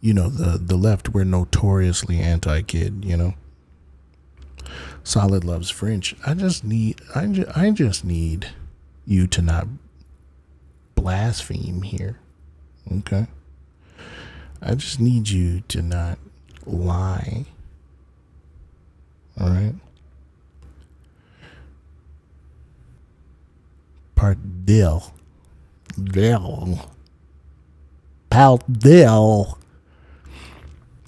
you know, the left, we're notoriously anti-kid, you know. Solid loves French. I just need you to not blaspheme here. Okay? I just need you to not lie. All right? Pardil. Pardil.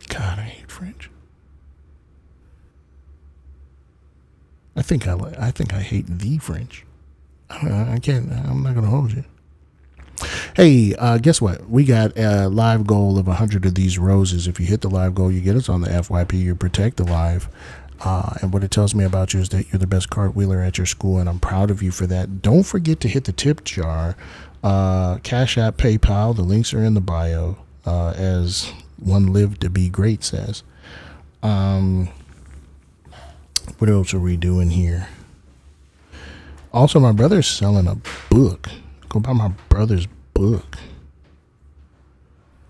God, I hate French. I think I hate the French. I can't. I'm not gonna hold you. Hey, guess what? We got a live goal of 100 of these roses. If you hit the live goal, you get us on the FYP. You protect the live. And what it tells me about you is that you're the best cartwheeler at your school, and I'm proud of you for that. Don't forget to hit the tip jar. Cash App, PayPal. The links are in the bio. As One Lived to Be Great says. What else are we doing here? Also, my brother's selling a book. Go buy my brother's book.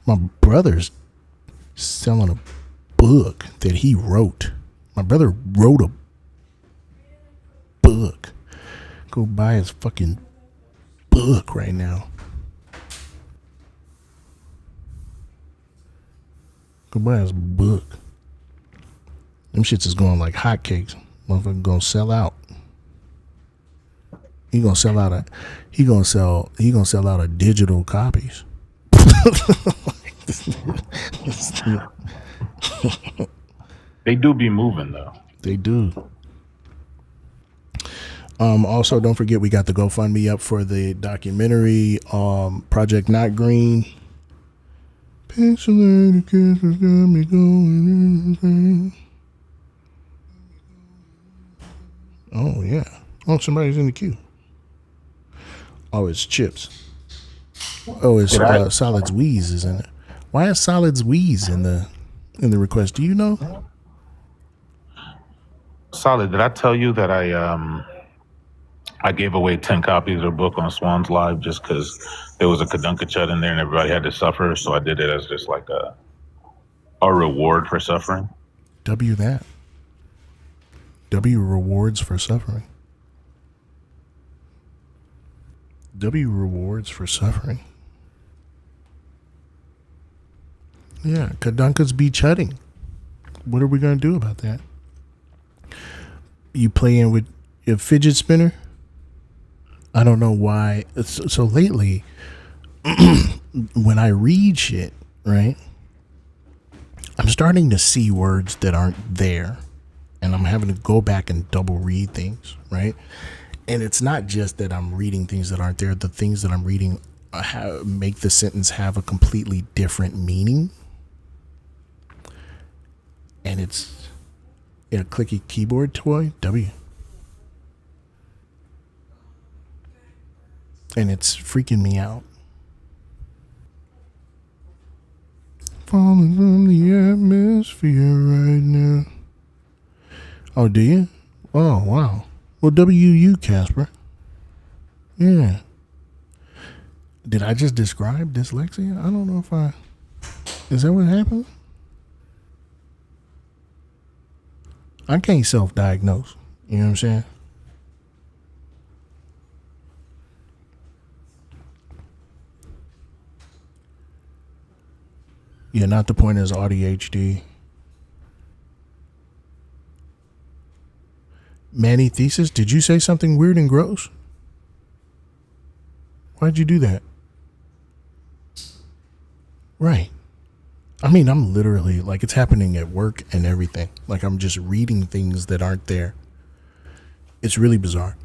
My brother's selling a book that he wrote. My brother wrote a book. Go buy his fucking book right now. Go buy his book. Them shits is going like hotcakes. Motherfucker gonna sell out. He gonna sell out a digital copies. They do be moving though. They do. Also, don't forget we got the GoFundMe up for the documentary, Project Not Green. Pixelated kisses got me going. Oh yeah. Oh, somebody's in the queue. Oh, it's Chips. Oh, it's Solid's Wheeze is in it. Why is Solid's Wheeze in the request? Do you know? Solid, did I tell you that I gave away 10 copies of the book on Swan's Live just because there was a Kadunkas Chud in there and everybody had to suffer, so I did it as just like a reward for suffering. W that. W rewards for suffering. W rewards for suffering. Yeah, Kadunkas be chudding. What are we gonna do about that? You playing with your fidget spinner? I don't know why. So lately, when I read shit, right, I'm starting to see words that aren't there, and I'm having to go back and double read things, right? And it's not just that I'm reading things that aren't there. The things that I'm reading make the sentence have a completely different meaning. And it's a clicky keyboard toy, W. And it's freaking me out. Falling from the atmosphere right now. Oh, do you? Oh, wow. Well, W-U, Casper. Yeah. Did I just describe dyslexia? I don't know if I... Is that what happened? I can't self-diagnose. You know what I'm saying? Yeah, not the point is ADHD. Manny Thesis, did you say something weird and gross? Why'd you do that? Right. I mean, I'm literally, like, it's happening at work and everything. Like, I'm just reading things that aren't there. It's really bizarre.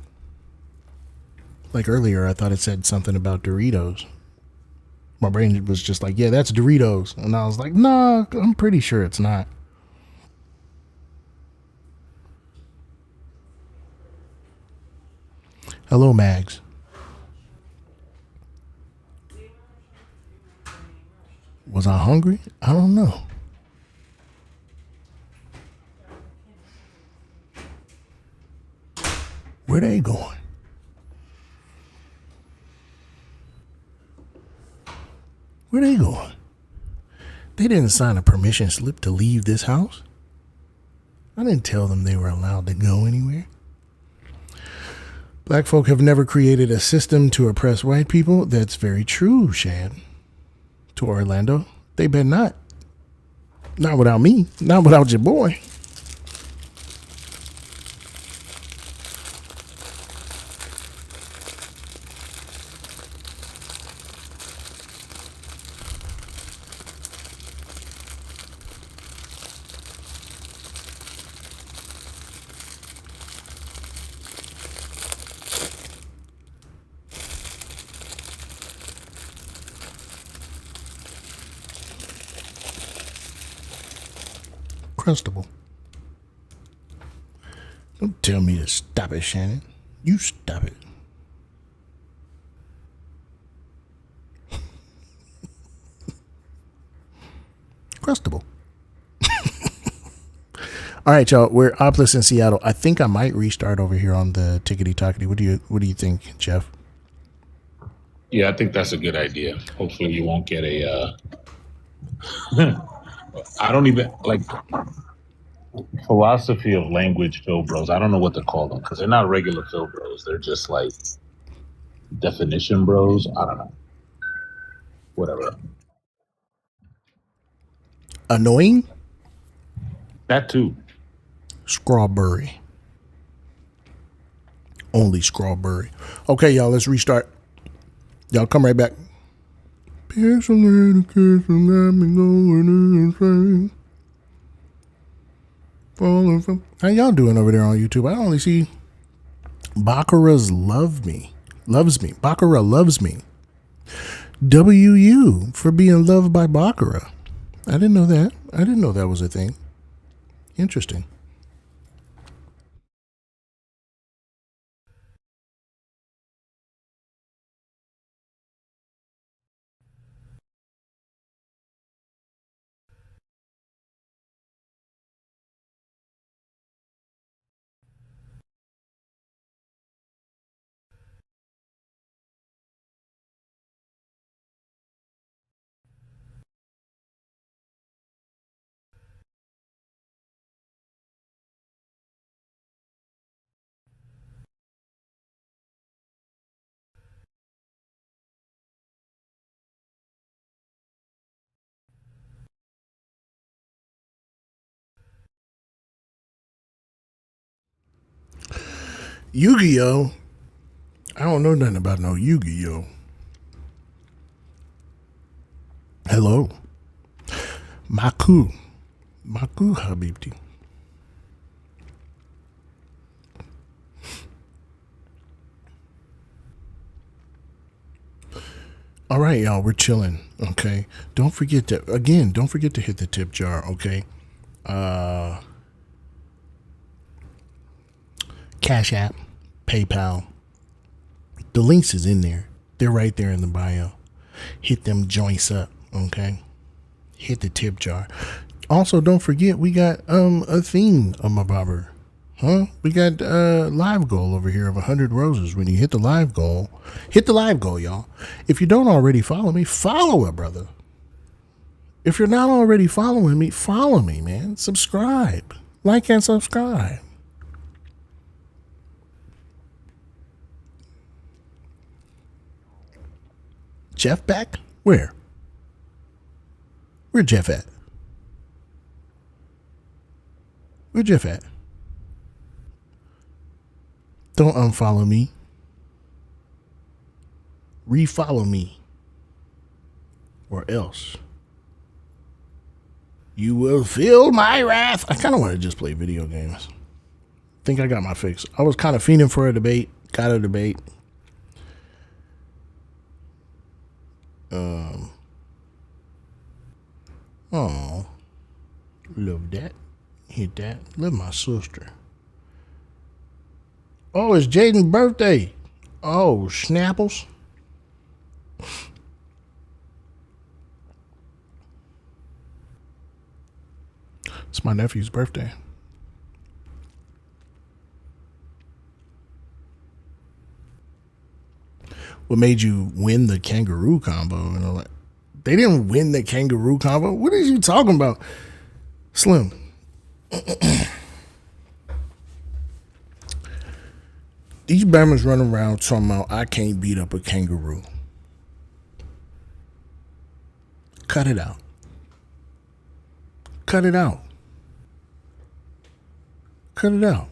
Like, earlier, I thought it said something about Doritos. My brain was just like, yeah, that's Doritos. And I was like, nah, I'm pretty sure it's not. Hello, Mags. Was I hungry? I don't know. Where they going? Where they going? They didn't sign a permission slip to leave this house. I didn't tell them they were allowed to go anywhere. Black folk have never created a system to oppress white people. That's very true, Shad. To Orlando, they bet not. Not without me. Not without your boy. Crustable. Don't tell me to stop it, Shannon. You stop it. Crustable. All right, y'all. We're Opless in Seattle. I think I might restart over here on the Tickety Tockety. What do you think, Jeff? Yeah, I think that's a good idea. Hopefully, you won't get a. I don't even like philosophy of language Phil Bros. I don't know what to call them because they're not regular Phil Bros. They're just like definition bros. I don't know. Whatever. Annoying? That too. Strawberry. Only strawberry. Okay, y'all, let's restart. Y'all come right back. Here's a little kiss and let me go insane. Falling from. How y'all doing over there on YouTube? I only see Baccarat's loves me. Baccarat loves me. WU for being loved by Baccarat. I didn't know that. I didn't know that was a thing. Interesting. Yu-Gi-Oh! I don't know nothing about no Yu-Gi-Oh! Hello. Maku Habibti. All right, y'all, we're chilling, okay? Don't forget to hit the tip jar, okay? Cash App, PayPal. The links is in there. They're right there in the bio. Hit them joints up, okay? Hit the tip jar. Also, don't forget we got a theme of my barber. Huh? We got live goal over here of 100 roses. When you hit the live goal, y'all. If you don't already follow me, follow it, brother. If you're not already following me, follow me, man. Subscribe. Like and subscribe. Jeff back? Where? Where Jeff at? Where Jeff at? Don't unfollow me. Refollow me. Or else you will feel my wrath. I kind of want to just play video games. Think I got my fix. I was kind of fiending for a debate. Got a debate. Oh, love that. Hit that. Love my sister. Oh, it's Jaden's birthday. Oh, Snapples. It's my nephew's birthday. What made you win the kangaroo combo? You know, like, They didn't win the kangaroo combo. What are you talking about? Slim. These Bama's running around talking about I can't beat up a kangaroo. Cut it out. Cut it out. Cut it out.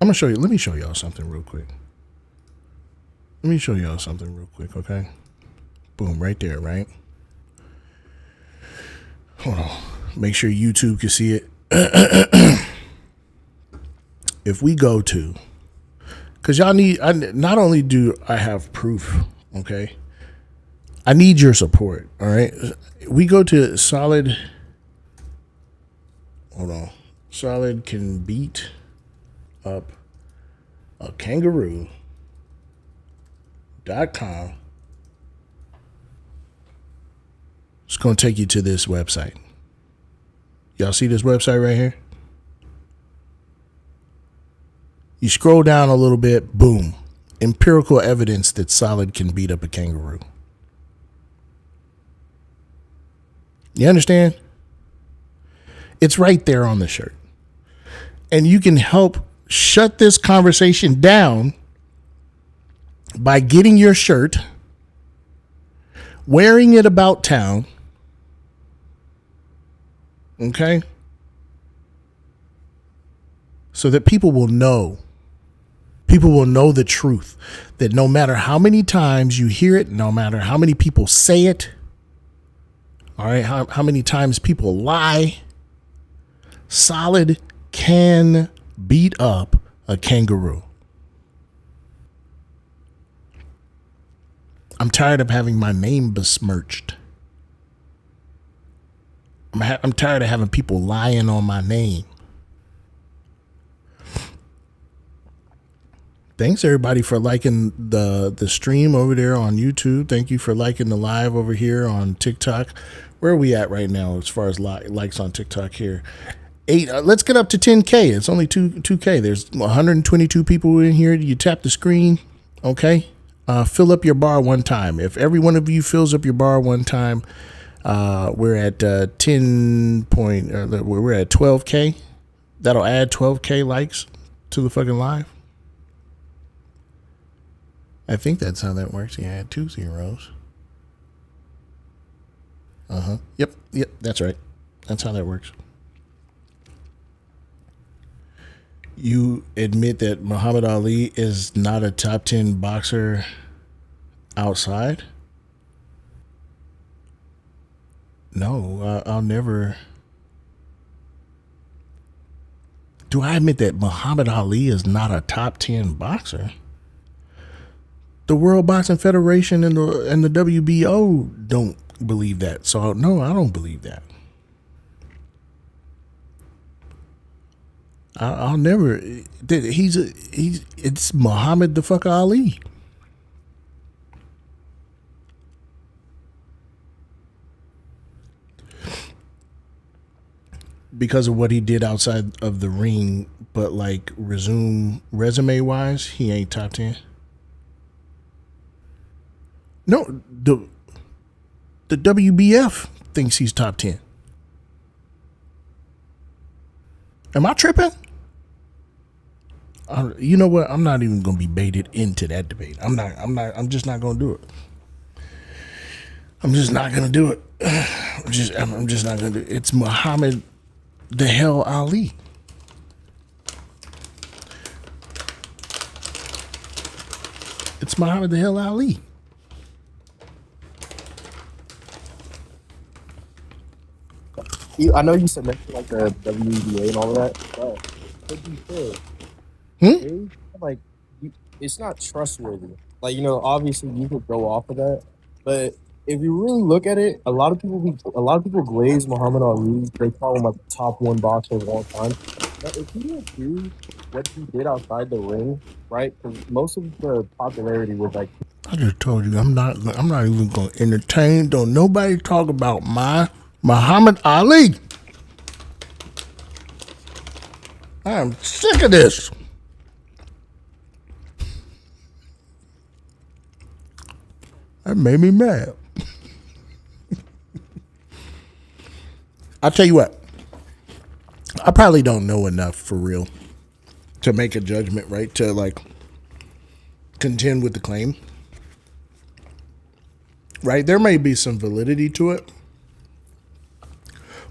I'm gonna show you. Let me show y'all something real quick. Let me show y'all something real quick, okay? Boom, right there, right? Hold on. Make sure YouTube can see it. If we go to, because y'all need, not only do I have proof, okay? I need your support, all right? We go to Solid. Hold on. Solid can beat up a kangaroo.com. It's going to take you to this website. Y'all see this website right here? You scroll down a little bit, boom. Empirical evidence that Solid can beat up a kangaroo. You understand? It's right there on the shirt. And you can help shut this conversation down by getting your shirt, wearing it about town, okay? So that people will know the truth, that no matter how many times you hear it, no matter how many people say it, all right, how many times people lie, Solid can beat up a kangaroo. I'm tired of having my name besmirched. I'm tired of having people lying on my name. Thanks everybody for liking the stream over there on YouTube. Thank you for liking the live over here on TikTok. Where are we at right now as far as likes on TikTok here? 8. Let's get up to 10K. It's only 2K. There's 122 people in here. You tap the screen, okay? Fill up your bar one time. If every one of you fills up your bar one time, we're at 10 point. We're at 12K. That'll add 12K likes to the fucking live. I think that's how that works. Yeah, 2 zeros. Yep. That's right. That's how that works. You admit that Muhammad Ali is not a top 10 boxer outside? No, I'll never. Do I admit that Muhammad Ali is not a top 10 boxer? The World Boxing Federation and the WBO don't believe that. So no, I don't believe that. I'll never. It's Muhammad the fuck Ali. Because of what he did outside of the ring, but like resume wise, he ain't top 10. No, the WBF thinks he's top 10. Am I tripping? You know what? I'm not even going to be baited into that debate. I'm just not going to do it. I'm just not going to do it. I'm just not going to do it. It's Muhammad the hell Ali. It's Muhammad the hell Ali. I know you said like the WNBA and all that, but to be fair, like it's not trustworthy. Like obviously you could go off of that, but if you really look at it, a lot of people glaze Muhammad Ali. They call him like the top 1 boxer of all time. But if you didn't do what he did outside the ring, right? Because most of the popularity was like. I just told you I'm not even going to entertain. Don't nobody talk about my Muhammad Ali. I'm sick of this. That made me mad. I'll tell you what. I probably don't know enough for real to make a judgment, right? To like contend with the claim, right? There may be some validity to it,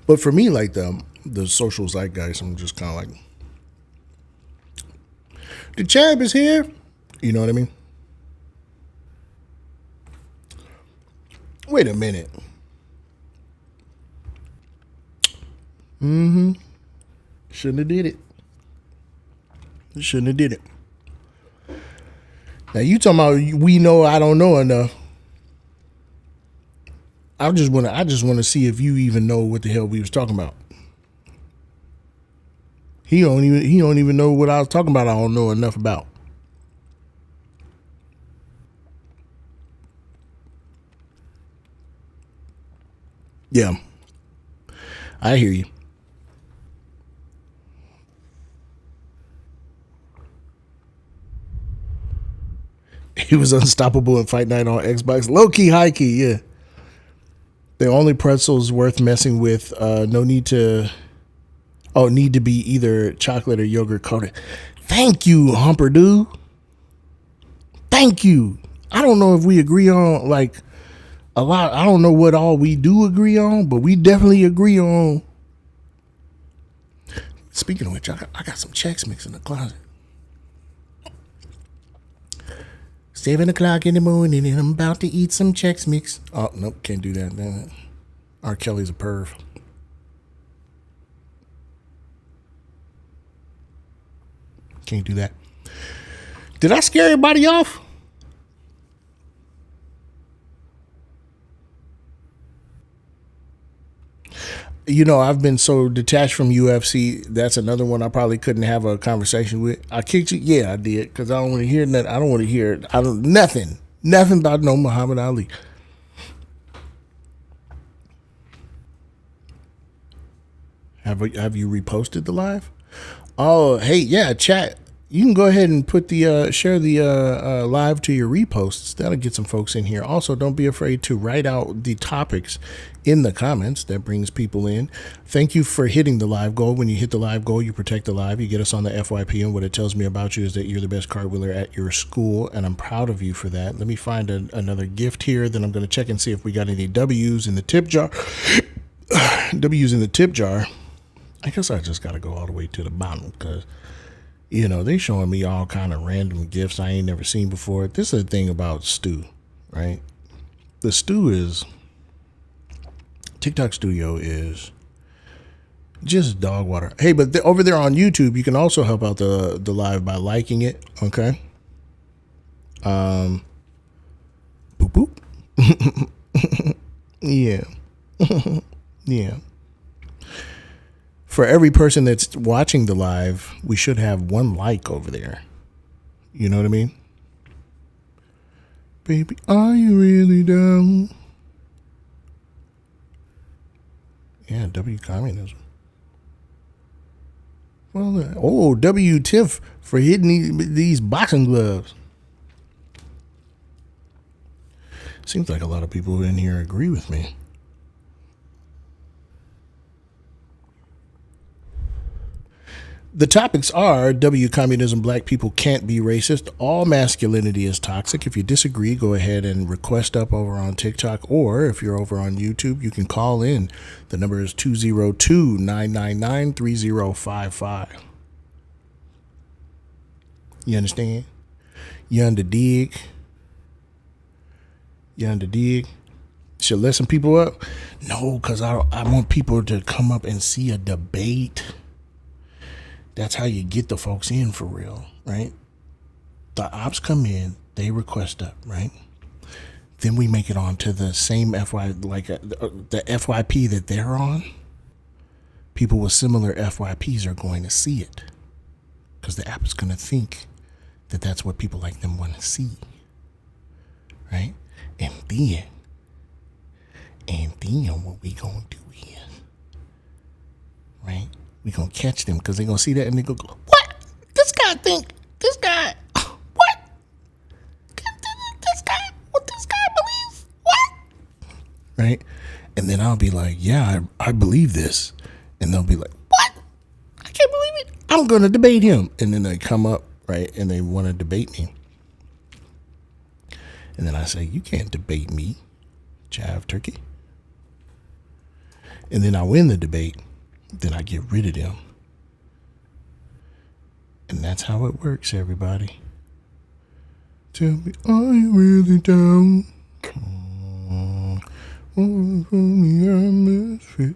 but for me, like the social zeitgeist, I'm just kind of like, the champ is here. You know what I mean? Wait a minute. Shouldn't have did it. Shouldn't have did it. Now you talking about we know I don't know enough. I just want to see if you even know what the hell we was talking about. He don't even know what I was talking about. I don't know enough about. Yeah. I hear you. He was unstoppable in Fight Night on Xbox. Low key, high key, yeah. The only pretzels worth messing with. No need to. Oh, need to be either chocolate or yogurt coated. Thank you, Humperdew. Thank you. I don't know if we agree on like a lot. I don't know what all we do agree on, but we definitely agree on. Speaking of which, I got some Chex Mix in the closet. 7 o'clock in the morning and I'm about to eat some Chex Mix. Oh, nope, can't do that. Damn it. R. Kelly's a perv. Can't do that. Did I scare everybody off? You know, I've been so detached from UFC. That's another one I probably couldn't have a conversation with. I kicked you? Yeah, I did. Because I don't want to hear nothing. I don't want to hear nothing. Nothing about no Muhammad Ali. Have you reposted the live? Oh, hey, yeah, chat. You can go ahead and put the share the live to your reposts. That'll get some folks in here. Also, don't be afraid to write out the topics in the comments. That brings people in. Thank you for hitting the live goal. When you hit the live goal, you protect the live. You get us on the FYP, and what it tells me about you is that you're the best cartwheeler at your school, and I'm proud of you for that. Let me find another gift here. Then I'm going to check and see if we got any W's in the tip jar. W's in the tip jar. I guess I just got to go all the way to the bottom because, you know, they showing me all kind of random gifts I ain't never seen before. This is the thing about Stu, right? The Stu is, TikTok Studio is just dog water. Hey, but over there on YouTube, you can also help out the live by liking it, okay? Boop, boop. Yeah. Yeah. For every person that's watching the live, we should have one like over there. You know what I mean? Baby, are you really down? Yeah, W communism. Well, W Tiff for hitting these boxing gloves. Seems like a lot of people in here agree with me. The topics are W communism, black people can't be racist, all masculinity is toxic. If you disagree, go ahead and request up over on TikTok, or if you're over on YouTube, you can call in. The number is 202-999-3055. You understand? You under dig? You under dig? Should let some people up? No, because I want people to come up and see a debate. That's how you get the folks in for real, right? The ops come in, they request up, right? Then we make it on to the same the FYP that they're on. People with similar FYPs are going to see it because the app is going to think that that's what people like them want to see, right? And then what we going to do is, right? We gonna catch them because they gonna see that and they go, what? This guy think, this guy, what? This guy, what this guy believes, what? Right? And then I'll be like, yeah, I believe this. And they'll be like, what? I can't believe it. I'm going to debate him. And then they come up, right, and they want to debate me. And then I say, you can't debate me, jive turkey. And then I win the debate. Then I get rid of them. And that's how it works, everybody. Tell me, are you really down?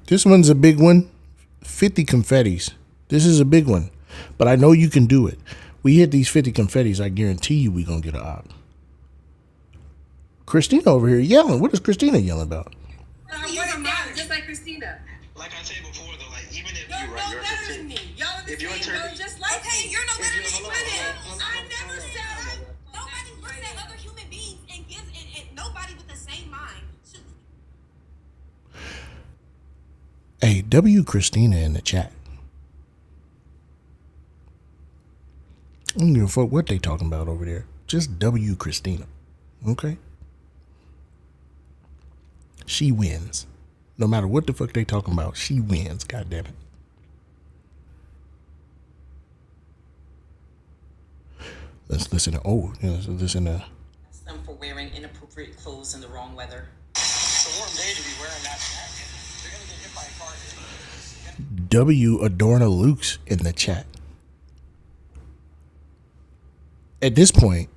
This one's a big one. 50 confettis. This is a big one. But I know you can do it. We hit these 50 confettis, I guarantee you we're going to get an op. Christina over here yelling. What is Christina yelling about? Just like Christina. Like I said before, though, like even if You're no better than me. Y'all are the same girl, just like me. You're no better than me. I never said Nobody looks at other human beings and gives and nobody with the same mind. Hey, W Christina in the chat. I don't give a fuck what they talking about over there. Just W Christina. Okay? She wins. No matter what the fuck they talking about, she wins. God damn it. Let's listen to listen to them for wearing inappropriate clothes in the wrong weather. it's a warm day to be wearing that jacket. You're gonna get hit by a car here. W Adorna Luke's in the chat. At this point,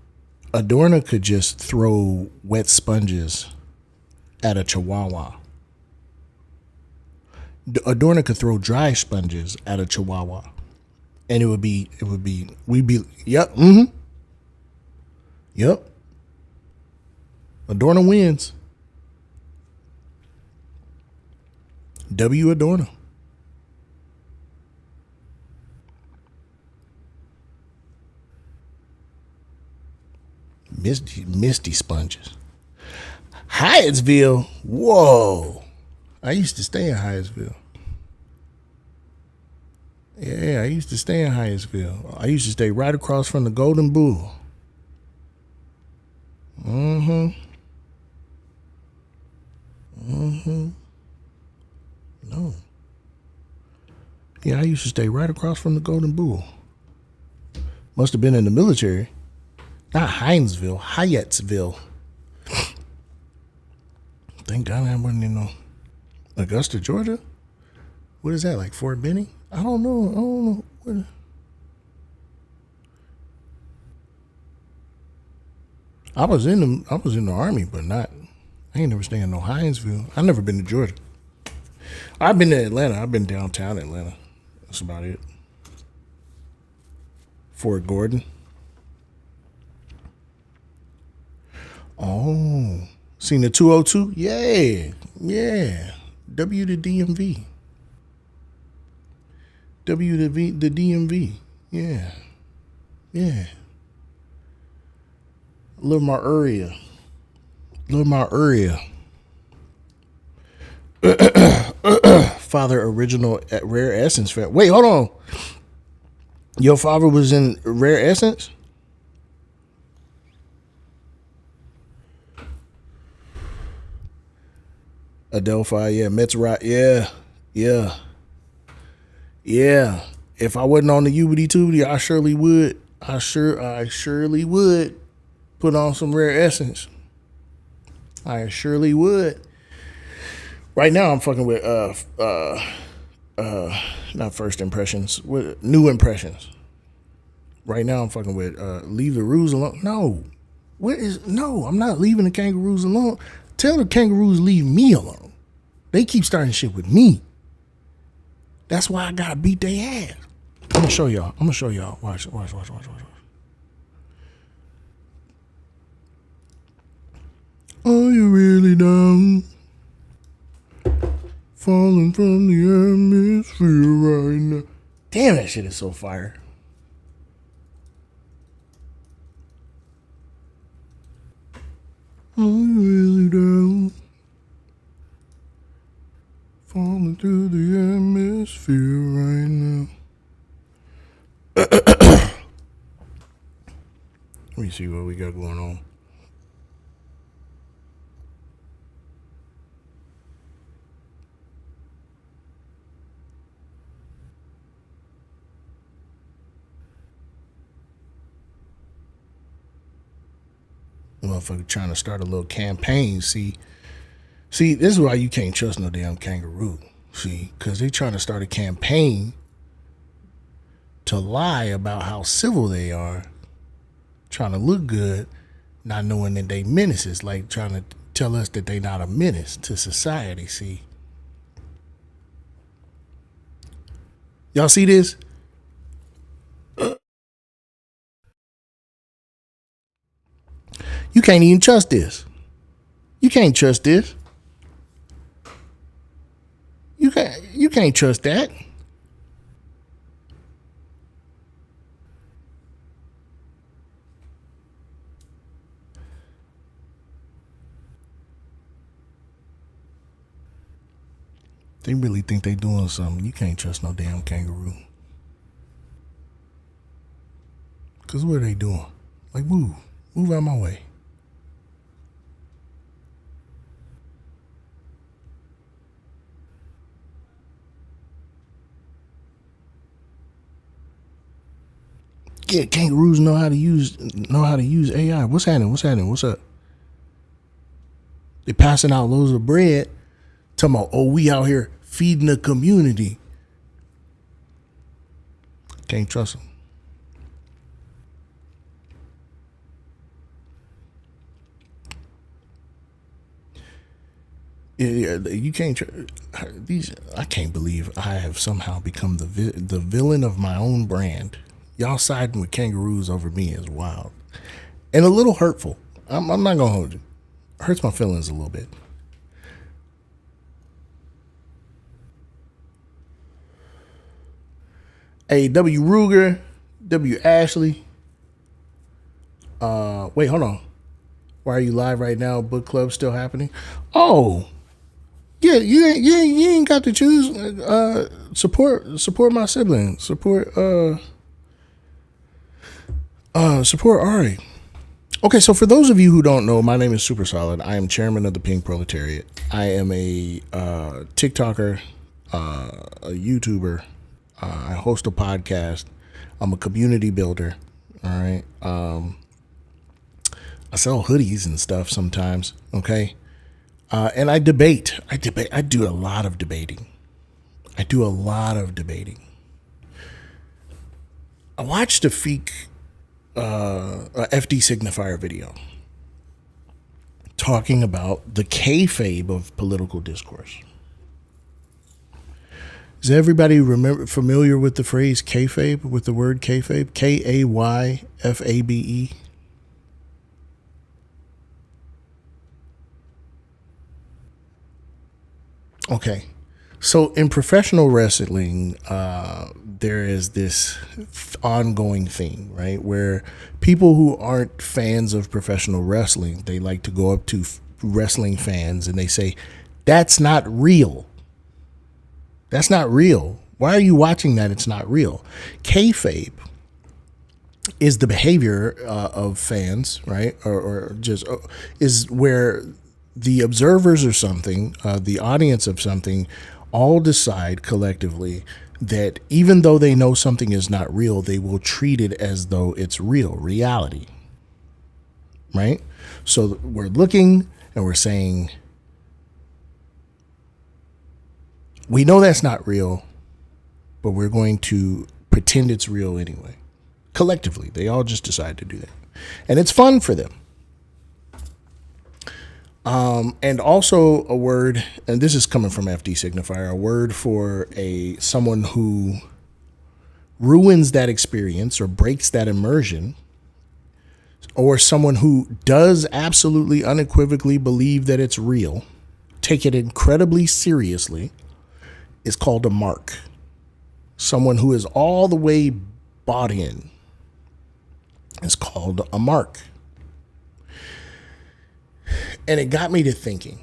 Adorna could just throw wet sponges at a chihuahua. Adorna could throw dry sponges at a chihuahua. And we'd be, yep, yep. Adorna wins. W Adorna. Misty sponges. Hyattsville. Whoa. I used to stay in Hyattsville. Yeah, I used to stay in Hyattsville. I used to stay right across from the Golden Bull. No. Yeah, I used to stay right across from the Golden Bull. Must have been in the military. Not Hyattsville. Thank God I wasn't in Augusta, Georgia. What is that, like Fort Benning? I don't know. What? I was in the Army, but not. I ain't never staying in no Hinesville. I never been to Georgia. I've been to Atlanta. I've been downtown Atlanta. That's about it. Fort Gordon. Oh, seen the 202? Yeah. W to DMV. W to the DMV. Yeah. Love my area. Father original at Rare Essence fan. Wait, hold on. Your father was in Rare Essence? Adelphi, yeah. Metzgerite, yeah. If I wasn't on the Ubity Tubity, I surely would. I surely would put on some Rare Essence. I surely would. Right now, I'm fucking with not First Impressions, with New Impressions. Right now, I'm fucking with Leave the Ruse Alone. No, I'm not leaving the Kangaroos alone. Tell the Kangaroos leave me alone. They keep starting shit with me. That's why I gotta beat their ass. I'm gonna show y'all. Watch. Are you really down? Falling from the atmosphere right now. Damn, that shit is so fire. Are you really down? Falling through the atmosphere right now. Let me see what we got going on. motherfucker trying to start a little campaign. See, this is why you can't trust no damn kangaroo. See, because they trying to start a campaign to lie about how civil they are, trying to look good, not knowing that they menaces, like trying to tell us that they not a menace to society. See, y'all see this? You can't even trust this. You can't trust this. You can't trust that. They really think they doing something. You can't trust no damn kangaroo. Cause what are they doing? Like, move out of my way. Yeah, kangaroos know how to use AI. What's happening? What's up? They passing out loads of bread, talking about, oh, we out here feeding the community. Can't trust them. Yeah, you can't. These, I can't believe I have somehow become the villain of my own brand. Y'all siding with kangaroos over me is wild and a little hurtful. I'm not gonna hold you. Hurts my feelings a little bit. Hey, W. Ruger, W. Ashley. Wait, hold on. Why are you live right now? Book club still happening? Oh, yeah, you ain't got to choose. Support my siblings. Support Ari. Okay, so for those of you who don't know, my name is Super Solid. I am chairman of the Pink Proletariat. I am a TikToker, a YouTuber. I host a podcast. I'm a community builder. All right. I sell hoodies and stuff sometimes. Okay. And I debate. I do a lot of debating. I watched a FD signifier video talking about the kayfabe of political discourse. Is everybody familiar with the phrase kayfabe, with the word kayfabe? Kayfabe? Okay. So in professional wrestling, there is this ongoing thing, right? Where people who aren't fans of professional wrestling, they like to go up to wrestling fans and they say, that's not real. That's not real. Why are you watching that? It's not real. Kayfabe is the behavior of fans, right? Or just is where the observers or something, the audience of something, all decide collectively that even though they know something is not real, they will treat it as though it's real, reality, right? So we're looking and we're saying, we know that's not real, but we're going to pretend it's real anyway. Collectively, they all just decide to do that. And it's fun for them. And also a word, and this is coming from FD signifier, a word for someone who ruins that experience or breaks that immersion, or someone who does absolutely unequivocally believe that it's real, take it incredibly seriously, is called a mark. Someone who is all the way bought in is called a mark. And it got me to thinking.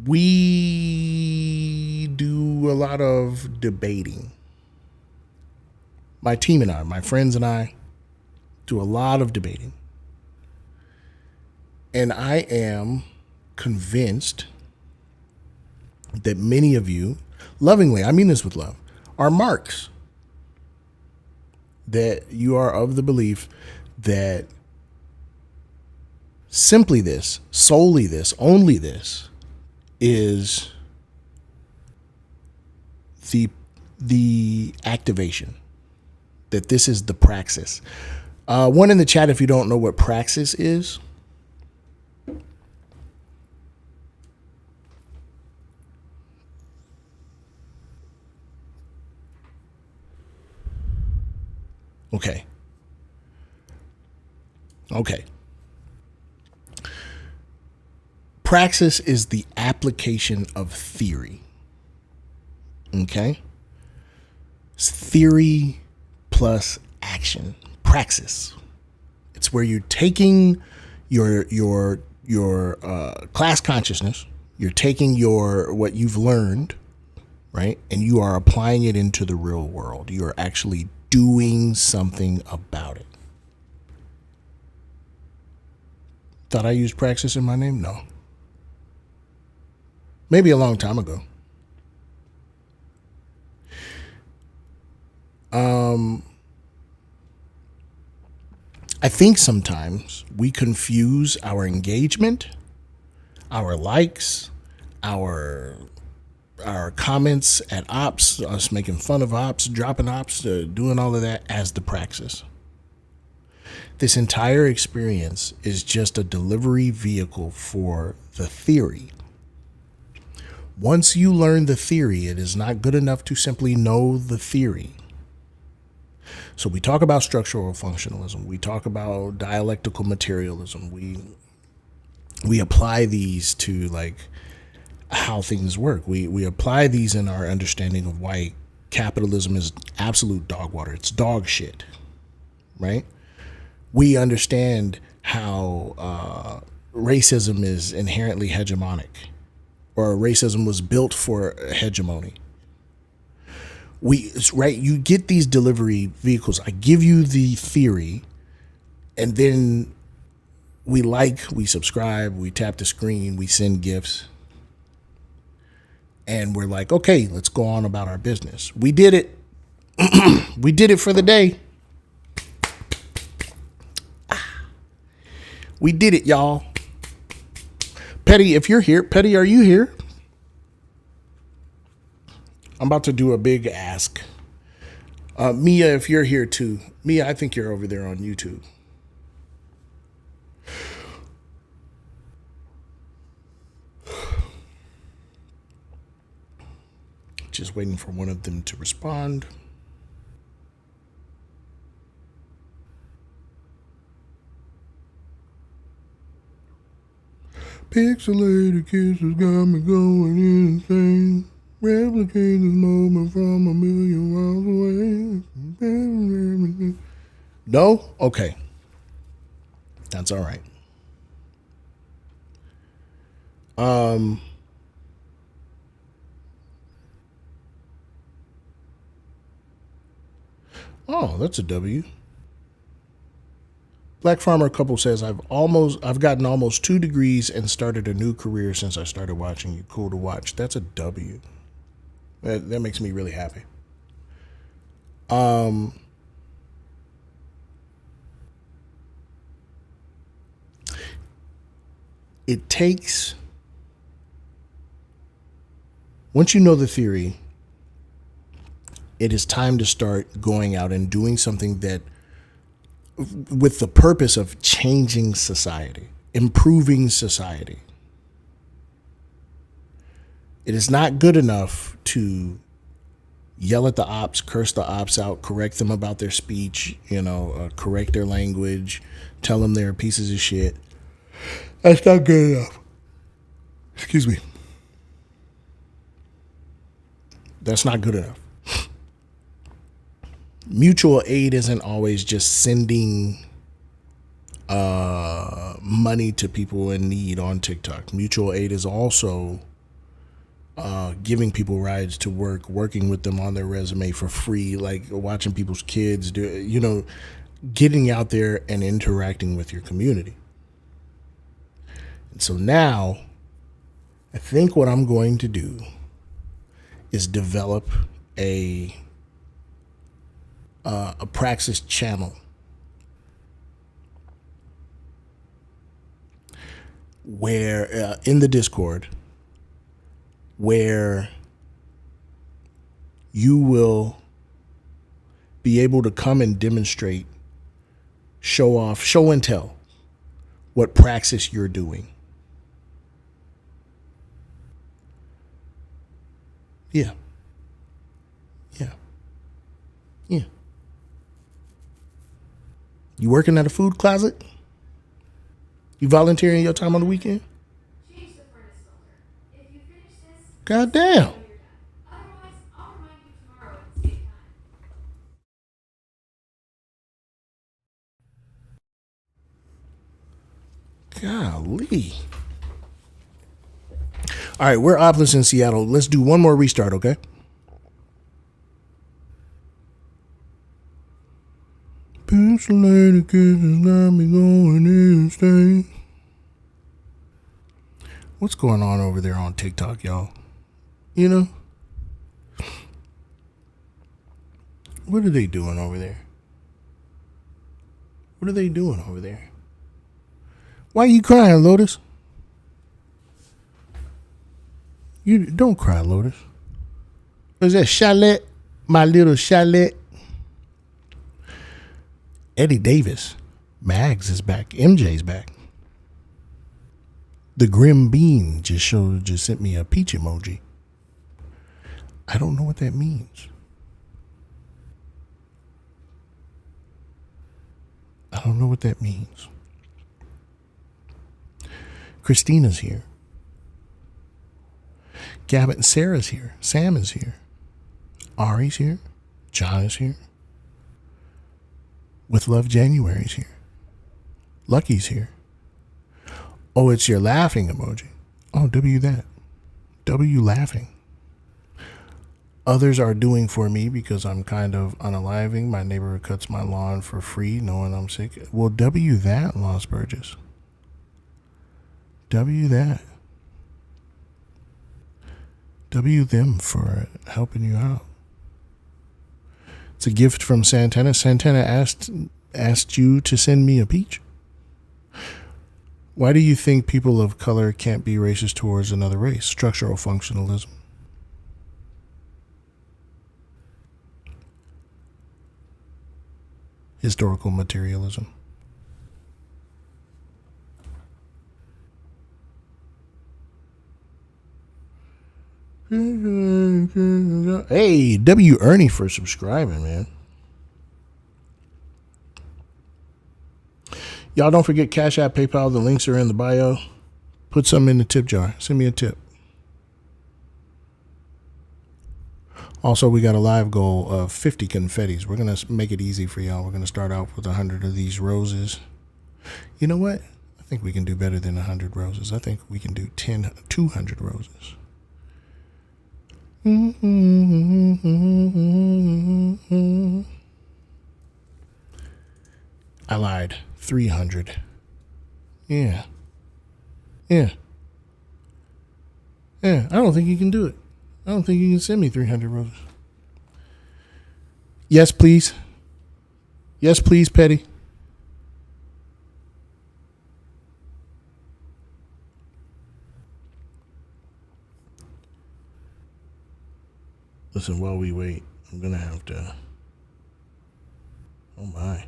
We do a lot of debating. My team and I, my friends and I, do a lot of debating. And I am convinced that many of you, lovingly, I mean this with love, are marks. that you are of the belief that simply this, solely this, only this is the activation, that this is the praxis. One in the chat, if you don't know what praxis is. Okay. Praxis is the application of theory. Okay? It's theory plus action. Praxis. It's where you're taking your class consciousness, you're taking what you've learned, right? And you are applying it into the real world. You are actually doing something about it. Thought I used praxis in my name? No. Maybe a long time ago. I think sometimes we confuse our engagement, our likes, our comments at ops, us making fun of ops, dropping ops, doing all of that as the praxis. This entire experience is just a delivery vehicle for the theory. Once you learn the theory, it is not good enough to simply know the theory. So we talk about structural functionalism. We talk about dialectical materialism. We apply these to like how things work. We apply these in our understanding of why capitalism is absolute dog water. It's dog shit, right? We understand how racism is inherently hegemonic, or racism was built for hegemony. You get these delivery vehicles. I give you the theory, and then we subscribe, we tap the screen, we send gifts, and we're like, okay, let's go on about our business. We did it. We did it for the day. We did it, y'all. Petty, if you're here, Petty, are you here? I'm about to do a big ask. Mia, if you're here too. Mia, I think you're over there on YouTube. Just waiting for one of them to respond. Pixelated kisses got me going insane. Replicate this moment from a million miles away. No? Okay. That's all right. Oh, that's a W. Black Farmer Couple says, I've gotten almost 2 degrees and started a new career since I started watching you. Cool to watch. That's a W. That makes me really happy. It takes, once you know the theory, it is time to start going out and doing something that, with the purpose of changing society, improving society. It is not good enough to yell at the ops, curse the ops out, correct them about their speech, correct their language, tell them they're pieces of shit. That's not good enough. Excuse me. That's not good enough. Mutual aid isn't always just sending money to people in need on TikTok. Mutual aid is also giving people rides to work, working with them on their resume for free, like watching people's kids do, getting out there and interacting with your community. And so now I think what I'm going to do is develop a a Praxis channel where in the Discord where you will be able to come and demonstrate, show off, show and tell what praxis you're doing. Yeah. Yeah. Yeah. You working at a food closet? You volunteering your time on the weekend? Change the furnace filter. If you finish this, God damn. you're done. Otherwise, I'll remind you tomorrow at the same time. Golly. All right, we're Opless in Seattle. Let's do one more restart, okay? Pixelated kisses got me going insane. What's going on over there on TikTok, y'all? You know? What are they doing over there? What are they doing over there? Why are you crying, Lotus? You don't cry, Lotus. Was that Charlotte? My little Charlotte? Eddie Davis. Mags is back. MJ's back. The Grim Bean just sent me a peach emoji. I don't know what that means. I don't know what that means. Christina's here. Gabbett and Sarah's here. Sam is here. Ari's here. John is here. With Love January's here. Lucky's here. Oh, it's your laughing emoji. Oh, W that. W laughing. Others are doing for me because I'm kind of unaliving. My neighbor cuts my lawn for free knowing I'm sick. Well, W that, Los Burgess. W that. W them for helping you out. It's a gift from Santana. Santana asked you to send me a peach. Why do you think people of color can't be racist towards another race? Structural functionalism. Historical materialism. Hey, W. Ernie for subscribing, man. Y'all don't forget Cash App, PayPal. The links are in the bio. Put something in the tip jar. Send me a tip. Also, we got a live goal of 50 confettis. We're going to make it easy for y'all. We're going to start out with 100 of these roses. You know what? I think we can do better than 100 roses. I think we can do 200 roses. I lied. 300. Yeah. I don't think you can do it. I don't think you can send me 300 roses. Yes, please. Yes, please, Petty. Listen, while we wait, I'm going to have to... Oh, my.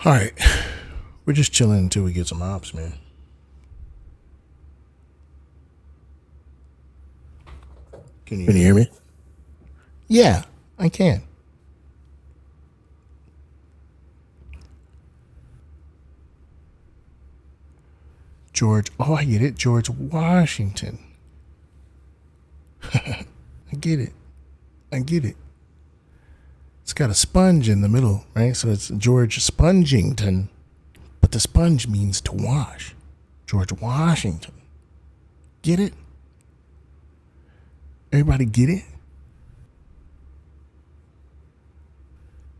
All right. We're just chilling until we get some ops, man. Can you hear me? Yeah, I can. George, oh, I get it. George Washington. I get it. It's got a sponge in the middle, right? So it's George Spongington. But the sponge means to wash. George Washington. Get it? Everybody get it?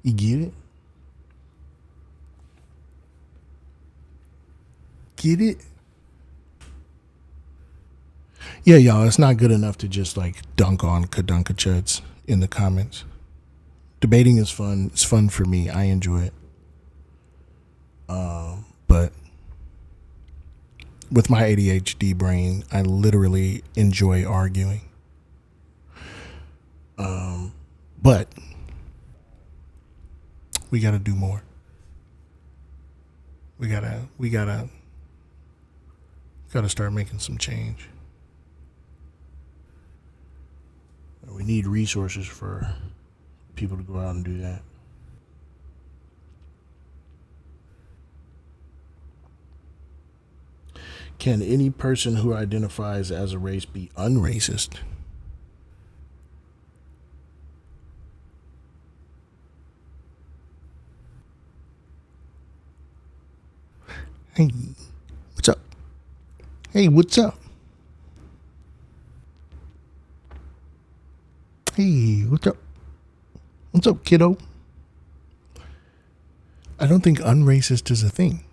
You get it? Get it? Yeah, y'all, it's not good enough to just like dunk on Kadunkas in the comments. Debating is fun. It's fun for me. I enjoy it. But with my ADHD brain, I literally enjoy arguing. But we got to do more. We gotta start making some change. We need resources for people to go out and do that. Can any person who identifies as a race be unracist? Hey, what's up? Hey, what's up? Hey, what's up? What's up, kiddo? I don't think unracist is a thing.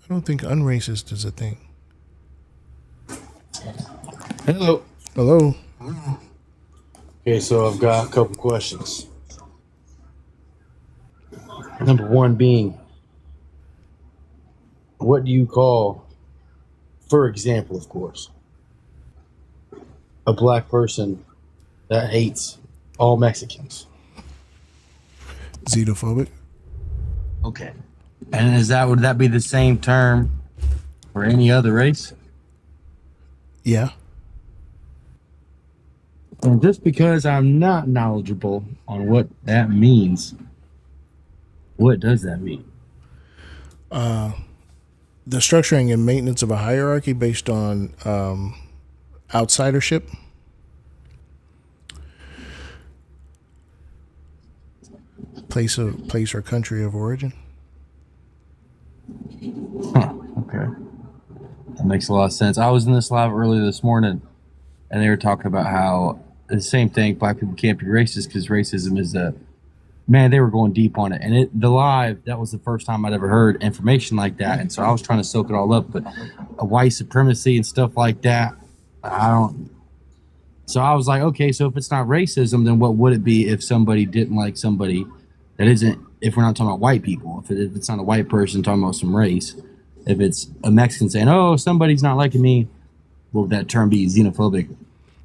I don't think unracist is a thing. Hello. Hello? Okay, so I've got a couple questions. Number one being, what do you call, for example, of course, a black person that hates all Mexicans? Xenophobic? Okay. And would that be the same term for any other race? Yeah. And just because I'm not knowledgeable on what that means, what does that mean? The structuring and maintenance of a hierarchy based on outsidership. Place or country of origin. Huh. Okay. That makes a lot of sense. I was in this live earlier this morning, and they were talking about how the same thing, black people can't be racist because racism is man, they were going deep on it. And the live, that was the first time I'd ever heard information like that. And so I was trying to soak it all up, but a white supremacy and stuff like that, so I was like, okay, so if it's not racism, then what would it be if somebody didn't like somebody that isn't, if we're not talking about white people, if it's not a white person talking about some race, if it's a Mexican saying, oh, somebody's not liking me, will that term be xenophobic?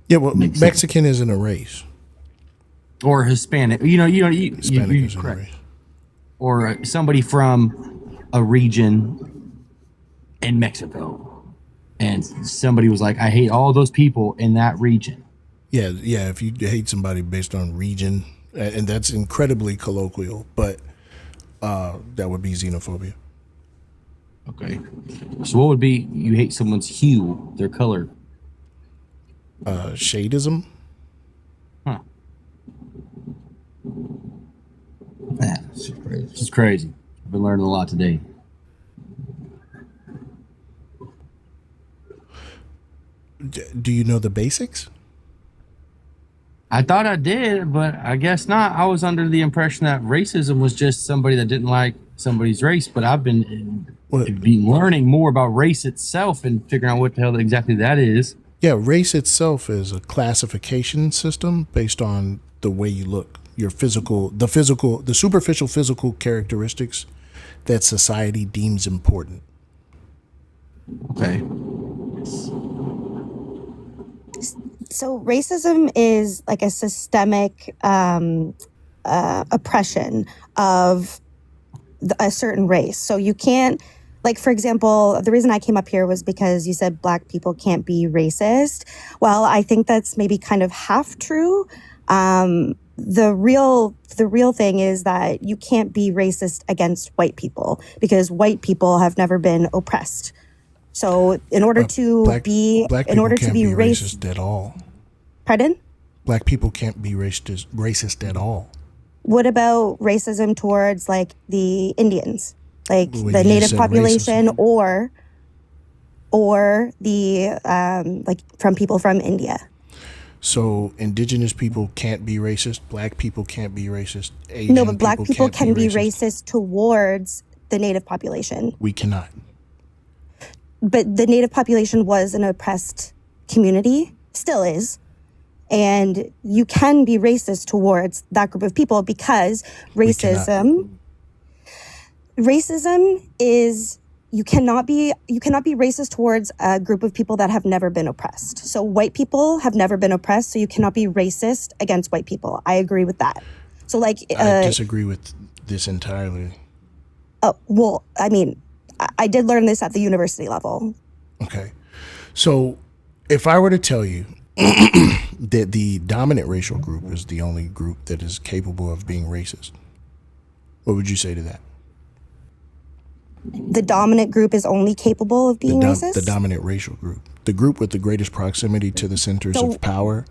Yeah, well, Mexican isn't a race. Or Hispanic, Hispanic isn't a race. Or somebody from a region in Mexico, and somebody was like, I hate all those people in that region. Yeah. If you hate somebody based on region, and that's incredibly colloquial, but that would be xenophobia. Okay. So what would be, you hate someone's hue, their color? Shadeism. Huh. Man, this is crazy. This is crazy. I've been learning a lot today. Do you know the basics? I thought I did, but I guess not. I was under the impression that racism was just somebody that didn't like somebody's race, but I've been learning more about race itself and figuring out what the hell exactly that is. Yeah, race itself is a classification system based on the way you look, your the superficial physical characteristics that society deems important. Okay. So racism is like a systemic oppression of a certain race. So you can't, like, for example, the reason I came up here was because you said black people can't be racist. Well, I think that's maybe kind of half true. The real thing is that you can't be racist against white people because white people have never been oppressed. So in order to be racist at all. Pardon? Black people can't be racist at all. What about racism towards like the Indians, like the native population, racism. or the like from people from India? So indigenous people can't be racist. Black people can't be racist. Asian No, but black people can't can be racist towards the native population. We cannot. But the native population was an oppressed community, still is. And you can be racist towards that group of people because racism is you cannot be racist towards a group of people that have never been oppressed. So white people have never been oppressed, so you cannot be racist against white people. I agree with that. So like I disagree with this entirely. Oh, well, I mean, I did learn this at the university level. Okay. So if I were to tell you that the dominant racial group is the only group that is capable of being racist, what would you say to that? The dominant group is only capable of being racist? The dominant racial group. The group with the greatest proximity to the centers of power,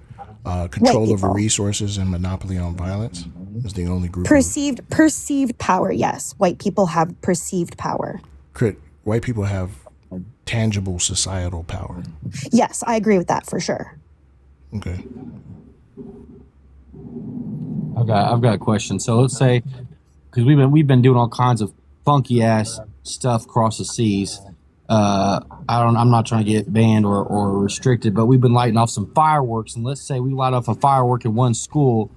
control over resources, and monopoly on violence is the only group. Perceived power, yes. White people have perceived power. White people have tangible societal power. Yes, I agree with that for sure. Okay. I've got a question. So let's say, because we've been doing all kinds of funky ass stuff across the seas. I'm not trying to get banned or restricted, but we've been lighting off some fireworks, and let's say we light off a firework in one school,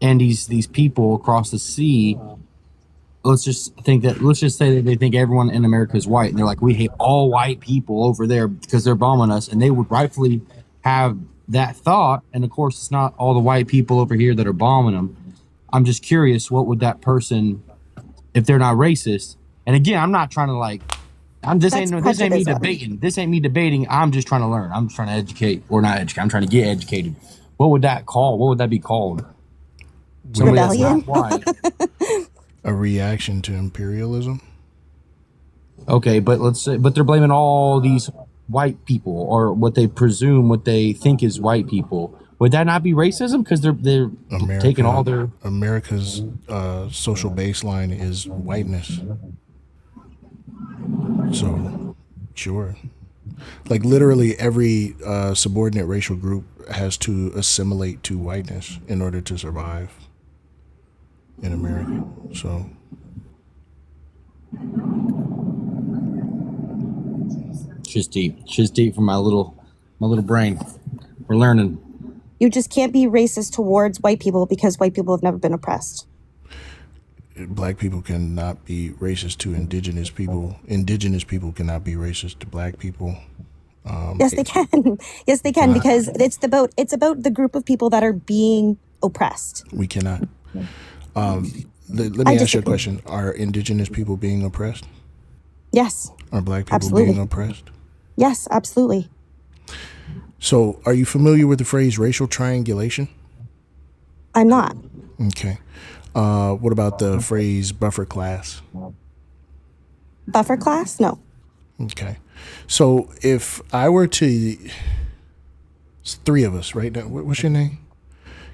and these people across the sea, let's just say that they think everyone in America is white, and they're like, we hate all white people over there because they're bombing us, and they would rightfully have that thought, and of course it's not all the white people over here that are bombing them. I'm just curious, what would that person, if they're not racist, and again, I'm not trying to like, this ain't me debating. I'm just trying to learn. I'm trying to educate, or not educate. I'm trying to get educated. What would that be called? Rebellion. A reaction to imperialism. Okay, but let's say, they're blaming all these white people, or what they think is white people. Would that not be racism? Because they're taking all their America's social baseline is whiteness. So, sure. Like literally every subordinate racial group has to assimilate to whiteness in order to survive in America. So, just deep for my little brain. We're learning. You just can't be racist towards white people because white people have never been oppressed. Black people cannot be racist to indigenous people. Indigenous people cannot be racist to black people. Yes, they can. Yes, they can, because it's about the group of people that are being oppressed. We cannot. Let me ask you a question. Are indigenous people being oppressed? Yes. Are black people being oppressed? Yes, absolutely. So, are you familiar with the phrase racial triangulation? I'm not. Okay. What about the phrase buffer class? Buffer class? No. Okay. So if I were to, it's three of us right now. What's your name?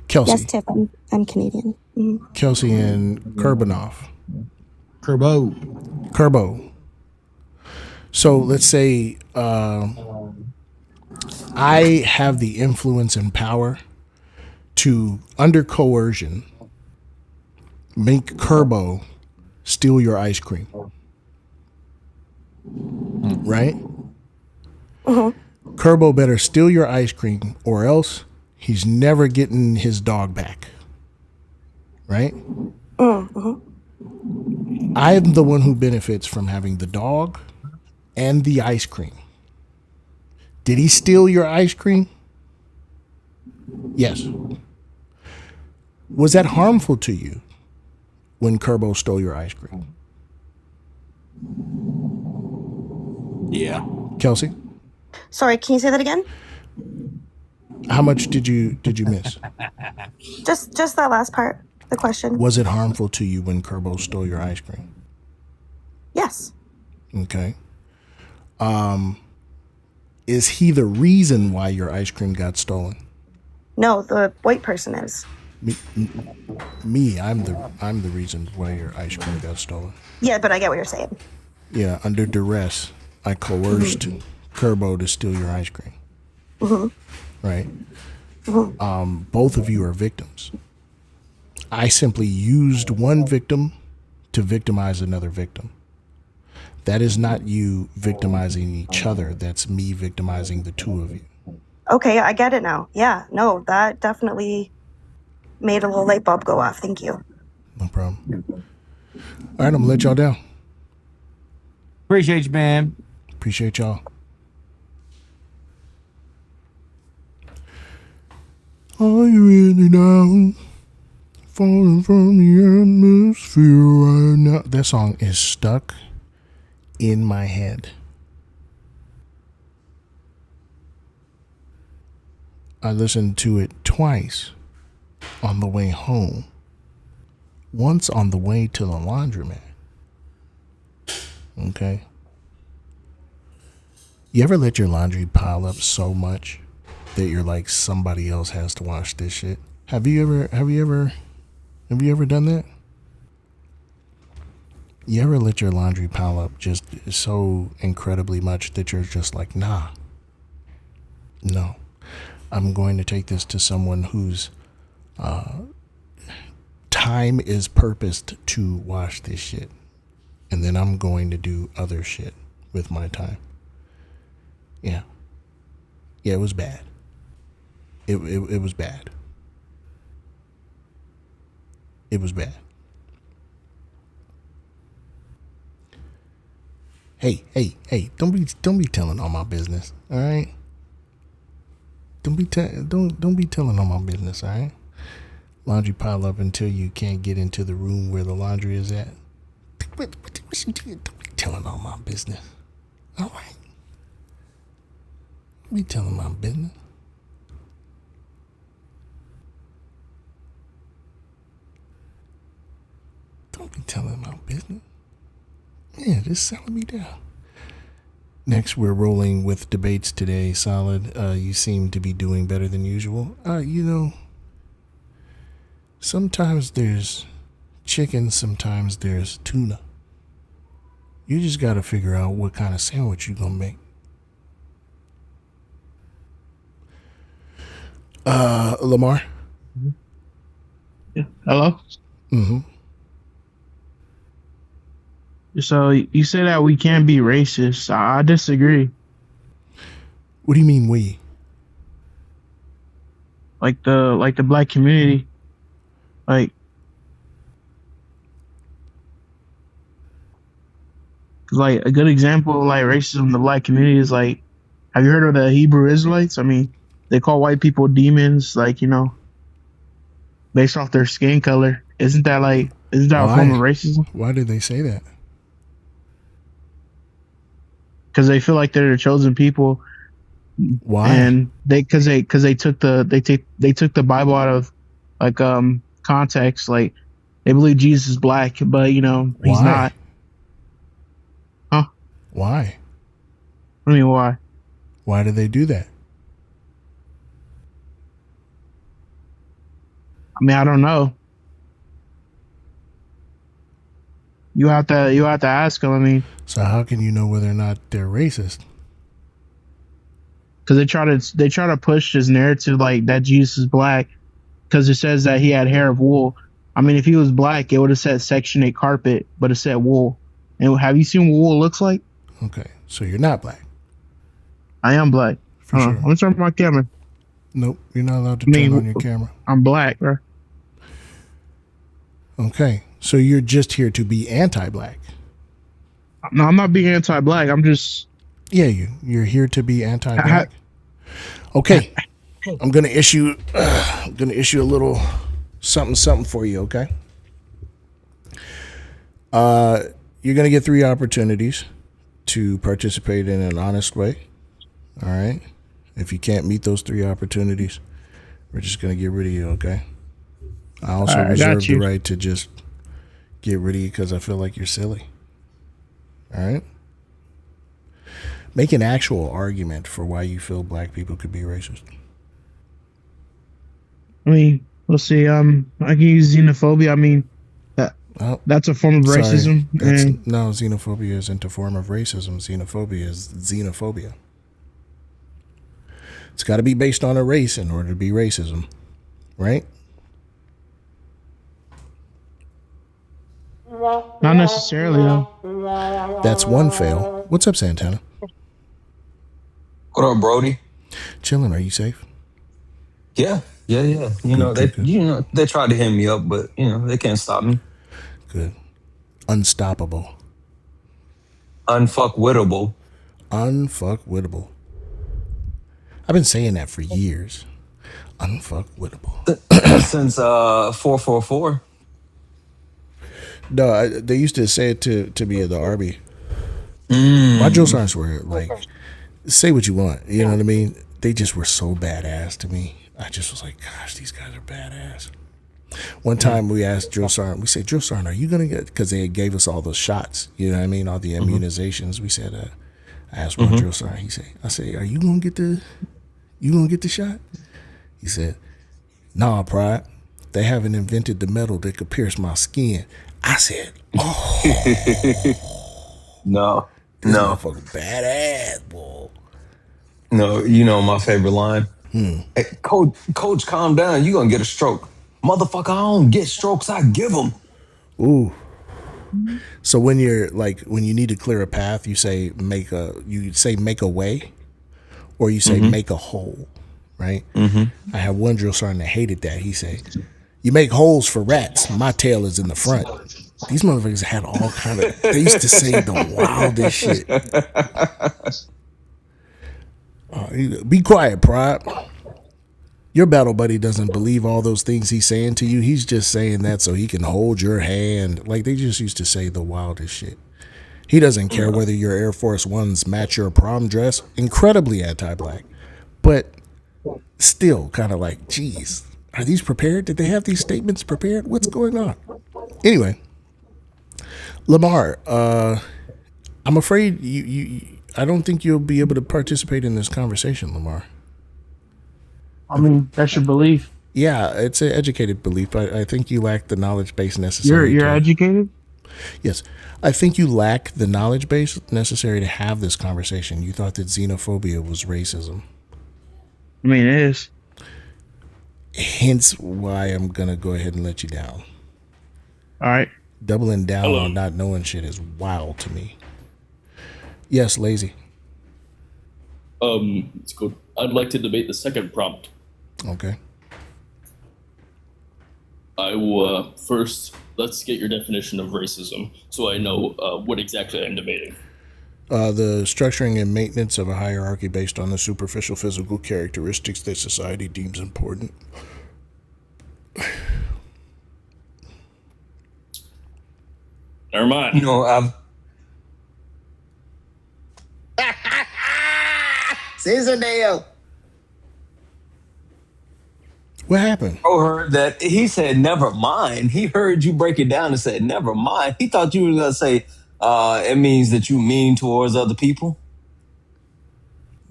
Kelsey. Yes, Tiff. I'm Canadian. Mm-hmm. Kelsey and Kurbanov. Kerbo. So let's say I have the influence and power to, under coercion, make Kerbo steal your ice cream. Right? Kerbo better steal your ice cream, or else he's never getting his dog back. Right? I'm the one who benefits from having the dog and the ice cream. Did he steal your ice cream? Yes. Was that harmful to you when Kerbo stole your ice cream? Yeah. Kelsey? Sorry, can you say that again? How much did you miss? Just that last part, the question. Was it harmful to you when Kerbo stole your ice cream? Yes. Okay. Is he the reason why your ice cream got stolen? No, the white person is. Me, I'm the reason why your ice cream got stolen. Yeah, but I get what you're saying. Yeah, under duress, I coerced Kerbo to steal your ice cream. Right? Both of you are victims. I simply used one victim to victimize another victim. That is not you victimizing each other. That's me victimizing the two of you. Okay, I get it now. Yeah, no, that definitely made a little light bulb go off. Thank you. No problem. All right, I'm going to let y'all down. Appreciate you, man. Appreciate y'all. Are you really down? Falling from the atmosphere right now. That song is stuck in my head. I listened to it twice on the way home. Once on the way to the laundromat. Okay. You ever let your laundry pile up so much that you're like, somebody else has to wash this shit? Have you ever done that? You ever let your laundry pile up just so incredibly much that you're just like, nah, no, I'm going to take this to someone whose time is purposed to wash this shit, and then I'm going to do other shit with my time. Yeah, it was bad. It was bad. It was bad. Hey, don't be telling all my business, all right? Don't be telling all my business, all right? Laundry pile up until you can't get into the room where the laundry is at. What you doing? Don't be telling all my business, all right? Don't be telling my business. Don't be telling my business. Yeah, just selling me down. Next, we're rolling with debates today. Solid. You seem to be doing better than usual. Sometimes there's chicken, sometimes there's tuna. You just got to figure out what kind of sandwich you're going to make. Lamar? Yeah. Hello? Mm-hmm. So you say that we can't be racist. I disagree. What do you mean we? Like the black community. Like a good example of like racism in the black community is like, have you heard of the Hebrew Israelites? I mean, they call white people demons, like, based off their skin color. Isn't that a form of racism? Why did they say that? Because they feel like they're the chosen people. Why? And they took the Bible out of context. Like, they believe Jesus is black, but he's not. Huh? Why? I mean, why? Why did they do that? I mean, I don't know. You have to ask them. I mean, so how can you know whether or not they're racist? Because they try to push this narrative like that Jesus is black, because it says that he had hair of wool. I mean, if he was black, it would have said Section 8 carpet, but it said wool. And have you seen what wool looks like? Okay, so you're not black. I am black. For sure. I'm gonna turn my camera. Nope, you're not allowed to turn on your camera. I'm black, bro. Okay, so you're just here to be anti-black. No, I'm not being anti-black. I'm just... Yeah, you're here to be anti-black. Okay, I'm gonna issue a little something for you. Okay, you're gonna get 3 opportunities to participate in an honest way. All right. If you can't meet those 3 opportunities, we're just gonna get rid of you. Okay. I also reserve the right to just get rid of you because I feel like you're silly. All right. Make an actual argument for why you feel black people could be racist. I mean, let's see. I can use xenophobia. I mean, that's a form of racism. No, xenophobia isn't a form of racism. Xenophobia is xenophobia. It's got to be based on a race in order to be racism, right? Not necessarily though. That's one fail. What's up, Santana? What up, Brody? Chilling. Are you safe? Yeah. They tried to hit me up, but they can't stop me. Good. Unstoppable. Unfuckwittable. Unfuckwittable. I've been saying that for years. Unfuckwittable. Since 444. No, they used to say it to me at the Army. My drill sergeants were like, say what you want. You know what I mean? They just were so badass to me. I just was like, gosh, these guys are badass. One time we asked drill sergeant, we said, drill sergeant, are you going to get, because they gave us all those shots, you know what I mean? All the immunizations. We said, I asked one drill sergeant, I said, are you going to get the shot? He said, nah, Pride. They haven't invented the metal that could pierce my skin. I said, No. this motherfucker badass, boy. No, my favorite line. Hey, coach, calm down. You're going to get a stroke. Motherfucker, I don't get strokes. I give them. Ooh. So when you're like, when you need to clear a path, you say make a way, or you say make a hole, right? I had one drill sergeant that hated that. He said, you make holes for rats. My tail is in the front. These motherfuckers had all kind of, they used to say the wildest shit. Be quiet, Pride. Your battle buddy doesn't believe all those things he's saying to you. He's just saying that so he can hold your hand. Like, they just used to say the wildest shit. He doesn't care whether your Air Force Ones match your prom dress. Incredibly anti-black. But still kind of like, geez, are these prepared? Did they have these statements prepared? What's going on? Anyway, Lamar, I'm afraid I don't think you'll be able to participate in this conversation, Lamar. I mean, that's your belief. Yeah, it's an educated belief, but I think you lack the knowledge base necessary. You're educated? Yes. I think you lack the knowledge base necessary to have this conversation. You thought that xenophobia was racism. I mean, it is. Hence why I'm going to go ahead and let you down. All right. Doubling down on not knowing shit is wild to me. Yes, Lazy. It's good. I'd like to debate the second prompt. Okay. I will first, let's get your definition of racism so I know what exactly I'm debating. The structuring and maintenance of a hierarchy based on the superficial physical characteristics that society deems important. Never mind. Caesardale. What happened? Bro heard that. He said, never mind. He heard you break it down and said, never mind. He thought you were going to say, it means that you mean towards other people.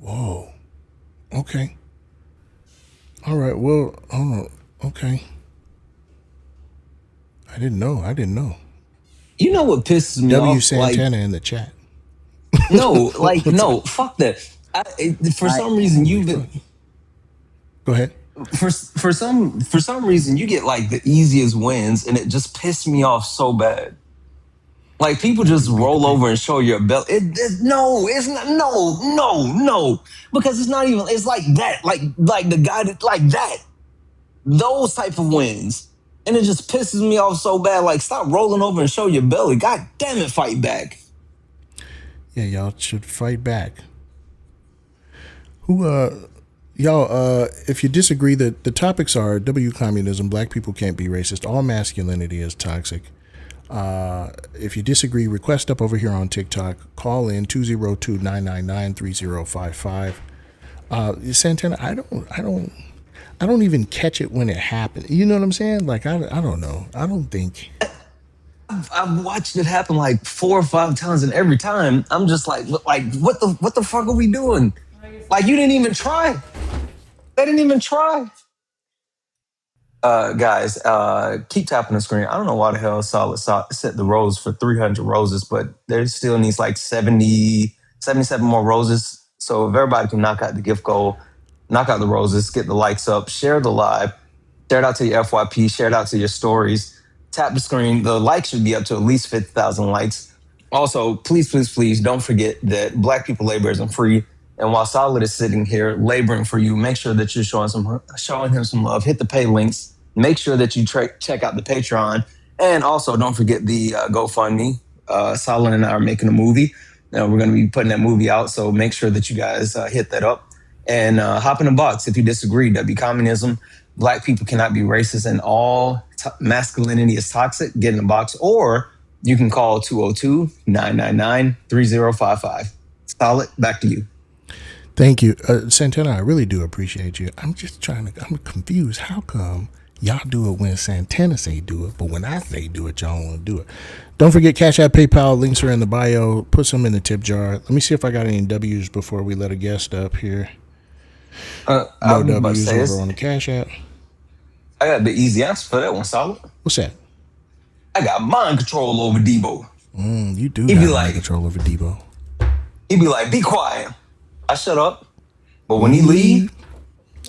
Whoa. Okay. All right. Well, hold on. Okay. I didn't know. You know what pisses me W. off? Santana in the chat. No, no, fuck that. For some reason, you've been. Go ahead. For some reason, you get like the easiest wins, and it just pissed me off so bad. Like, people just roll over and show your belt. It's not. No, because it's not even. It's like that. Like the guy that like that. Those type of wins, and it just pisses me off so bad. Like, stop rolling over and show your belly. God damn it, fight back. Yeah, y'all should fight back. Y'all, if you disagree, the topics are W communism, black people can't be racist, all masculinity is toxic. If you disagree, request up over here on TikTok. Call in 202-999-3055. Santana, I don't even catch it when it happened. You know what I'm saying? Like, I don't know. I don't think. I've watched it happen like 4 or 5 times, and every time I'm just like what the fuck are we doing? Like, you didn't even try. They didn't even try. Guys, keep tapping the screen. I don't know why the hell Solid set the rose for 300 roses, but there still needs like 77 more roses. So if everybody can knock out the gift goal, knock out the roses, get the likes up, share the live, share it out to your FYP, share it out to your stories, tap the screen. The likes should be up to at least 50,000 likes. Also, please, please, please don't forget that Black people labor isn't free. And while Solid is sitting here laboring for you, make sure that you're showing him some love. Hit the pay links. Make sure that you check out the Patreon. And also, don't forget the GoFundMe. Solid and I are making a movie. Now we're going to be putting that movie out. So make sure that you guys hit that up. And hop in the box if you disagree. W communism. Black people cannot be racist, and all masculinity is toxic. Get in the box. Or you can call 202-999-3055. Solid, back to you. Thank you. Santana, I really do appreciate you. I'm confused. How come y'all do it when Santana say do it, but when I say do it, y'all don't want to do it? Don't forget Cash App, PayPal, links are in the bio. Put some in the tip jar. Let me see if I got any W's before we let a guest up here. No W's over on the Cash App. I got the easy answer for that one, Solid. What's that? I got mind control over Debo. You do have mind control over Debo. He'd be like, be quiet. I shut up. But when he leave,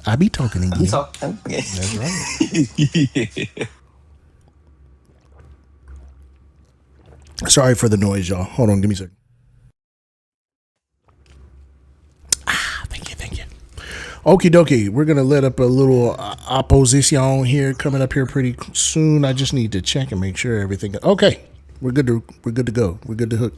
I be talking to you. He talking. That's right. Sorry for the noise, y'all. Hold on, give me a second. Thank you. Okie dokie, we're gonna let up a little opposition here coming up here pretty soon. I just need to check and make sure everything. Okay, we're good to go. We're good to hook.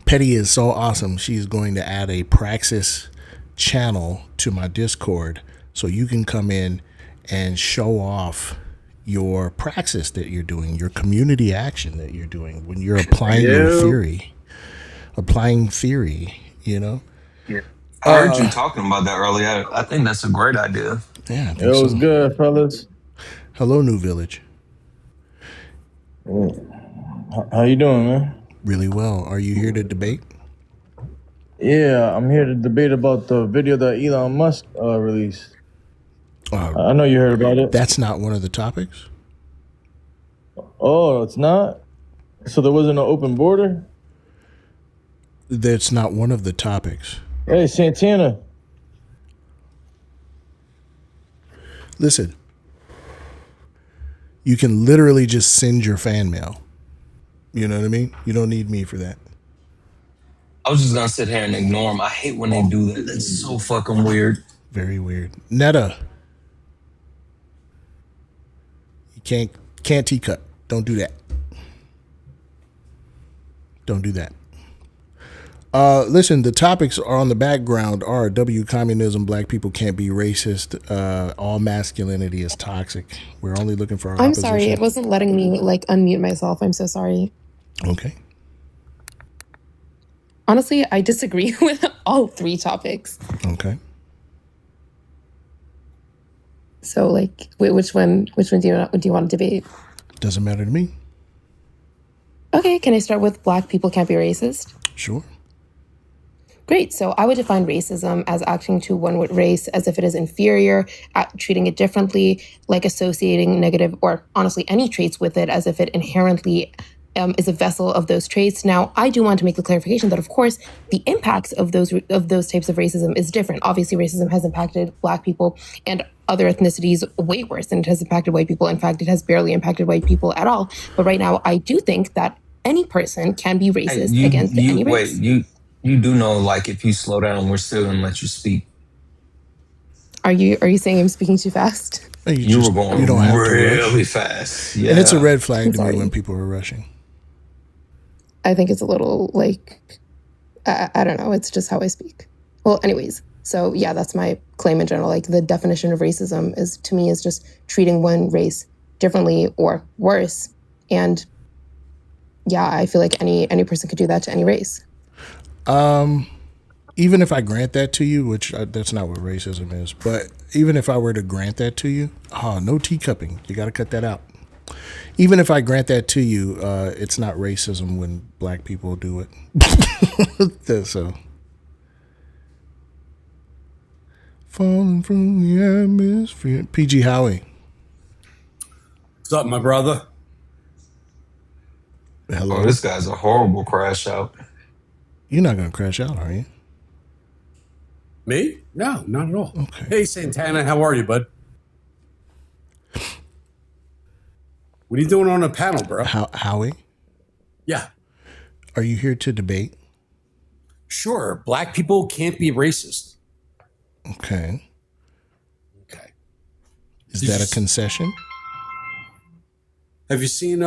Petty is so awesome. She's going to add a Praxis channel to my Discord so you can come in and show off your praxis that you're doing, your community action that you're doing when you're applying your theory. Applying theory, you know? Yeah. I heard you talking about that earlier. I think that's a great idea. Yeah. It was good, fellas. Hello, New Village. How you doing, man? Really well. Are you here to debate? Yeah, I'm here to debate about the video that Elon Musk released. I know you heard about it. That's not one of the topics. Oh, it's not? So there wasn't an open border? That's not one of the topics. Hey, Santana. Listen, you can literally just send your fan mail. You know what I mean? You don't need me for that. I was just going to sit here and ignore them. I hate when they do that. That's so fucking weird. Very weird. Netta. You can't teacup. Don't do that. Don't do that. Listen, the topics are on the background are W communism, black people can't be racist, all masculinity is toxic. We're only looking for our I'm opposition. sorry, it wasn't letting me unmute myself. I'm so sorry. Okay. Honestly, I disagree with all three topics. Okay. So which one do you want to debate? Doesn't matter to me. Okay, can I start with black people can't be racist? Sure. Great. So I would define racism as acting to one with race as if it is inferior, treating it differently, like associating negative or honestly any traits with it as if it inherently is a vessel of those traits. Now, I do want to make the clarification that, of course, the impacts of those types of racism is different. Obviously, racism has impacted black people and other ethnicities way worse than it has impacted white people. In fact, it has barely impacted white people at all. But right now, I do think that any person can be racist against any race. Wait, you do know, if you slow down, we're still gonna let you speak. Are you saying I'm speaking too fast? You were going really fast. Yeah. And it's a red flag to me when people are rushing. I think it's a little I don't know. It's just how I speak. Well, anyways. So yeah, that's my claim in general. The definition of racism is just treating one race differently or worse. And yeah, I feel like any person could do that to any race. Even if I grant that to you, which that's not what racism is, but even if I were to grant that to you, no teacupping. You got to cut that out. Even if I grant that to you, it's not racism when black people do it. So, falling from the atmosphere. PG Howie. What's up, my brother? Hello. Oh, this guy's a horrible crash out. You're not going to crash out, are you? Me? No, not at all. Okay. Hey, Santana, how are you, bud? What are you doing on a panel, bro? Howie? Yeah. Are you here to debate? Sure. Black people can't be racist. Okay. Okay. Is that a concession? Have you seen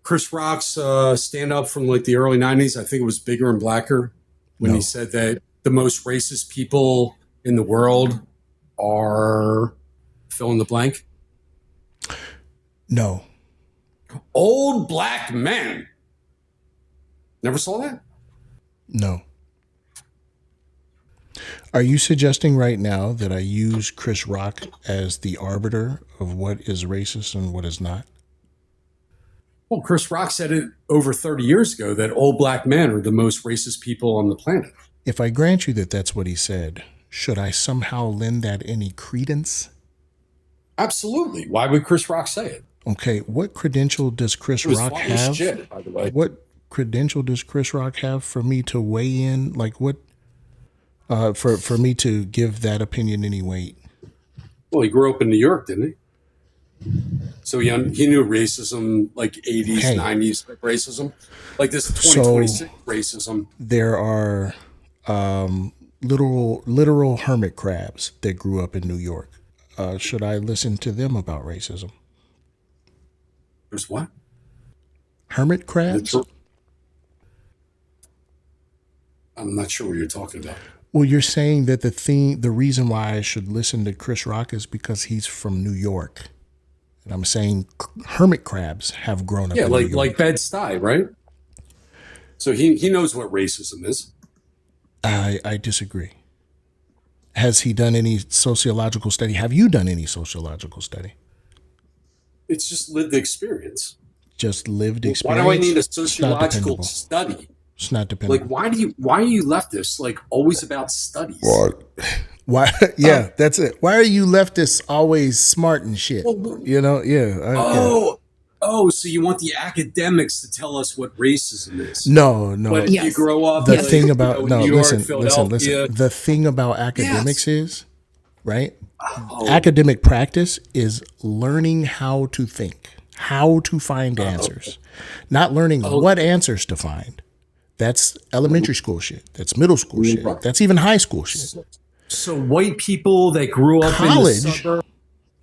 Chris Rock's stand up from like the early 90s? I think it was Bigger and Blacker when he said that the most racist people in the world are fill in the blank. No. Old black men. Never saw that? No. Are you suggesting right now that I use Chris Rock as the arbiter of what is racist and what is not? Well, Chris Rock said it over 30 years ago that old black men are the most racist people on the planet. If I grant you that that's what he said, should I somehow lend that any credence? Absolutely. Why would Chris Rock say it? Okay, what credential does Chris It was Rock funny as have? shit, by the way. What credential does Chris Rock have for me to weigh in? Like what? For me to give that opinion any weight? Well, he grew up in New York, didn't he? So he knew racism, like 80s, 90s racism, like this 2026 racism. There are literal hermit crabs that grew up in New York. Should I listen to them about racism? There's what? Hermit crabs? I'm not sure what you're talking about. Well, you're saying that the reason why I should listen to Chris Rock is because he's from New York. And I'm saying hermit crabs have grown up in New York. like Bed-Stuy, right? So he knows what racism is. I disagree. Has he done any sociological study? Have you done any sociological study? It's just lived experience. Just lived experience? Why do I need a sociological study? It's not dependable. Like, why are you leftists like always about studies? Why? Yeah, that's it. Why are you leftists always smart and shit? You know? Yeah. So you want the academics to tell us what racism is? No. But if you grow up, the thing about New York, listen. Philadelphia. The thing about academics is, right? Academic practice is learning how to think, how to find answers, not learning what answers to find. That's elementary school shit. That's middle school shit. That's even high school shit. So white people that grew up in the college suburbs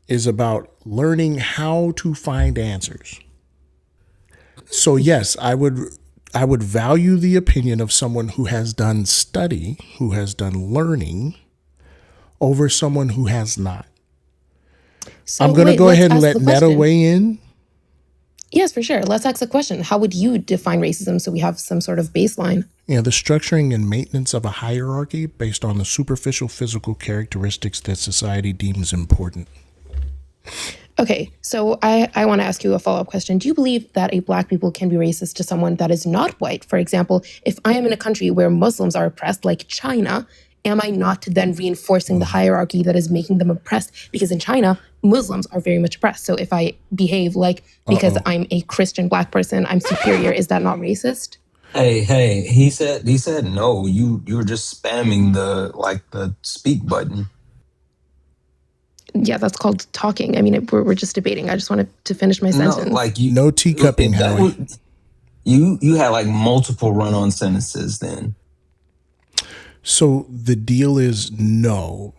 is about learning how to find answers. So yes, I would value the opinion of someone who has done study, who has done learning, over someone who has not. So I'm going to go ahead and let ask the Netta question. weigh in. Yes, for sure. Let's ask the question. How would you define racism so we have some sort of baseline? Yeah, the structuring and maintenance of a hierarchy based on the superficial physical characteristics that society deems important. Okay, so I want to ask you a follow-up question. Do you believe that a Black people can be racist to someone that is not white? For example, if I am in a country where Muslims are oppressed, like China, am I not then reinforcing the hierarchy that is making them oppressed? Because in China, Muslims are very much oppressed. So if I behave like, because I'm a Christian Black person, I'm superior, is that not racist? Hey, he said no. You were just spamming the speak button. Yeah, that's called talking. I mean, we're just debating. I just wanted to finish my sentence. No teacupping, Howie. You had like multiple run-on sentences then. So the deal is no,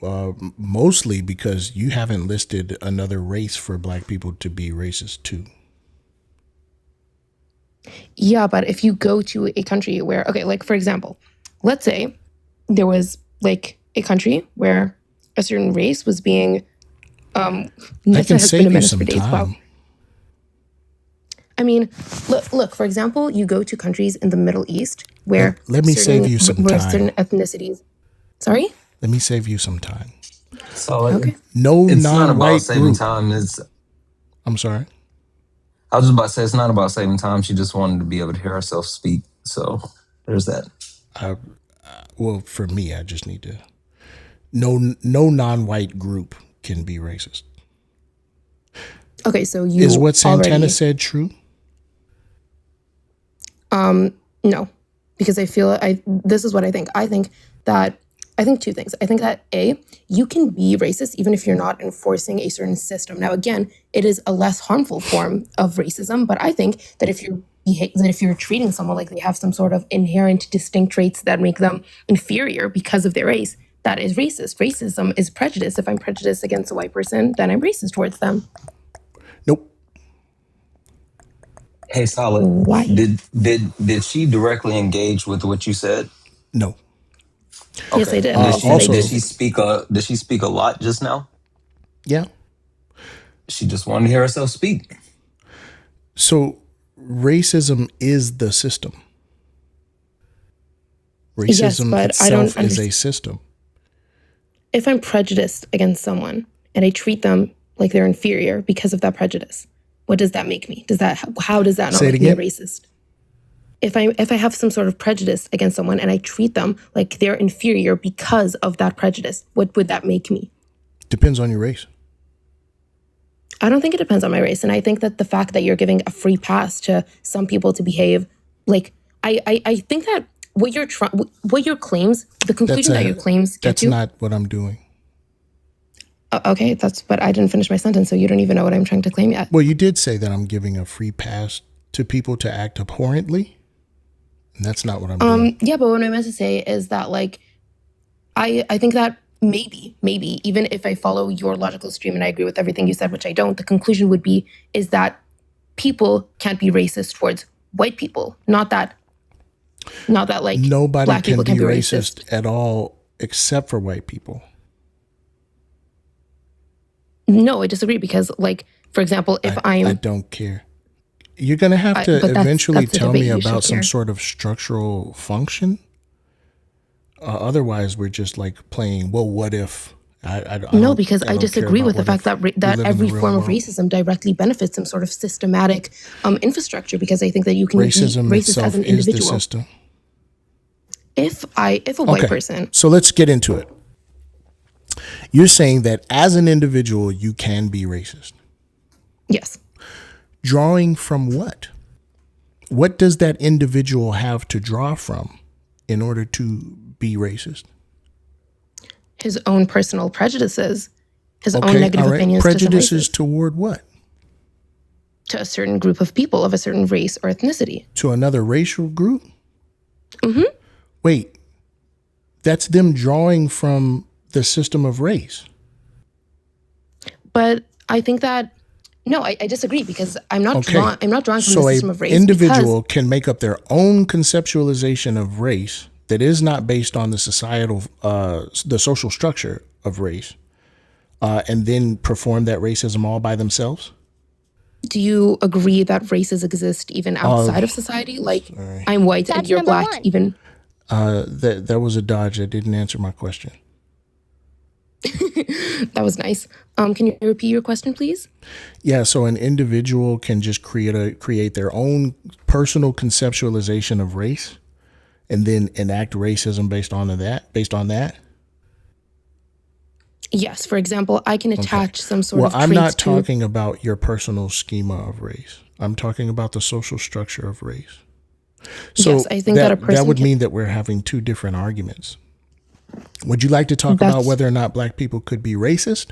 mostly because you haven't listed another race for Black people to be racist to. Yeah, but if you go to a country where, okay, like for example, let's say there was like a country where a certain race was being, I can save you some time. Wow. I mean, look, for example, you go to countries in the Middle East where let me save you some time. Certain ethnicities. Sorry? Let me save you some time. So no it's not about non-white saving group. time. I'm sorry. I was just about to say it's not about saving time. She just wanted to be able to hear herself speak. So there's that. Well, for me, I just need to. No non-white group can be racist. Okay, so you is what Santana already said true? No. because this is what I think. I think two things. I think that you can be racist even if you're not enforcing a certain system. Now, again, it is a less harmful form of racism, but I think that if you're treating someone like they have some sort of inherent distinct traits that make them inferior because of their race, that is racist. Racism is prejudice. If I'm prejudiced against a white person, then I'm racist towards them. Nope. Hey, Solid. Why? Did she directly engage with what you said? No. Okay. Yes, I did. Did she speak a lot just now? Yeah. She just wanted to hear herself speak. So racism is the system. Racism Yes, but I don't itself is a system. If I'm prejudiced against someone and I treat them like they're inferior because of that prejudice, what does that make me? How does that not make me a racist? If I have some sort of prejudice against someone and I treat them like they're inferior because of that prejudice, what would that make me? Depends on your race. I don't think it depends on my race. And I think that the fact that you're giving a free pass to some people to behave like, I think that what your claims, the conclusion that your claims get to. That's not what I'm doing. Okay, but I didn't finish my sentence, so you don't even know what I'm trying to claim yet. Well, you did say that I'm giving a free pass to people to act abhorrently. And that's not what I'm doing. Yeah, but what I meant to say is that, like, I think that maybe, even if I follow your logical stream and I agree with everything you said, which I don't, the conclusion would be is that people can't be racist towards white people. Not that like nobody black can people be racist at all except for white people. No, I disagree because, like, for example, if I don't care. You're going to have to eventually tell me about some sort of structural function. Otherwise, we're just like playing, well, what if? No, because I disagree with the fact that every form of racism directly benefits some sort of systematic infrastructure, because I think that you can be racist as an individual. Is the system. If a white person. So let's get into it. You're saying that as an individual, you can be racist. Yes. Drawing from what? What does that individual have to draw from in order to be racist? His own personal prejudices, his own negative opinions. Prejudices toward what? To a certain group of people of a certain race or ethnicity. To another racial group? Mm-hmm. Wait, that's them drawing from the system of race. But I think that, no, I disagree, because I'm not drawing from the system of race. So an individual can make up their own conceptualization of race that is not based on the societal, the social structure of race, and then perform that racism all by themselves? Do you agree that races exist even outside of society? Like, I'm white and you're black, even. That was a dodge. That didn't answer my question. That was nice. Can you repeat your question, please? Yeah, so an individual can just create their own personal conceptualization of race, and then enact racism based on that. Yes. For example, I can attach some sort of. Well, I'm not talking about your personal schema of race. I'm talking about the social structure of race. So yes, I think that a person that would mean that we're having two different arguments. Would you like to talk about whether or not black people could be racist?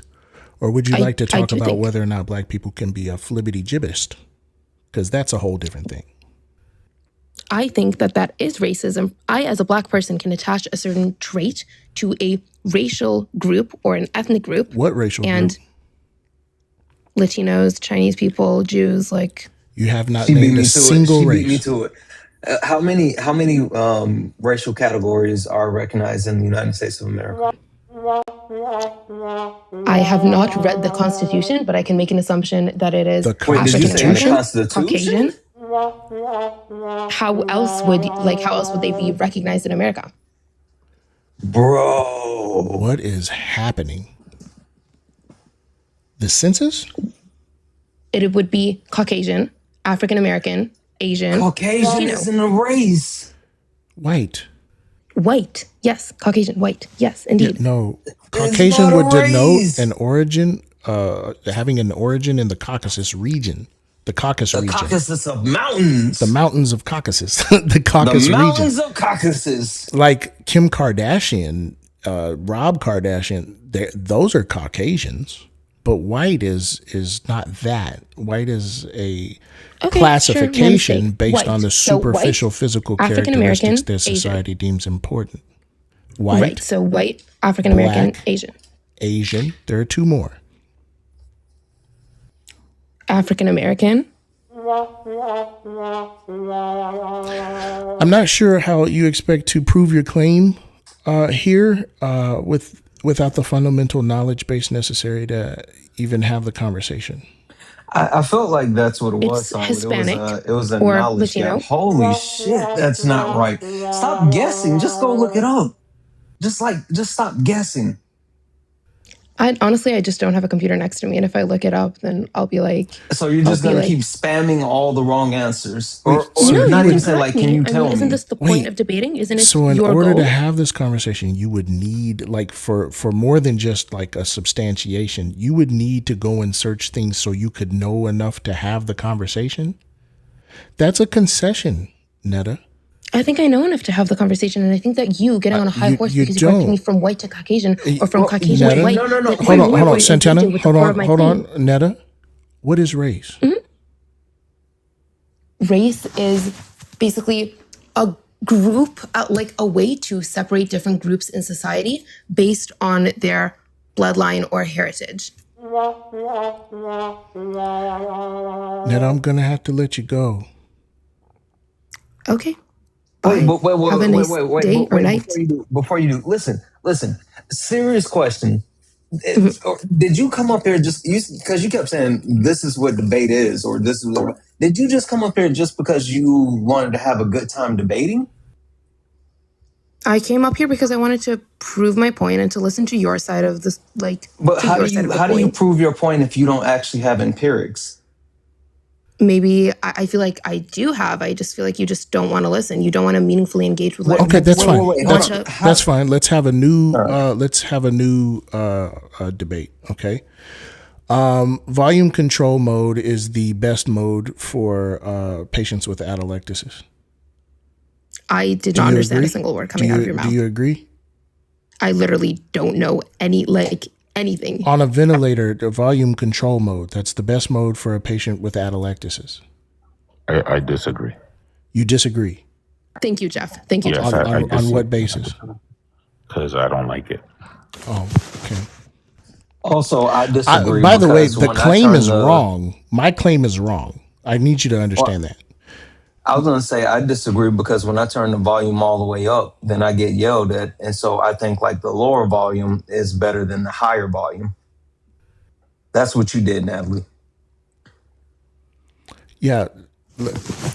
Or would you like to talk about whether or not black people can be a flibbity-gibbist? Because that's a whole different thing. I think that is racism. I, as a black person, can attach a certain trait to a racial group or an ethnic group. What racial group? Latinos, Chinese people, Jews, like. You have not named a single race. She beat me to it. How many racial categories are recognized in the United States of America? I have not read the Constitution, but I can make an assumption that it is African American, Caucasian. How else would they be recognized in America? Bro, what is happening? The census? It would be Caucasian, African American, Asian. Caucasian isn't a race. White. Yes. Caucasian, white. Yes, indeed. Yeah, no. Caucasian would denote an origin, having an origin in the Caucasus region. The Caucasus region. Caucasus of mountains. The mountains of Caucasus. The Caucasus region. The mountains of Caucasus. Like Kim Kardashian, Rob Kardashian, those are Caucasians. But white is not that. White is a classification based white. on the superficial physical characteristics that society deems important. White. Right. So white, African American, Asian. Asian. There are two more. African American. I'm not sure how you expect to prove your claim here without the fundamental knowledge base necessary to even have the conversation. I felt like that's what it was. Hispanic it was a or knowledge Latino. gap. Holy shit, that's not right. Stop guessing. Just go look it up. Just stop guessing. I just don't have a computer next to me, and if I look it up, then I'll be like. So you're just gonna keep spamming all the wrong answers, or no, not even say like, can you tell me? Isn't this the point of debating? Isn't it? So in your order goal? to have this conversation, you would need like for more than just like a substantiation, you would need to go and search things so you could know enough to have the conversation. That's a concession, Netta. I think I know enough to have the conversation, and I think that you getting on a high horse because you're correcting me from white to Caucasian or from Caucasian to white. No. Hold on, Santana. Hold on, Netta. What is race? Mm-hmm. Race is basically a group, like a way to separate different groups in society based on their bloodline or heritage. Netta, I'm gonna have to let you go. Okay. Wait, Have a nice day or night. Before you do, listen. Serious question. Did you come up here because you kept saying this is what debate is, or this is what, did you just come up here just because you wanted to have a good time debating? I came up here because I wanted to prove my point and to listen to your side of this, like. But how do you prove your point if you don't actually have empirics? Maybe I feel like I do have. I just feel like you just don't want to listen. You don't want to meaningfully engage with. Okay, that's fine. That's fine. Let's have a new. Debate. Okay. Volume control mode is the best mode for patients with atelectasis. I did not understand a single word coming out of your mouth. Do you agree? I literally don't know anything. On a ventilator, the volume control mode, that's the best mode for a patient with atelectasis. I disagree. You disagree? Thank you, Jeff. Thank you, Yes, Jeff. On what basis? Because I don't like it. Oh, okay. Also, I disagree. By the way, the claim is wrong. My claim is wrong. I need you to understand that. I was going to say I disagree because when I turn the volume all the way up, then I get yelled at. And so I think like the lower volume is better than the higher volume. That's what you did, Natalie. Yeah.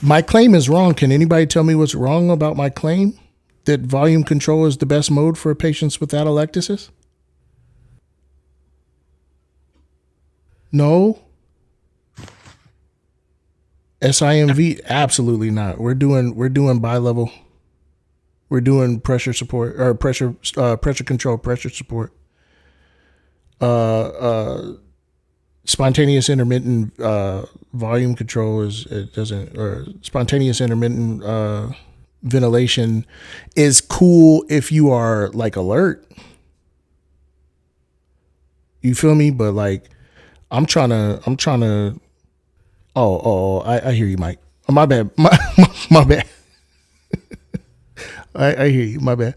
My claim is wrong. Can anybody tell me what's wrong about my claim? That volume control is the best mode for patients with atelectasis? No? SIMV, absolutely not. We're doing bi-level. We're doing pressure support or pressure control, pressure support. Spontaneous intermittent volume control spontaneous intermittent ventilation is cool if you are like alert. You feel me? But like I'm trying to I hear you, Mike. Oh, my bad. My bad. I hear you. My bad.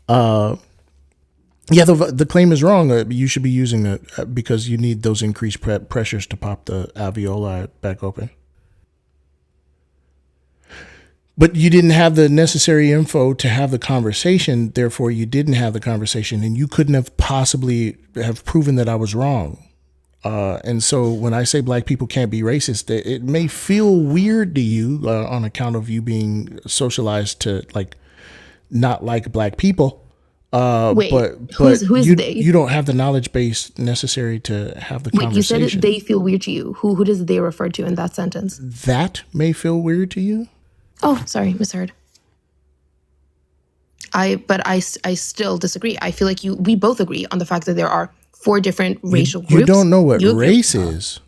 Yeah, the claim is wrong. You should be using it because you need those increased pressures to pop the alveoli back open. But you didn't have the necessary info to have the conversation. Therefore, you didn't have the conversation, and you couldn't have possibly have proven that I was wrong. And so when I say black people can't be racist, it may feel weird to you on account of you being socialized to like not like black people. Wait, but who's they? You don't have the knowledge base necessary to have the conversation. You said they feel weird to you. Who does they refer to in that sentence? That may feel weird to you. Oh, sorry, misheard. I still disagree. I feel like we both agree on the fact that there are 4 different racial groups. You don't know what race is.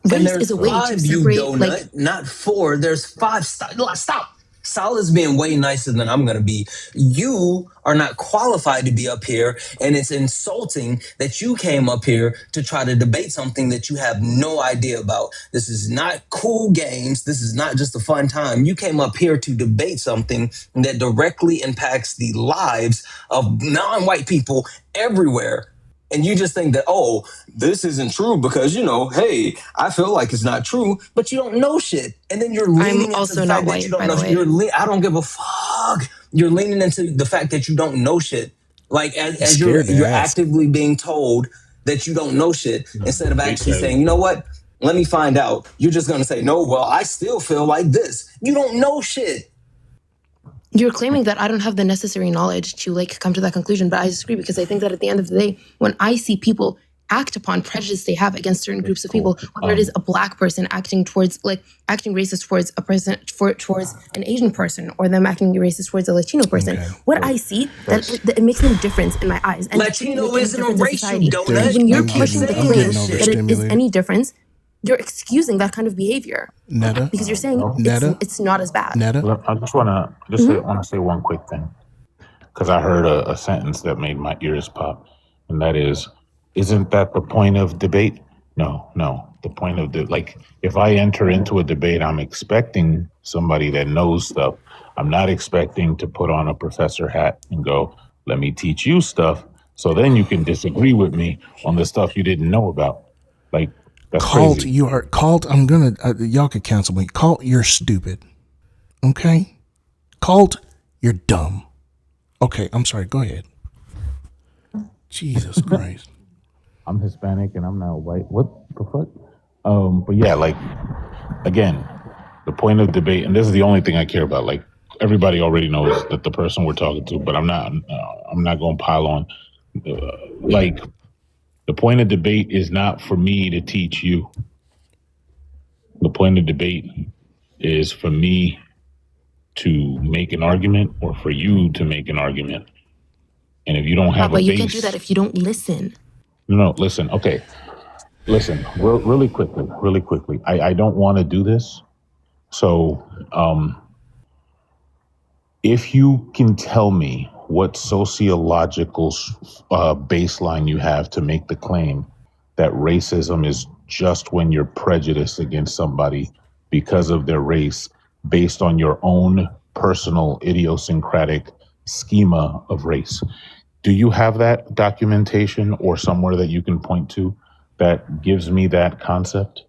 race is a way to five, you separate, donut, like, not four. There's five. Stop. Solid's being way nicer than I'm going to be. You are not qualified to be up here, and it's insulting that you came up here to try to debate something that you have no idea about. This is not cool games. This is not just a fun time. You came up here to debate something that directly impacts the lives of non-white people everywhere. And you just think that, oh, this isn't true because, hey, I feel like it's not true, but you don't know shit. And then you're leaning into the fact that you don't know shit. I don't give a fuck. You're leaning into the fact that you don't know shit. Like, as you're actively being told that you don't know shit, instead of actually saying, you know what? Let me find out. You're just going to say, no, well, I still feel like this. You don't know shit. You're claiming that I don't have the necessary knowledge to come to that conclusion, but I disagree because I think that at the end of the day, when I see people act upon prejudice they have against certain groups of people, whether it is a black person acting racist towards a person, towards an Asian person, or them acting racist towards a Latino person, I see that it makes no difference in my eyes. And Latino isn't a racial donut. When you're pushing the claim that it is any difference, you're excusing that kind of behavior. Netta, because you're saying it's not as bad. Netta, I just want to say one quick thing, because I heard a sentence that made my ears pop, and that is, isn't that the point of debate? No. The point of if I enter into a debate, I'm expecting somebody that knows stuff. I'm not expecting to put on a professor hat and go, let me teach you stuff, so then you can disagree with me on the stuff you didn't know about. That's Colt, crazy. you are Colt. I'm gonna y'all could cancel me. Colt, you're stupid. Okay, Colt, you're dumb. Okay, I'm sorry. Go ahead. Jesus Christ. I'm Hispanic and I'm not white. What the fuck? But yeah, again, the point of debate, and this is the only thing I care about. Everybody already knows that the person we're talking to, but I'm not going to pile on. The point of debate is not for me to teach you. The point of debate is for me to make an argument or for you to make an argument. And if you don't have but you can't do that if you don't listen. No, listen. Okay. Listen, really quickly. I don't want to do this. So, if you can tell me what sociological baseline you have to make the claim that racism is just when you're prejudiced against somebody because of their race based on your own personal idiosyncratic schema of race. Do you have that documentation or somewhere that you can point to that gives me that concept?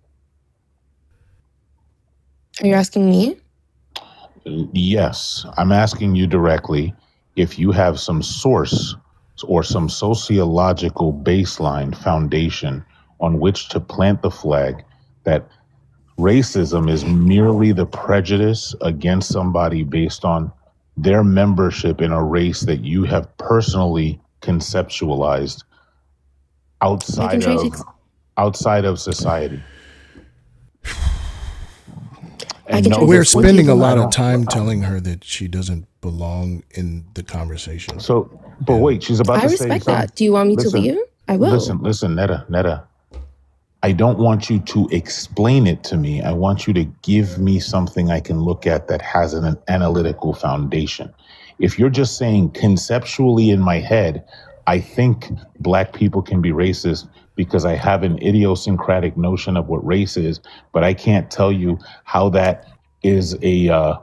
Are you asking me? Yes, I'm asking you directly if you have some source or some sociological baseline foundation on which to plant the flag that racism is merely the prejudice against somebody based on their membership in a race that you have personally conceptualized outside of society. We're spending a lot of time telling her that she doesn't belong in the conversation. So, but wait, she's about to say something. I respect that. Do you want me to leave? I will. Listen, Netta. I don't want you to explain it to me. I want you to give me something I can look at that has an analytical foundation. If you're just saying conceptually in my head, I think black people can be racist because I have an idiosyncratic notion of what race is, but I can't tell you how that is a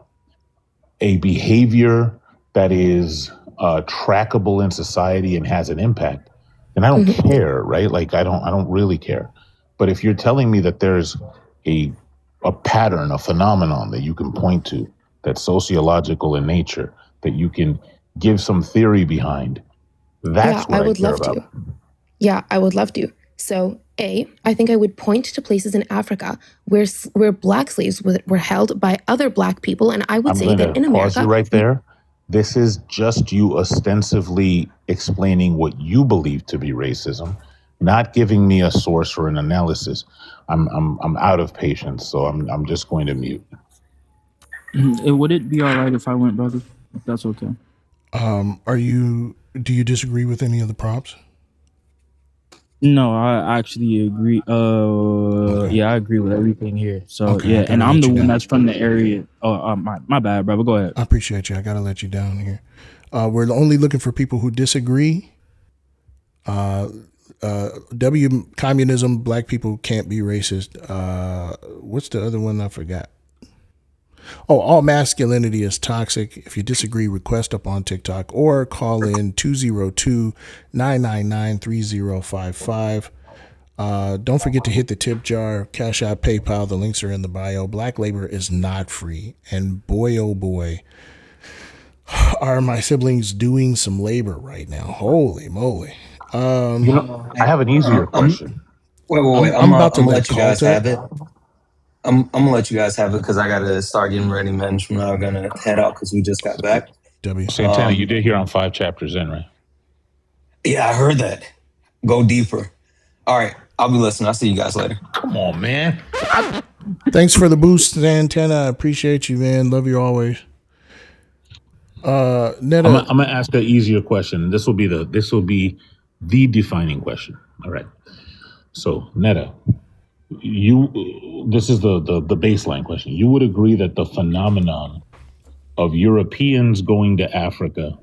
behavior that is trackable in society and has an impact, then I don't care, right? I don't really care. But if you're telling me that there's a pattern, a phenomenon that you can point to that's sociological in nature, that you can give some theory behind, that's what I would love to. Yeah, I would love to. So, I think I would point to places in Africa where black slaves were held by other black people, and I would say that in America, pause you right there. This is just you ostensibly explaining what you believe to be racism, not giving me a source or an analysis. I'm out of patience, so I'm just going to mute. Would it be all right if I went, brother? If that's okay. Do you disagree with any of the props? No, I actually agree. Yeah, I agree with everything here. So yeah, and I'm the one that's from the area. Oh, my bad, brother. Go ahead. I appreciate you. I gotta let you down here. We're only looking for people who disagree. W communism. Black people can't be racist. What's the other one? I forgot. Oh, all masculinity is toxic. If you disagree, request up on TikTok or call in 202-999-3055. Don't forget to hit the tip jar, Cash App, PayPal. The links are in the bio. Black labor is not free. And boy, oh boy, are my siblings doing some labor right now. Holy moly. I have an easier question. Wait. I'm about to let you guys Call have it. I'm gonna let you guys have it because I gotta start getting ready, man. I'm not gonna head out because we just got back. Santana, you did hear on 5 chapters in, right? Yeah, I heard that. Go deeper. All right, I'll be listening. I'll see you guys later. Come on, man. Thanks for the boost, Santana. I appreciate you, man. Love you always. Netta, I'm gonna ask an easier question. This will be the defining question. All right. So, Netta, this is the baseline question. You would agree that the phenomenon of Europeans going to Africa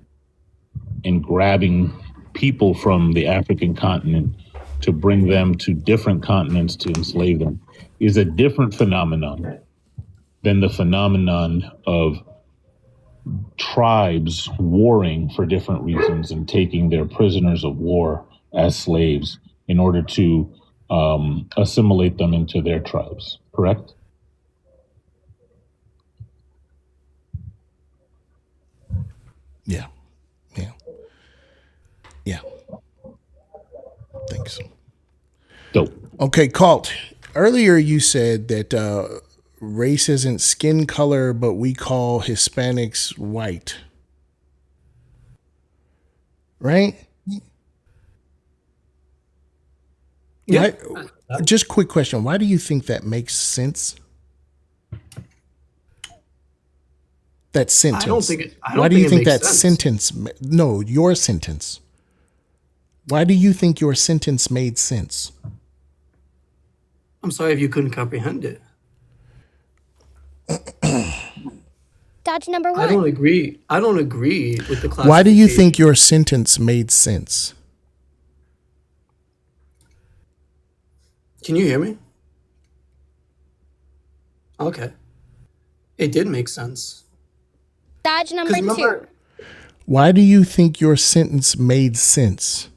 and grabbing people from the African continent to bring them to different continents to enslave them is a different phenomenon than the phenomenon of tribes warring for different reasons and taking their prisoners of war as slaves in order to assimilate them into their tribes, correct? Yeah. Thanks. Dope. Okay, Colt. Earlier you said that race isn't skin color, but we call Hispanics white. Right? Yeah. Just quick question. Why do you think that makes sense? That sentence. Why do you think that sentence? No, your sentence. Why do you think your sentence made sense? I'm sorry if you couldn't comprehend it. Dodge number 1. I don't agree with the classification. Why do you think your sentence made sense? Can you hear me? Okay. It did make sense. Dodge number 2. Why do you think your sentence made sense?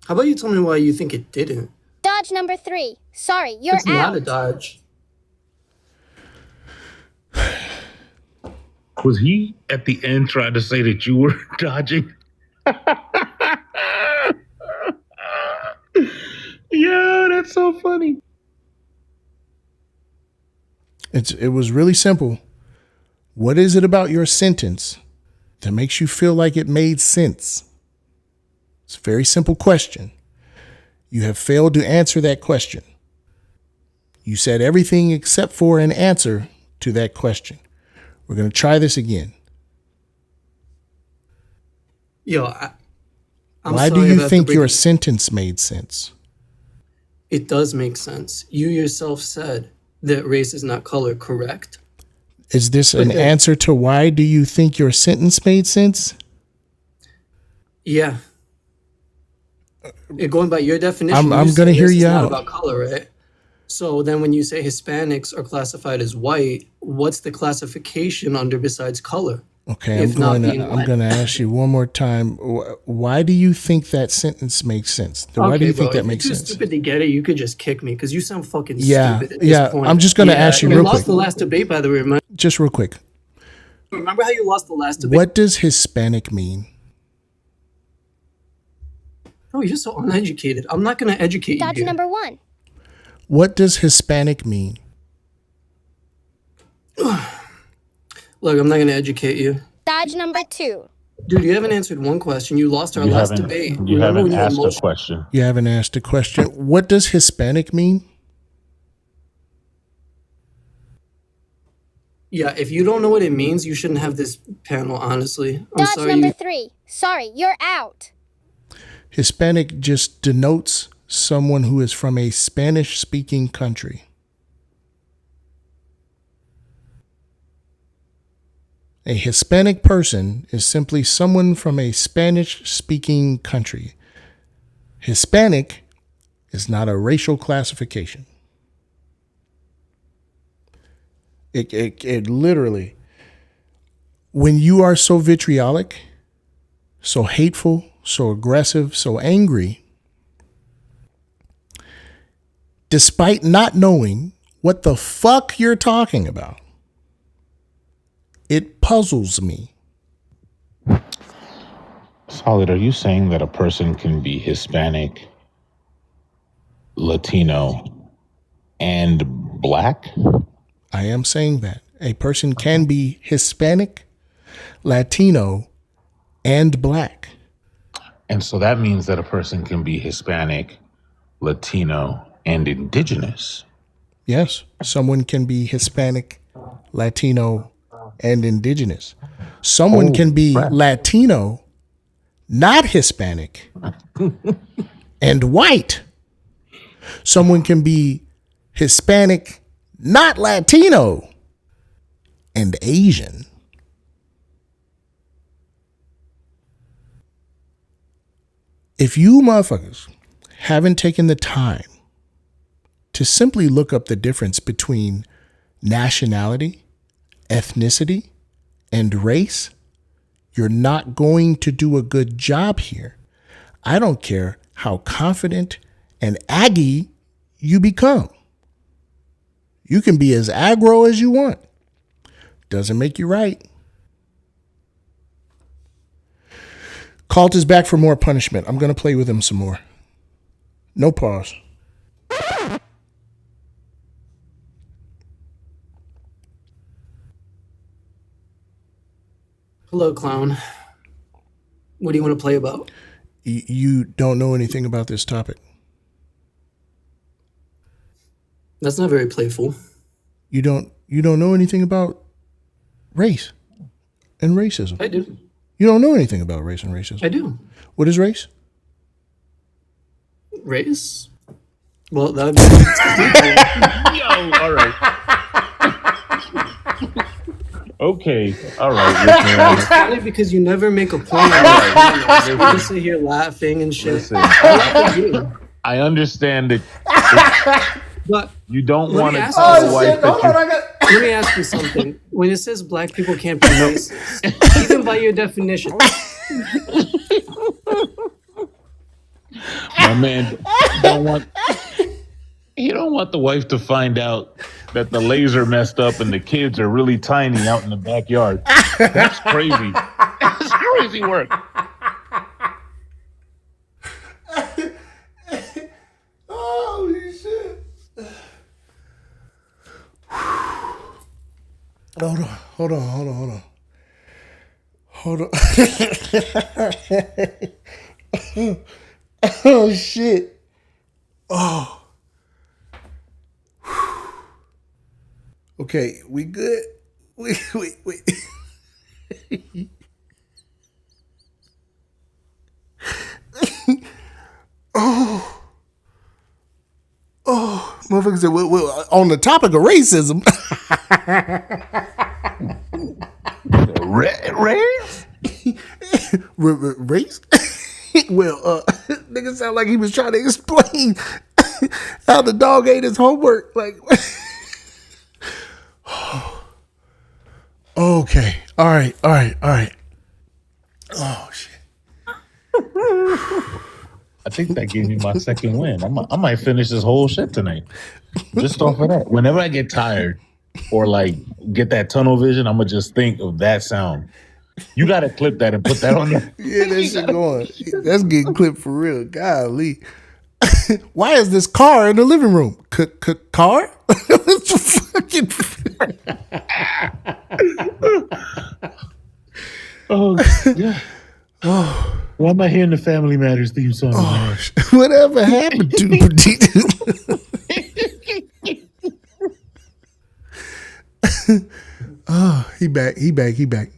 How about you tell me why you think it didn't? Dodge number 3. Sorry, you're It's not a dodge. Was he at the end trying to say that you were dodging? Yeah, that's so funny. It was really simple. What is it about your sentence that makes you feel like it made sense? It's a very simple question. You have failed to answer that question. You said everything except for an answer to that question. We're going to try this again. Why do you think your sentence made sense? It does make sense. You yourself said that race is not color, correct? Is this an answer to why do you think your sentence made sense? Yeah. Going by your definition, I'm going to hear you out. It's not about color, right? So then when you say Hispanics are classified as white, what's the classification under besides color? Okay, I'm going to ask you one more time. Why do you think that sentence makes sense? Why do you think that makes sense? If you're stupid to get it, you could just kick me because you sound fucking stupid at this point. I'm just going to ask you real quick. You lost the last debate, by the way. Just real quick. Remember how you lost the last debate? What does Hispanic mean? Oh, you're so uneducated. I'm not going to educate you. Dodge number 1. What does Hispanic mean? Look, I'm not going to educate you. Dodge number 2. Dude, you haven't answered one question. You lost our last debate. You haven't asked a question. You haven't asked a question. What does Hispanic mean? Yeah, if you don't know what it means, you shouldn't have this panel, honestly. I'm Dodge sorry. number 3. Sorry, you're out. Hispanic just denotes someone who is from a Spanish-speaking country. A Hispanic person is simply someone from a Spanish-speaking country. Hispanic is not a racial classification. It literally, when you are so vitriolic, so hateful, so aggressive, so angry, despite not knowing what the fuck you're talking about, it puzzles me. Solid, are you saying that a person can be Hispanic, Latino, and black? I am saying that. A person can be Hispanic, Latino, and black. And so that means that a person can be Hispanic, Latino, and indigenous. Yes, someone can be Hispanic, Latino, and indigenous. Someone can be Latino, not Hispanic, and white. Someone can be Hispanic, not Latino, and Asian. If you motherfuckers haven't taken the time to simply look up the difference between nationality, ethnicity, and race, you're not going to do a good job here. I don't care how confident and aggy you become. You can be as aggro as you want. Doesn't make you right. Colt is back for more punishment. I'm going to play with him some more. No pause. Hello, clown. What do you want to play about? You don't know anything about this topic. That's not very playful. You don't know anything about race and racism. I do. You don't know anything about race and racism. I do. What is race? Race? Well, that. Yo, all right. Okay, all right. It's funny because you never make a point. You just sit here laughing and shit. Listen, I understand that but you don't want to ask tell you a wife that Let me ask you something. When it says black people can't be racist, even by your definition. My man you don't want the wife to find out that the laser messed up and the kids are really tiny out in the backyard. That's crazy. That's crazy work. Holy shit. Hold on. Oh shit. Oh. Okay, we good? Wait. Oh, motherfucker said, well, on the topic of racism. Race? Race? Well, nigga sound like he was trying to explain how the dog ate his homework. Like, okay. All right. Oh, shit. I think that gave me my second win. I might finish this whole shit tonight. Just off of that. Whenever I get tired or like get that tunnel vision, I'm going to just think of that sound. You got to clip that and put that on there. Yeah, that shit going. That's getting clipped for real. Golly. Why is this car in the living room? Car? Oh, yeah. Oh. Why am I hearing the Family Matters theme song? Oh, whatever happened to Petite? Oh, he back.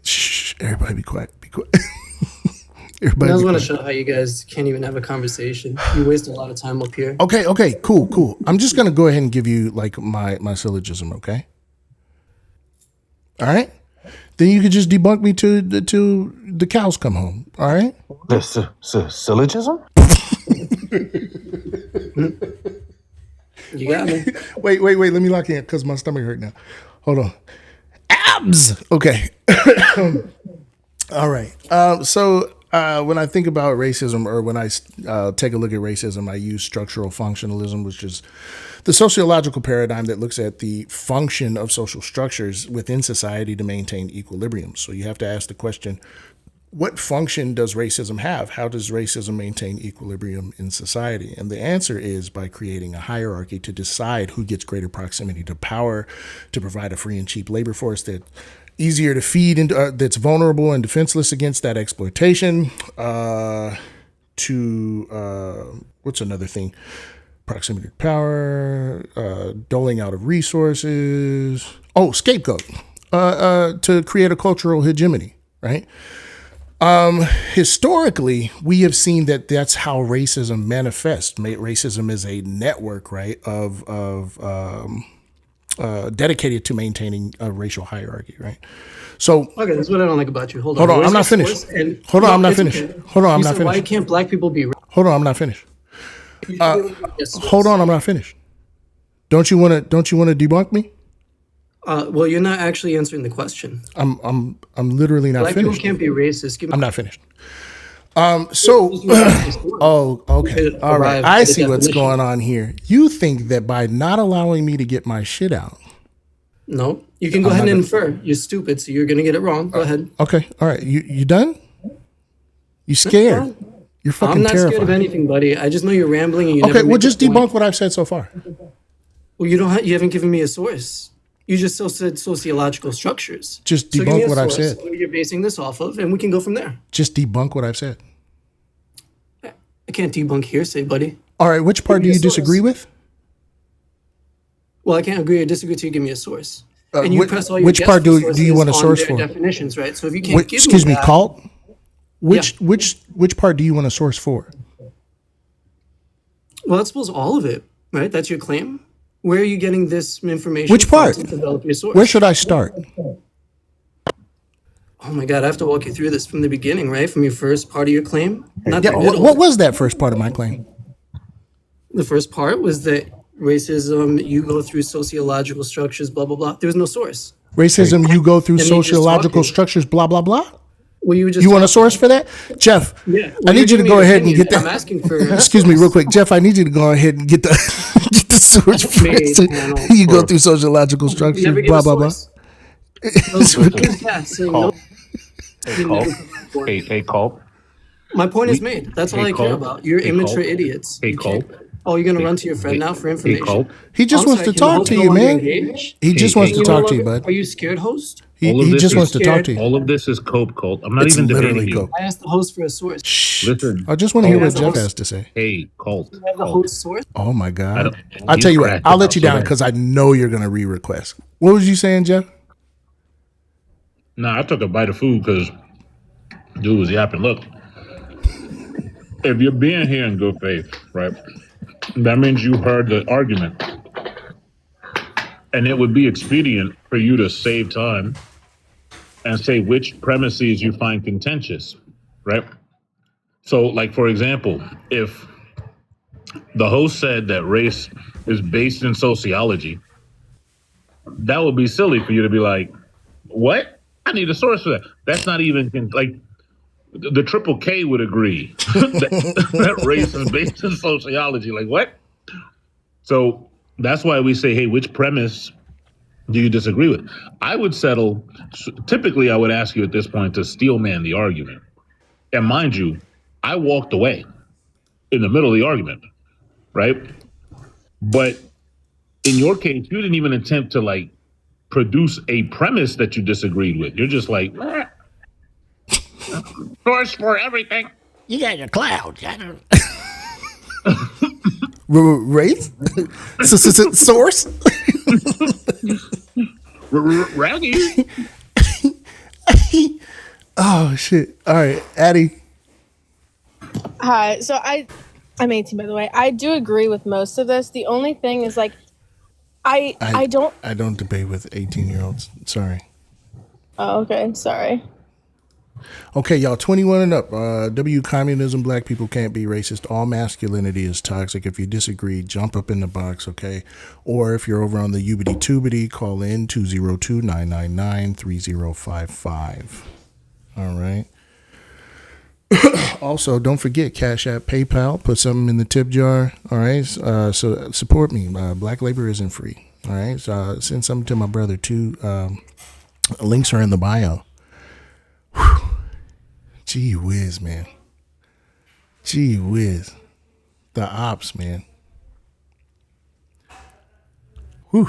Shh, everybody be quiet. I just want to show how you guys can't even have a conversation. You waste a lot of time up here. Okay, cool. I'm just gonna go ahead and give you like my syllogism, okay? All right. Then you could just debunk me till the cows come home. All right. The syllogism? You got me. Wait. Let me lock in because my stomach hurt now. Hold on. Abs. Okay. All right. So when I think about racism, or when I take a look at racism, I use structural functionalism, which is the sociological paradigm that looks at the function of social structures within society to maintain equilibrium. So you have to ask the question, what function does racism have? How does racism maintain equilibrium in society? And the answer is by creating a hierarchy to decide who gets greater proximity to power, to provide a free and cheap labor force that easier to feed and that's vulnerable and defenseless against that exploitation. What's another thing? Proximity to power, doling out of resources. Oh, scapegoat, to create a cultural hegemony, right? Historically, we have seen that that's how racism manifests. Racism is a network, right, of dedicated to maintaining a racial hierarchy, right? So okay, that's what I don't like about you. Hold on, on. I'm not finished. Hold on, I'm not finished. Hold on, I'm not finished. Why can't black people be? Hold on, I'm not finished. Hold on, I'm not finished. Don't you want to debunk me? Well, you're not actually answering the question. I'm literally not Black finished. people can't be racist. I'm not finished. Oh, okay. All right. I see what's going on here. You think that by not allowing me to get my shit out. No, you can go ahead and infer. You're stupid, so you're going to get it wrong. Go ahead. Okay. All right. You done? You scared? You're fucking I'm not terrified. scared of anything, buddy. I just know you're rambling and you Okay, never well, make just a point. debunk what I've said so far. Well, you haven't given me a source. You just said sociological structures. Just So give me debunk a what I've source, said. what you're basing this off of, and we can go from there. Just debunk what I've said. I can't debunk hearsay, buddy. All right. Which part do you disagree with? Well, I can't agree or disagree till you give me a source. And you which press all your which guess part do sources you want a on source their for? definitions, right? So if you can't give Excuse me, that, cult. Which part do you want a source for? Well, I suppose all of it, right? That's your claim. Where are you getting this information? Which from part? to develop your source? Where should I start? Oh my God, I have to walk you through this from the beginning, right? From your first part of your claim, not Yeah, the middle. what was that first part of my claim? The first part was that racism, you go through sociological structures, blah blah blah. There was no source. Racism, you go through And you just sociological talking. structures, blah, blah, blah. Well, you were just You want a talking. source for that? Jeff, Yeah. I Well, need you to you're giving go me ahead an and get opinion. that. I'm asking for. Excuse me, real quick. Jeff, I need you to go ahead and get the, get the source first. You go through sociological structures, Never give blah, a blah, blah. source. Those cats say no. Hey, Colt. Hey, Colt. My point is made. That's all Hey, I care Colt. about. You're Hey, immature Colt. idiots. Hey, You can't- Colt. Oh, you're gonna run to your friend now for information. Colt. He just I'm wants sorry, to can the talk host to no you, longer man. engage? He just wants to Can you talk no to you, longer- bud. Are you scared, host? He just wants to talk to you. All of this is cope, Colt. I'm not It's even literally debating you. cope. I asked the host for a source. Listen. I just want to hear what the Jeff host- has to say. Hey, Colt. Do you have the host source? Oh, my I God. don't- I'll tell you what. cracked I'll it let you up so down bad. because I know you're going to re-request. What was you saying, Jeff? Nah, I took a bite of food because dude was yapping. Look, if you're being here in good faith, right, that means you heard the argument. And it would be expedient for you to save time and say which premises you find contentious, right? So, like, for example, if the host said that race is based in sociology, that would be silly for you to be like, what? I need a source for that. That's not even, like, the Triple K would agree that race is based in sociology. Like, what? So that's why we say, hey, which premise do you disagree with? I would settle, typically I would ask you at this point to steel man the argument. And mind you, I walked away in the middle of the argument, right? But in your case, you didn't even attempt to, like, produce a premise that you disagreed with. You're just like, source for everything. You got your cloud. Race? Source? Raggy. Oh, shit. All right, Addie. Hi. So I'm 18, by the way. I do agree with most of this. The only thing is, like, I don't debate with 18-year-olds. Sorry. Oh, okay. Sorry. Okay, y'all, 21 and up. Communism, black people can't be racist. All masculinity is toxic. If you disagree, jump up in the box, okay? Or if you're over on the Ubity Tubity, call in 202-999-3055. All right. Also, don't forget Cash App, PayPal. Put something in the tip jar. All right. So support me. Black labor isn't free. All right. So send something to my brother too. Links are in the bio. Whew. Gee whiz, man. Gee whiz. The ops, man. Whew.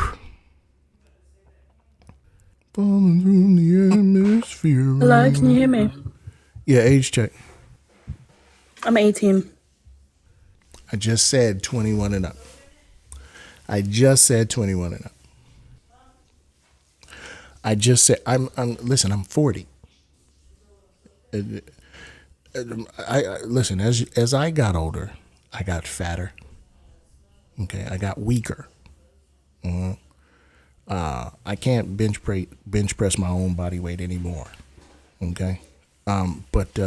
Falling through the atmosphere. Hello, can you hear me? Yeah, age check. I'm 18. I just said 21 and up. I just said 21 and up. I just said listen, I'm 40. I listen, as I got older, I got fatter. Okay, I got weaker. I can't bench press my own body weight anymore. Okay, but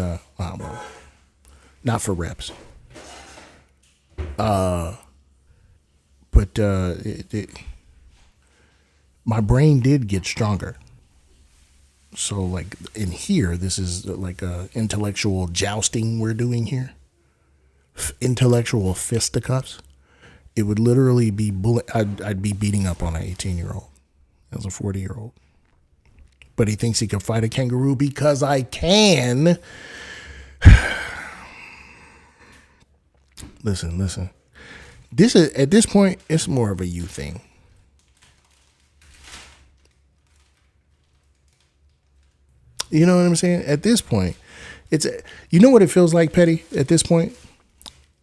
not for reps. But my brain did get stronger. So like in here, this is like a intellectual jousting we're doing here. Intellectual fisticuffs. It would literally be I'd be beating up on an 18-year-old as a 40-year-old. But he thinks he can fight a kangaroo because I can. Listen. This is at this point, it's more of a you thing. You know what I'm saying? At this point, you know what it feels like, Petty? At this point,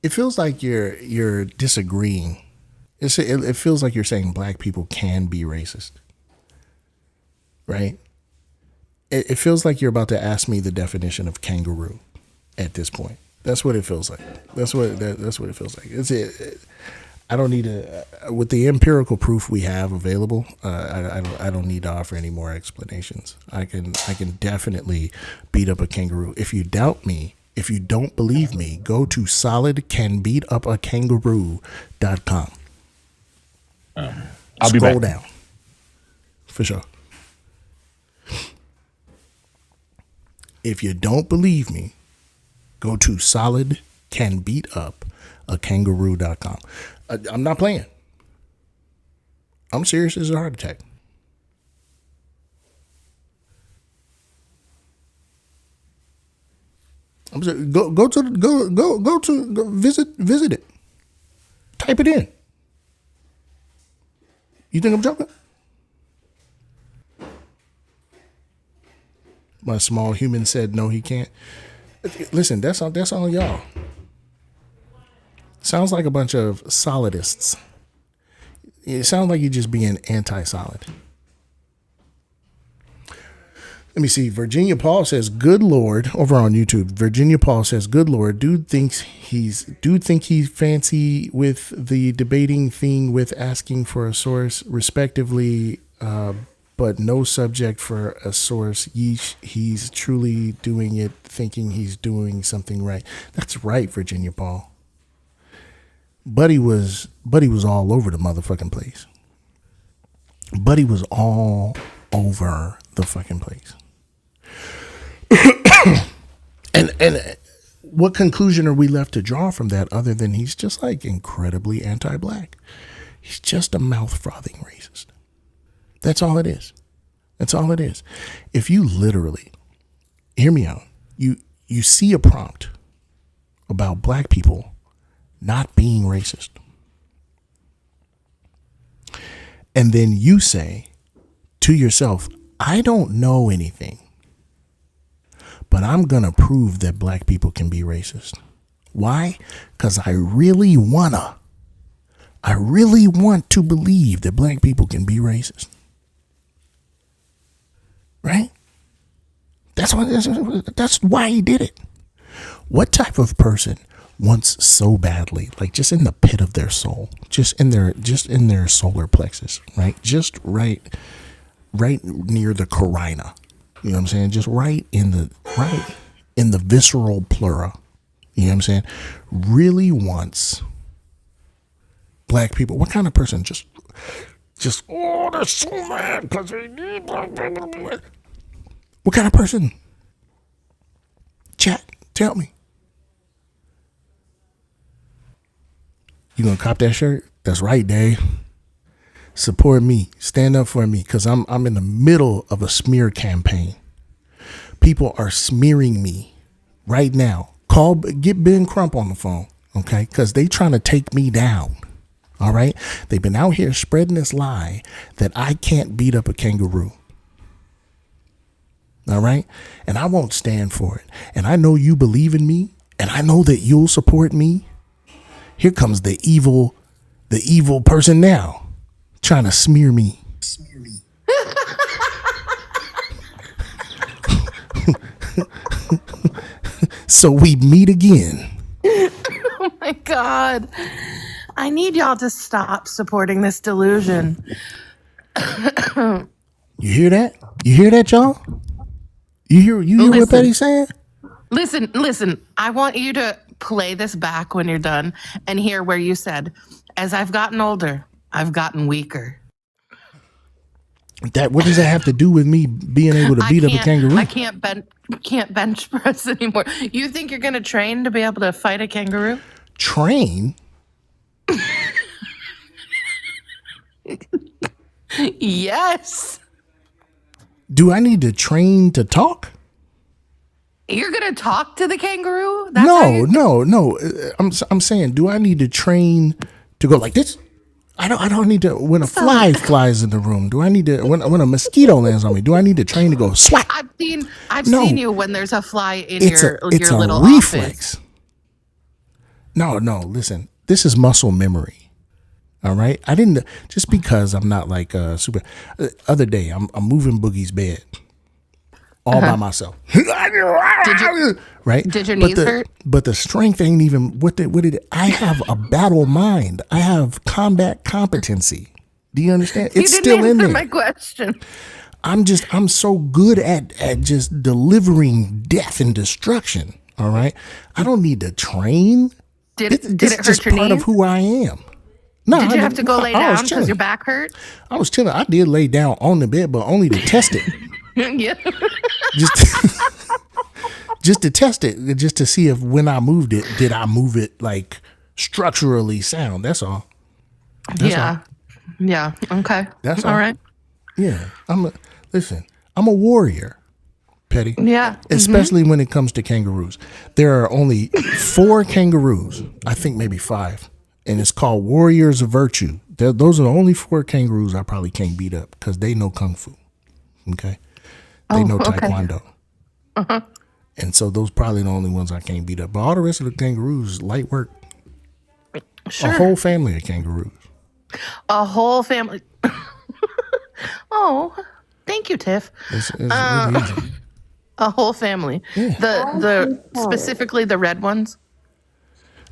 it feels like you're disagreeing. It feels like you're saying black people can be racist, right? It feels like you're about to ask me the definition of kangaroo. At this point, that's what it feels like. That's what it feels like. I don't need to, with the empirical proof we have available. I don't need to offer any more explanations. I can definitely beat up a kangaroo. If you doubt me, if you don't believe me, go to solidcanbeatupakangaroo.com. I'll be Scroll back. down. For sure. If you don't believe me, go to solidcanbeatupakangaroo.com. I'm not playing. I'm serious as a heart attack. I'm sorry, go visit it. Type it in. You think I'm joking? My small human said no, he can't. Listen, that's on y'all. Sounds like a bunch of solidists. It sounds like you're just being anti-solid. Let me see. Virginia Paul says, "Good Lord," over on YouTube. Virginia Paul says, "Good Lord, dude think he's fancy with the debating thing with asking for a source, respectively, but no subject for a source. He's truly doing it, thinking he's doing something right." That's right, Virginia Paul. Buddy was all over the motherfucking place. Buddy was all over the fucking place. and what conclusion are we left to draw from that other than he's just like incredibly anti-black? He's just a mouth-frothing racist. That's all it is. That's all it is. If you literally, hear me out, you see a prompt about black people not being racist, and then you say to yourself, I don't know anything, but I'm going to prove that black people can be racist. Why? Because I really want to believe that black people can be racist. Right? That's why he did it. What type of person wants so badly, like just in the pit of their soul, just in their solar plexus, right? Just right near the carina. You know what I'm saying? Just right in the visceral pleura. You know what I'm saying? Really wants black people. What kind of person? Just oh, they're so mad because they need black people. What kind of person? Chat, tell me. You gonna cop that shirt? That's right, Dave. Support me. Stand up for me, because I'm in the middle of a smear campaign. People are smearing me right now. Get Ben Crump on the phone, okay? Because they trying to take me down. All right? They've been out here spreading this lie that I can't beat up a kangaroo. All right? And I won't stand for it. And I know you believe in me, and I know that you'll support me. Here comes the evil person now, trying to smear me. So we meet again. Oh my God. I need y'all to stop supporting this delusion. You hear that? You hear that, y'all? You hear what Betty's saying? Listen. I want you to play this back when you're done and hear where you said, as I've gotten older, I've gotten weaker. What does that have to do with me being able to beat up a kangaroo? I can't bench press anymore. You think you're going to train to be able to fight a kangaroo? Train? Yes. Do I need to train to talk? You're going to talk to the kangaroo? No. I'm saying, do I need to train to go like this? I don't need to. When a fly flies in the room, do I need to? When a mosquito lands on me, do I need to train to go swat? I've seen you when there's a fly in your little reflex. office. No. Listen, this is muscle memory. All right, I didn't just because I'm not like super. Other day, I'm moving Boogie's bed all by myself. Right? Did your knees hurt? But the strength ain't even what did I have a battle mind. I have combat competency. Do you understand? It's you didn't still in answer there. My question. I'm so good at just delivering death and destruction. All right. I don't need to train. Did it hurt just your part knees? of who I am. No, Did you have to go lay down because your back hurt? I was chilling. I did lay down on the bed, but only to test it. Yeah. Just to test it, just to see if when I moved it, did I move it like structurally sound? That's all. Yeah. Okay. That's all right. Yeah. I'm a warrior, Petty. Yeah. Especially when it comes to kangaroos. There are only 4 kangaroos, I think maybe 5, and it's called Warriors of Virtue. Those are the only 4 kangaroos I probably can't beat up because they know kung fu. Okay. They know taekwondo. Uh-huh. And so those probably the only ones I can't beat up. But all the rest of the kangaroos, light work. Sure. A whole family of kangaroos. A whole family. Oh, thank you, Tiff. It's really easy. A whole family. Yeah. The specifically the red ones.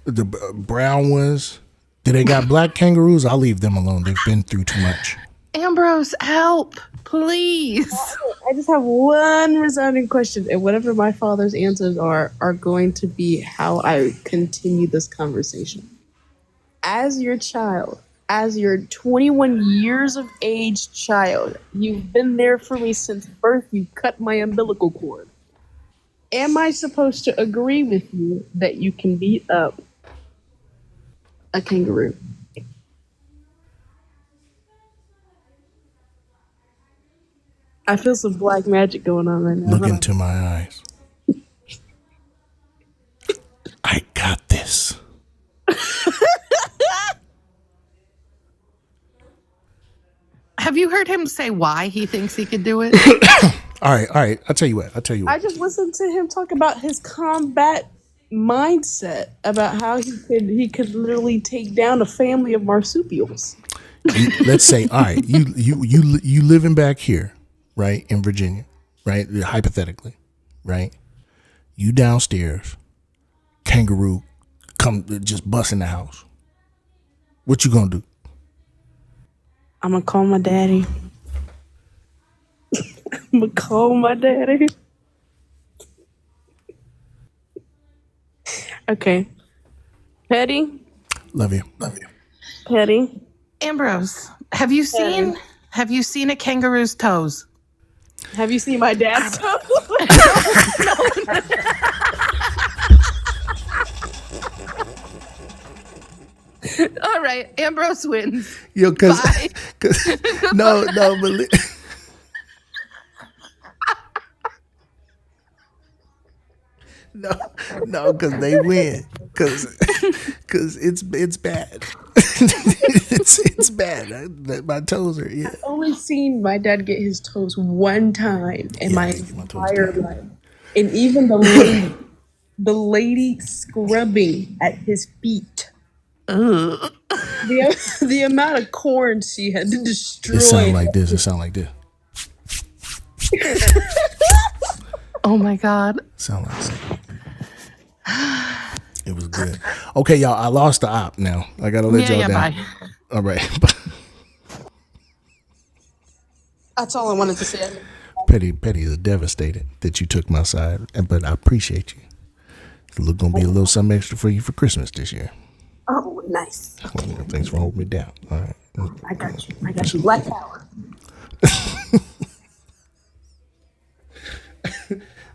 The brown ones. Do they got black kangaroos? I'll leave them alone. They've been through too much. Ambrose, help, please. I just have one resounding question, and whatever my father's answers are going to be how I continue this conversation. As your child, as your 21 years of age child, you've been there for me since birth. You cut my umbilical cord. Am I supposed to agree with you that you can beat up a kangaroo? I feel some black magic going on right now. Look into my eyes. I got this. Have you heard him say why he thinks he could do it? All right. I'll tell you what. I just listened to him talk about his combat mindset, about how he could literally take down a family of marsupials. Let's say, all right, you living back here, right, in Virginia, right, hypothetically, right? You downstairs, kangaroo come just bust in the house, what you gonna do? I'm gonna call my daddy. I'm gonna call my daddy. Okay. Petty. Love you. Petty. Ambrose, have you seen a kangaroo's toes? Have you seen my dad's toes? All right, Ambrose wins. Yo, cause no, but no, cause they win, cause it's bad. it's bad. My toes are I've only seen my dad get his toes one time in my entire life, and even the lady scrubbing at his feet. The amount of corn she had to destroy. It sound like this. Oh my God. Sound like something. It was good. Okay, y'all. I lost the op now. I gotta let y'all down. Bye. All right. That's all I wanted to say. Petty is devastated that you took my side, but I appreciate you. It's gonna be a little something extra for you for Christmas this year. Oh, nice. Well, thanks for holding me down. All right. I got you. Black power.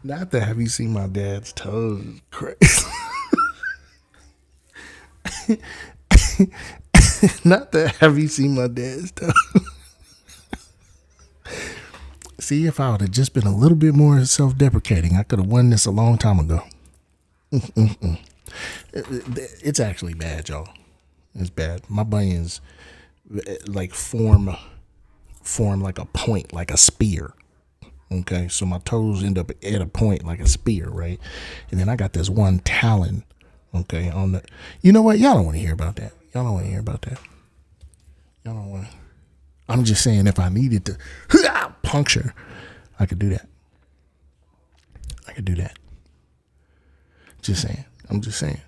Not that have you seen my dad's toes? Crazy. Not that have you seen my dad's toes? See, if I would have just been a little bit more self-deprecating, I could have won this a long time ago. It's actually bad, y'all. It's bad. My bunions like form like a point, like a spear. Okay, so my toes end up at a point like a spear, right? And then I got this one talon, okay, on the. You know what? Y'all don't want to hear about that. Y'all don't want to. Y'all don't want to. I'm just saying, if I needed to puncture, I could do that. Just saying. I'm just saying.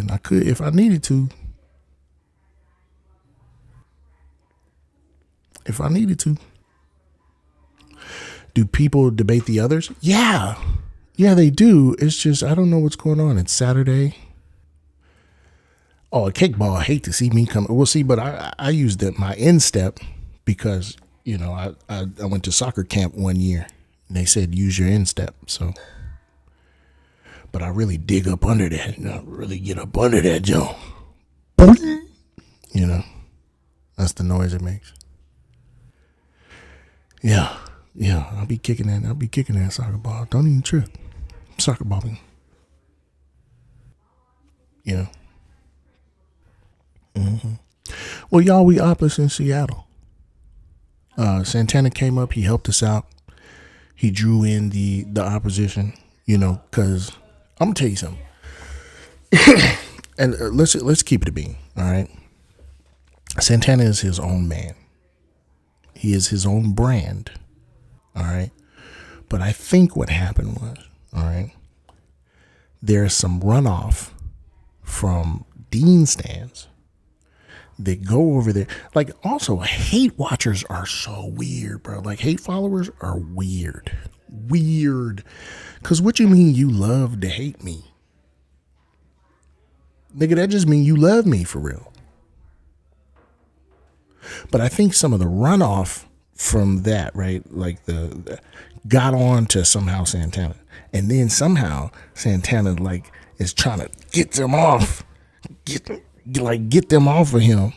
I could if I needed to. Do people debate the others? Yeah, they do. It's just I don't know what's going on. It's Saturday. Oh, a kickball. I hate to see me come. We'll see, but I used my instep because I went to soccer camp one year and they said use your instep. So, but I really dig up under that. I really get up under that, Joe. That's the noise it makes. Yeah. I'll be kicking that soccer ball. Don't even trip. Soccer balling. Well, y'all, we opposite in Seattle. Santana came up. He helped us out. He drew in the opposition. Because I'm gonna tell you something. And let's keep it a bean. All right. Santana is his own man. He is his own brand. All right. But I think what happened was, all right, there's some runoff from Dean stands that go over there. Like, also, hate watchers are so weird, bro. Like, hate followers are weird. Because what you mean you love to hate me? Nigga, that just mean you love me for real. But I think some of the runoff from that, right, like the got on to somehow Santana. And then somehow Santana, like, is trying to get them off. Get them off of him.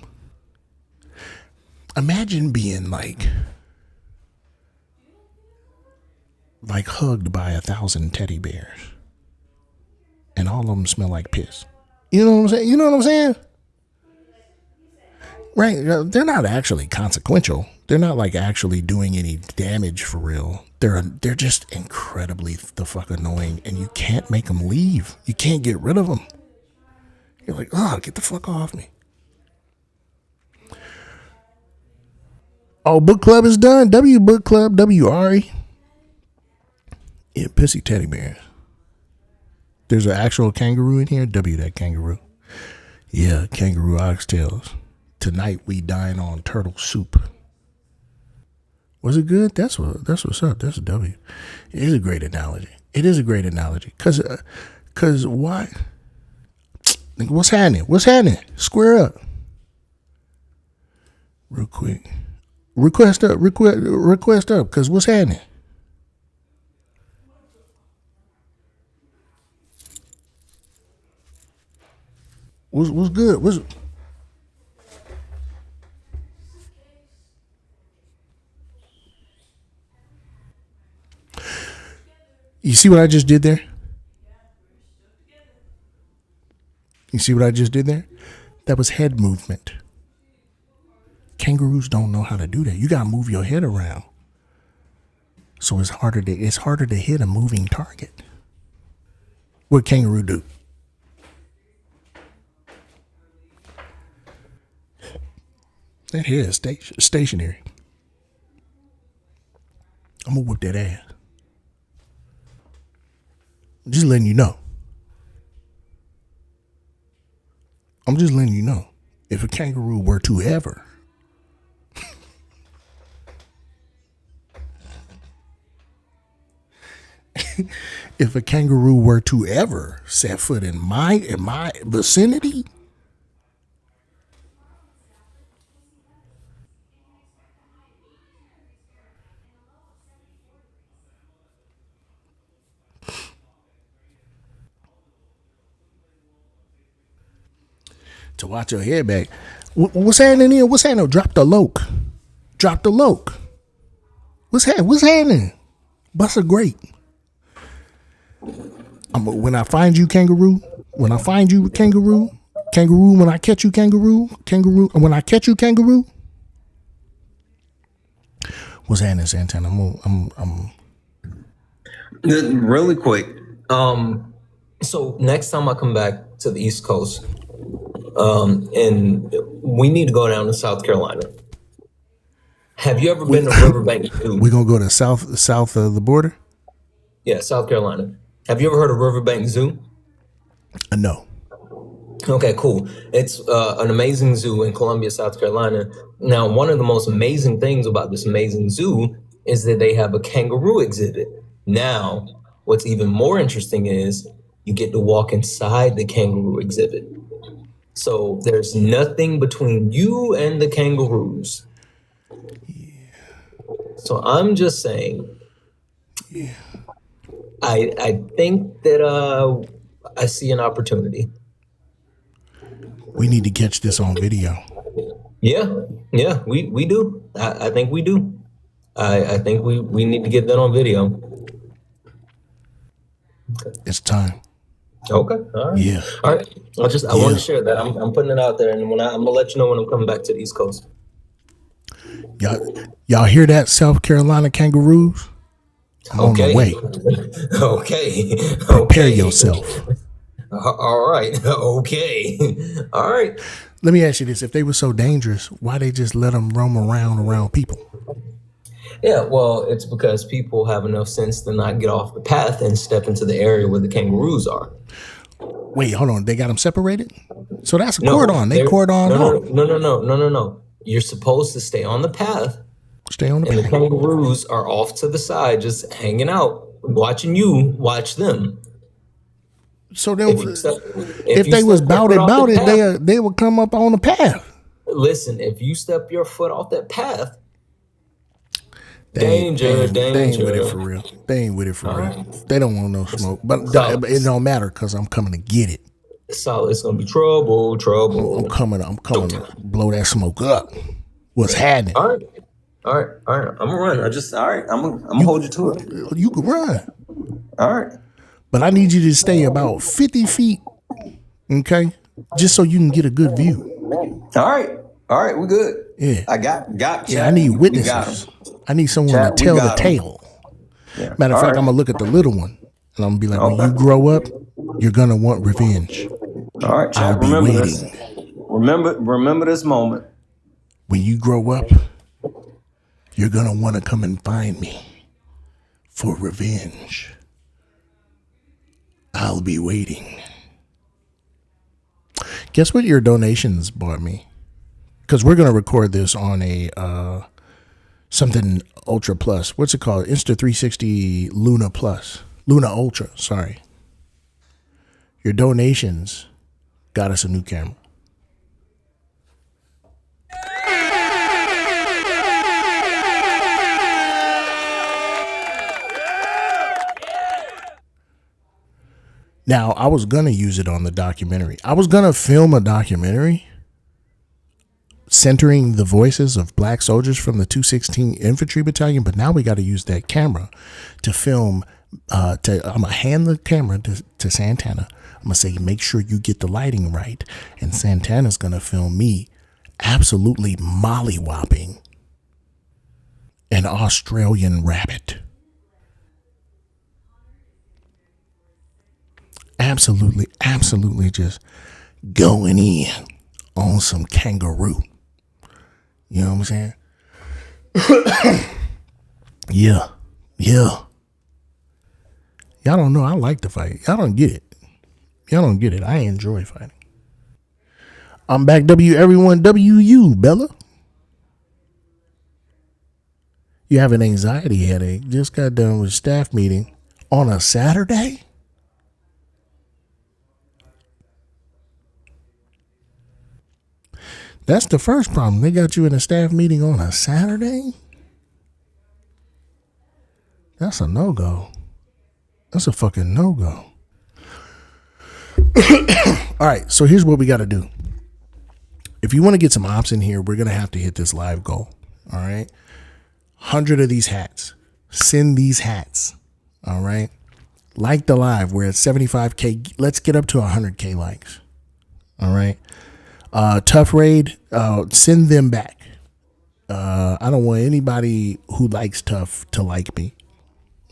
Imagine being like hugged by 1,000 teddy bears. And all of them smell like piss. You know what I'm saying? Right. They're not actually consequential. They're not like actually doing any damage for real. They're just incredibly the fuck annoying, and you can't make them leave. You can't get rid of them. You're like, oh, get the fuck off me. Oh, book club is done. W book club, W Ari. Yeah, pissy teddy bears. There's an actual kangaroo in here. W that kangaroo. Yeah, kangaroo oxtails. Tonight we dine on turtle soup. Was it good? That's what's up. That's a W. It is a great analogy. It is a great analogy. Cause why? What's happening? What's happening? Square up. Real quick. Request up. Cause what's happening? What's good? You see what I just did there? You see what I just did there? That was head movement. Kangaroos don't know how to do that. You gotta move your head around. So it's harder to hit a moving target. What kangaroo do? That hair is stationary. I'm gonna whip that ass. I'm just letting you know. I'm just letting you know. If a kangaroo were to ever if a kangaroo were to ever set foot in my vicinity, to watch your head back. What's happening here? What's happening? Drop the loke. What's happening? Bust a grape. When I find you, kangaroo. When I catch you, kangaroo. When I catch you, kangaroo. What's happening, Santana? I'm Really quick. So next time I come back to the East Coast, and we need to go down to South Carolina. Have you ever been to Riverbank Zoo? We gonna go to south of the border? Yeah, South Carolina. Have you ever heard of Riverbank Zoo? No. Okay, cool. It's an amazing zoo in Columbia, South Carolina. Now, one of the most amazing things about this amazing zoo is that they have a kangaroo exhibit. Now, what's even more interesting is you get to walk inside the kangaroo exhibit. So there's nothing between you and the kangaroos. So I'm just saying, I think that I see an opportunity. We need to catch this on video. Yeah, we do. I think we do. I think we need to get that on video. It's time. Okay. All right. Yeah. All right. I want to share that. I'm putting it out there, and I'm gonna let you know when I'm coming back to the East Coast. Y'all hear that, South Carolina kangaroos? I'm on the way. Okay. Prepare yourself. All right. Okay. All right. Let me ask you this: if they were so dangerous, why they just let them roam around people? Yeah, well, it's because people have enough sense to not get off the path and step into the area where the kangaroos are. Wait, hold on. They got them separated? So that's a cordon. They cordon off. No. You're supposed to stay on the path. Stay on the path. And the kangaroos are off to the side, just hanging out, watching you watch them. So then, if they was about it, they would come up on the path. Listen, if you step your foot off that path, danger. danger. They ain't with it for real. They don't want no smoke. But it don't matter because I'm coming to get it. So it's gonna be trouble. I'm coming to blow that smoke up. What's happening? All right. I'm gonna run. I'm gonna hold you to it. You can run. All right. But I need you to stay about 50 feet, okay? Just so you can get a good view. All right, we good. Yeah. I got Yeah, I need witnesses. I need someone to tell the tale. Yeah. Matter of fact, I'm gonna look at the little one and I'm gonna be like, when you grow up, you're gonna want revenge. All right, I'll be remember waiting. this. Remember this moment. When you grow up, you're gonna want to come and find me for revenge. I'll be waiting. Guess what your donations bought me? Because we're going to record this on a something Ultra Plus. What's it called? Insta360 Luna Plus. Luna Ultra, sorry. Your donations got us a new camera. Now, I was going to use it on the documentary. I was going to film a documentary centering the voices of black soldiers from the 216 Infantry Battalion, but now we got to use that camera to film. I'm going to hand the camera to Santana. I'm going to say, make sure you get the lighting right. And Santana's going to film me absolutely mollywopping an Australian rabbit. Absolutely just going in on some kangaroo. You know what I'm saying? Yeah. Y'all don't know I like to fight. Y'all don't get it. I enjoy fighting. I'm back. W everyone. WU, Bella. You have an anxiety headache. Just got done with staff meeting on a Saturday? That's the first problem. They got you in a staff meeting on a Saturday? That's a no-go. That's a fucking no-go. All right, so here's what we got to do. If you want to get some ops in here, we're going to have to hit this live goal. All right? 100 of these hats. Send these hats. All right? Like the live. We're at 75K. Let's get up to 100K likes. All right? Tough Raid, send them back. I don't want anybody who likes Tough to like me.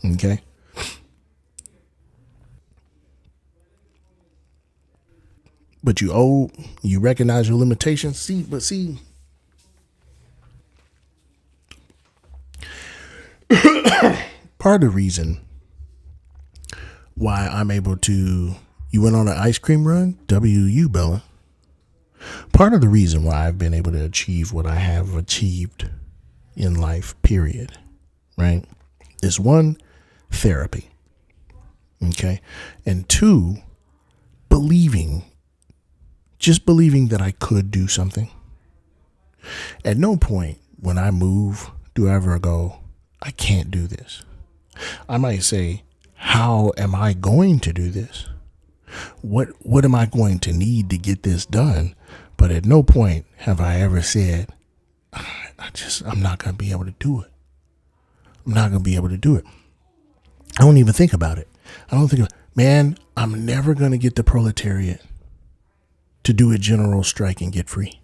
Okay? But you recognize your limitations. Part of the reason why I'm able to, you went on an ice cream run? WU, Bella. Part of the reason why I've been able to achieve what I have achieved in life, period, right, is one, therapy, okay, and two, just believing that I could do something. At no point when I move do I ever go, I can't do this. I might say, how am I going to do this? What am I going to need to get this done? But at no point have I ever said, I'm not going to be able to do it. I'm not going to be able to do it. I don't even think about it. Man, I'm never going to get the proletariat to do a general strike and get free.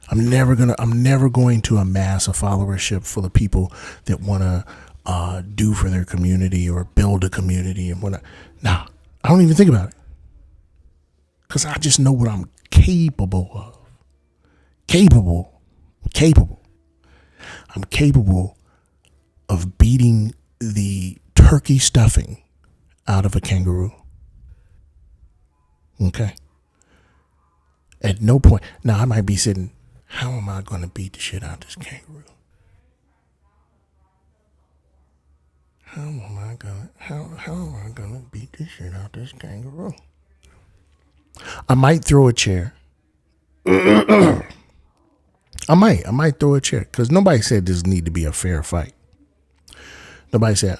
I'm never going to amass a followership full of people that want to do for their community or build a community and whatnot. No, I don't even think about it. Because I just know what I'm capable of. I'm capable of beating the turkey stuffing out of a kangaroo. Okay? At no point. Now, I might be sitting, how am I going to beat the shit out of this kangaroo? How am I going to beat the shit out of this kangaroo? I might throw a chair. I might throw a chair because nobody said this need to be a fair fight. Nobody said,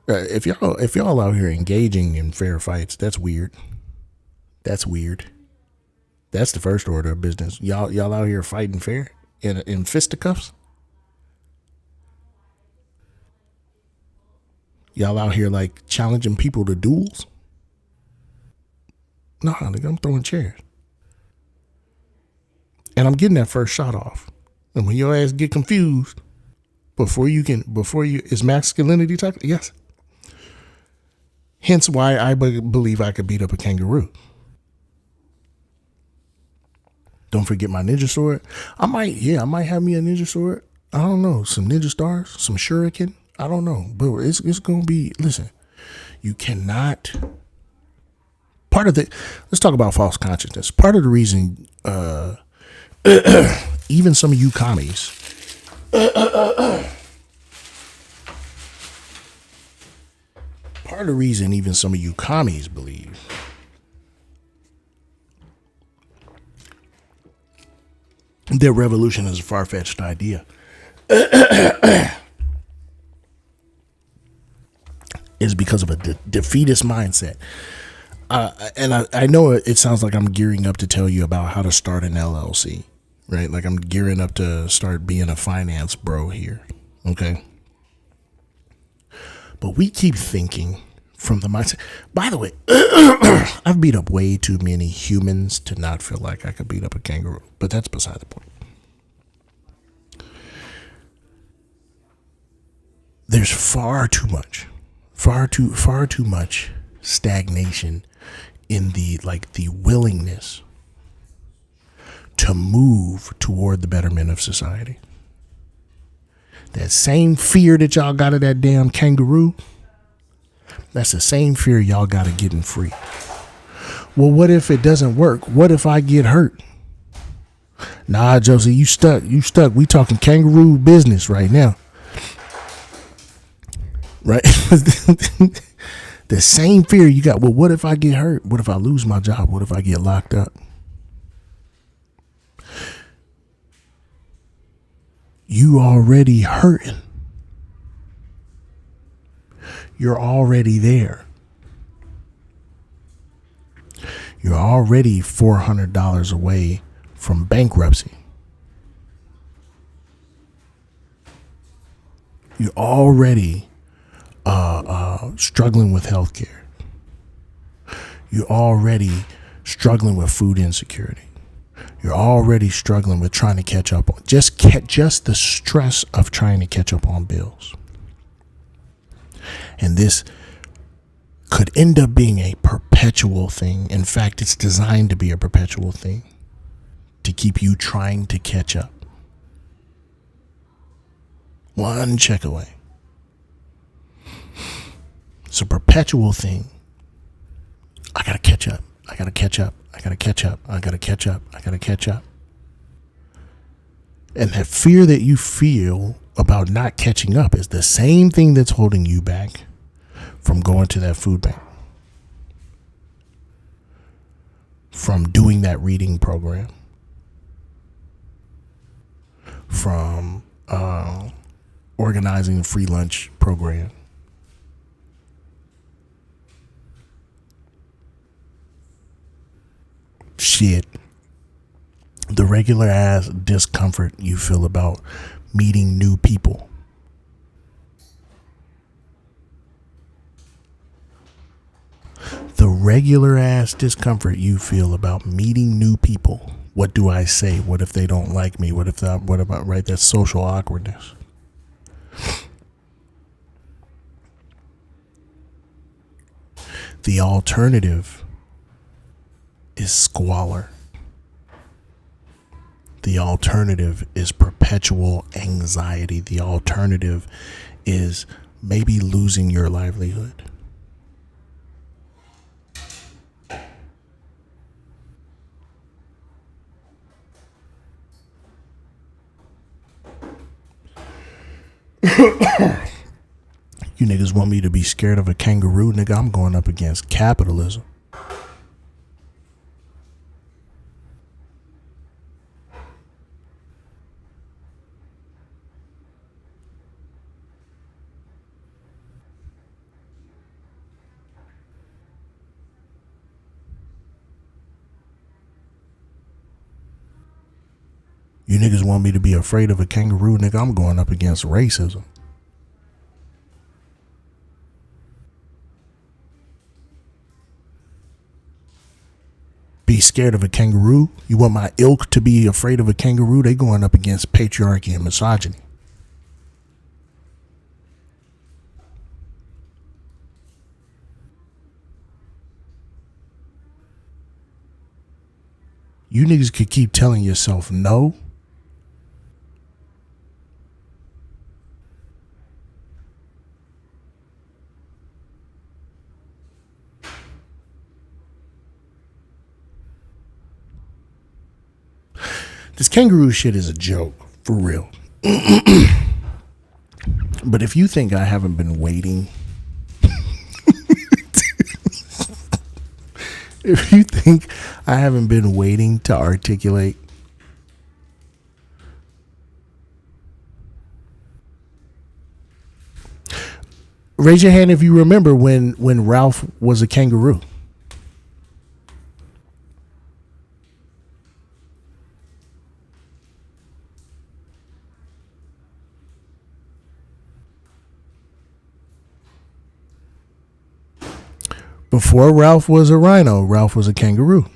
if y'all out here engaging in fair fights, that's weird. That's the first order of business. Y'all out here fighting fair in fisticuffs? Y'all out here like challenging people to duels? No, nigga, I'm throwing chairs. And I'm getting that first shot off. And when your ass get confused, is masculinity toxic? Yes. Hence why I believe I could beat up a kangaroo. Don't forget my ninja sword. I might have me a ninja sword. I don't know. Some ninja stars, some shuriken. I don't know. But it's going to be, listen, you cannot part of the, let's talk about false consciousness. Part of the reason, even some of you commies, part of the reason even some of you commies believe that revolution is a far-fetched idea is because of a defeatist mindset. And I know it sounds like I'm gearing up to tell you about how to start an LLC, right? Like I'm gearing up to start being a finance bro here, okay? But we keep thinking from the mindset. By the way, I've beat up way too many humans to not feel like I could beat up a kangaroo, but that's beside the point. There's far too much stagnation in the willingness to move toward the betterment of society. That same fear that y'all got of that damn kangaroo, that's the same fear y'all got of getting free. Well, what if it doesn't work? What if I get hurt? Nah, Josie, you stuck. We talking kangaroo business right now. Right? The same fear you got. Well, what if I get hurt? What if I lose my job? What if I get locked up? You already hurting. You're already there. You're already $400 away from bankruptcy. You're already struggling with healthcare. You're already struggling with food insecurity. You're already struggling with trying to catch up on just the stress of trying to catch up on bills. And this could end up being a perpetual thing. In fact, it's designed to be a perpetual thing to keep you trying to catch up. One check away. It's a perpetual thing. I gotta catch up. I gotta catch up. I gotta catch up. I gotta catch up. I gotta catch up. And that fear that you feel about not catching up is the same thing that's holding you back from going to that food bank, from doing that reading program, from organizing a free lunch program. Shit. The regular ass discomfort you feel about meeting new people. The regular ass discomfort you feel about meeting new people. What do I say? What if they don't like me? What about, right? That's social awkwardness. The alternative is squalor. The alternative is perpetual anxiety. The alternative is maybe losing your livelihood. You niggas want me to be scared of a kangaroo? Nigga, I'm going up against capitalism. You niggas want me to be afraid of a kangaroo? Nigga, I'm going up against racism. Be scared of a kangaroo? You want my ilk to be afraid of a kangaroo? They going up against patriarchy and misogyny. You niggas could keep telling yourself no. This kangaroo shit is a joke, for real. But if you think I haven't been waiting, if you think I haven't been waiting to articulate, raise your hand if you remember when Ralph was a kangaroo. Before Ralph was a rhino, Ralph was a kangaroo.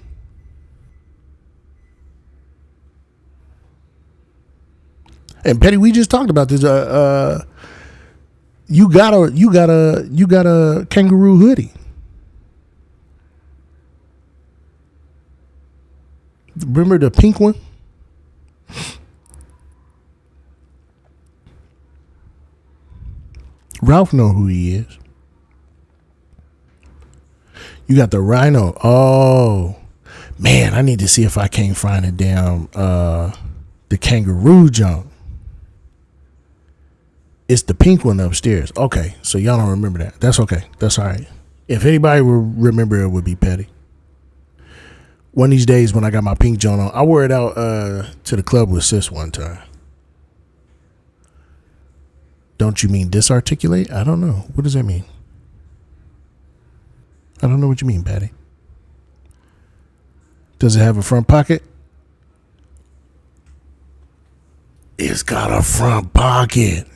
And Petty, we just talked about this. You got a kangaroo hoodie. Remember the pink one? Ralph know who he is. You got the rhino. Oh man, I need to see if I can't find a damn the kangaroo junk. It's the pink one upstairs. Okay, so y'all don't remember that. That's okay. That's all right. If anybody will remember, it would be Petty. One of these days when I got my pink joint on, I wore it out to the club with Sis one time. Don't you mean disarticulate? I don't know. What does that mean? I don't know what you mean, Patty. Does it have a front pocket? It's got a front pocket.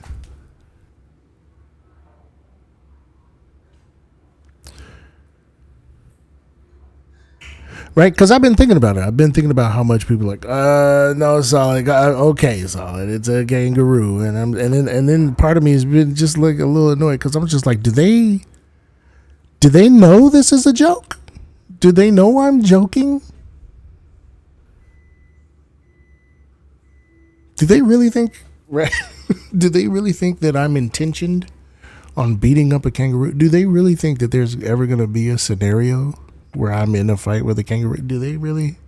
Right? Because I've been thinking about it. I've been thinking about how much people are like, no, Solid. Okay, Solid. It's a kangaroo. And then part of me has been just like a little annoyed because I'm just like, do they know this is a joke? Do they know I'm joking? Do they really think, right? Do they really think that I'm intentioned on beating up a kangaroo? Do they really think that there's ever going to be a scenario where I'm in a fight with a kangaroo? Do they really?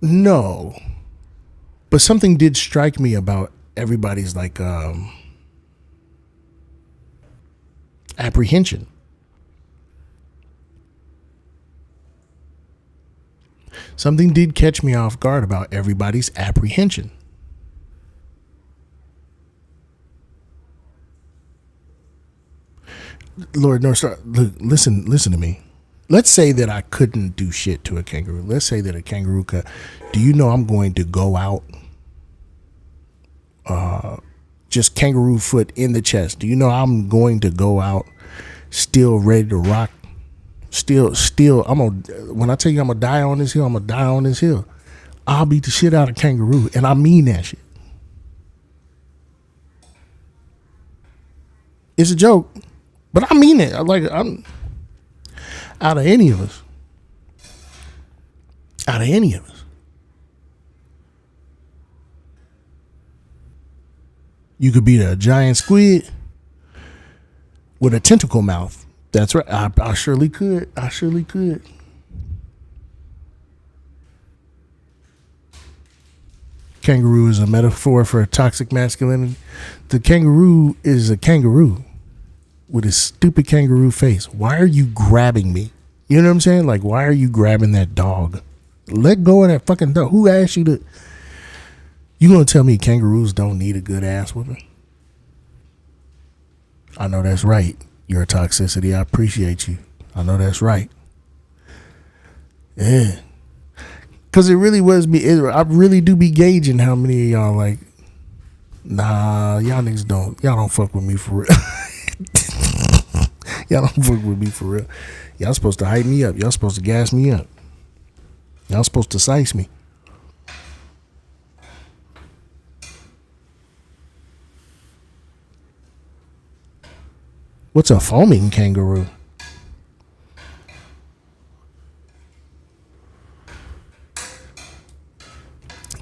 No. But something did strike me about everybody's like apprehension. Something did catch me off guard about everybody's apprehension. Lord North Star, look, listen to me. Let's say that I couldn't do shit to a kangaroo. Let's say that a kangaroo could. Do you know I'm going to go out just kangaroo foot in the chest? Do you know I'm going to go out still ready to rock? Still, when I tell you I'm gonna die on this hill, I'm gonna die on this hill. I'll beat the shit out of kangaroo, and I mean that shit. It's a joke, but I mean it. I'm out of any of us. You could beat a giant squid with a tentacle mouth. That's right. I surely could. Kangaroo is a metaphor for toxic masculinity. The kangaroo is a kangaroo with his stupid kangaroo face. Why are you grabbing me? You know what I'm saying? Like, why are you grabbing that dog? Let go of that fucking dog. Who asked you to? You gonna tell me kangaroos don't need a good ass whipping? I know that's right. Your toxicity, I appreciate you. I know that's right. Yeah. Because it really was me. I really do be gauging how many of y'all like, nah, y'all niggas y'all don't fuck with me for real. Y'all don't fuck with me for real. Y'all supposed to hype me up. Y'all supposed to gas me up. Y'all supposed to size me. What's a foaming kangaroo?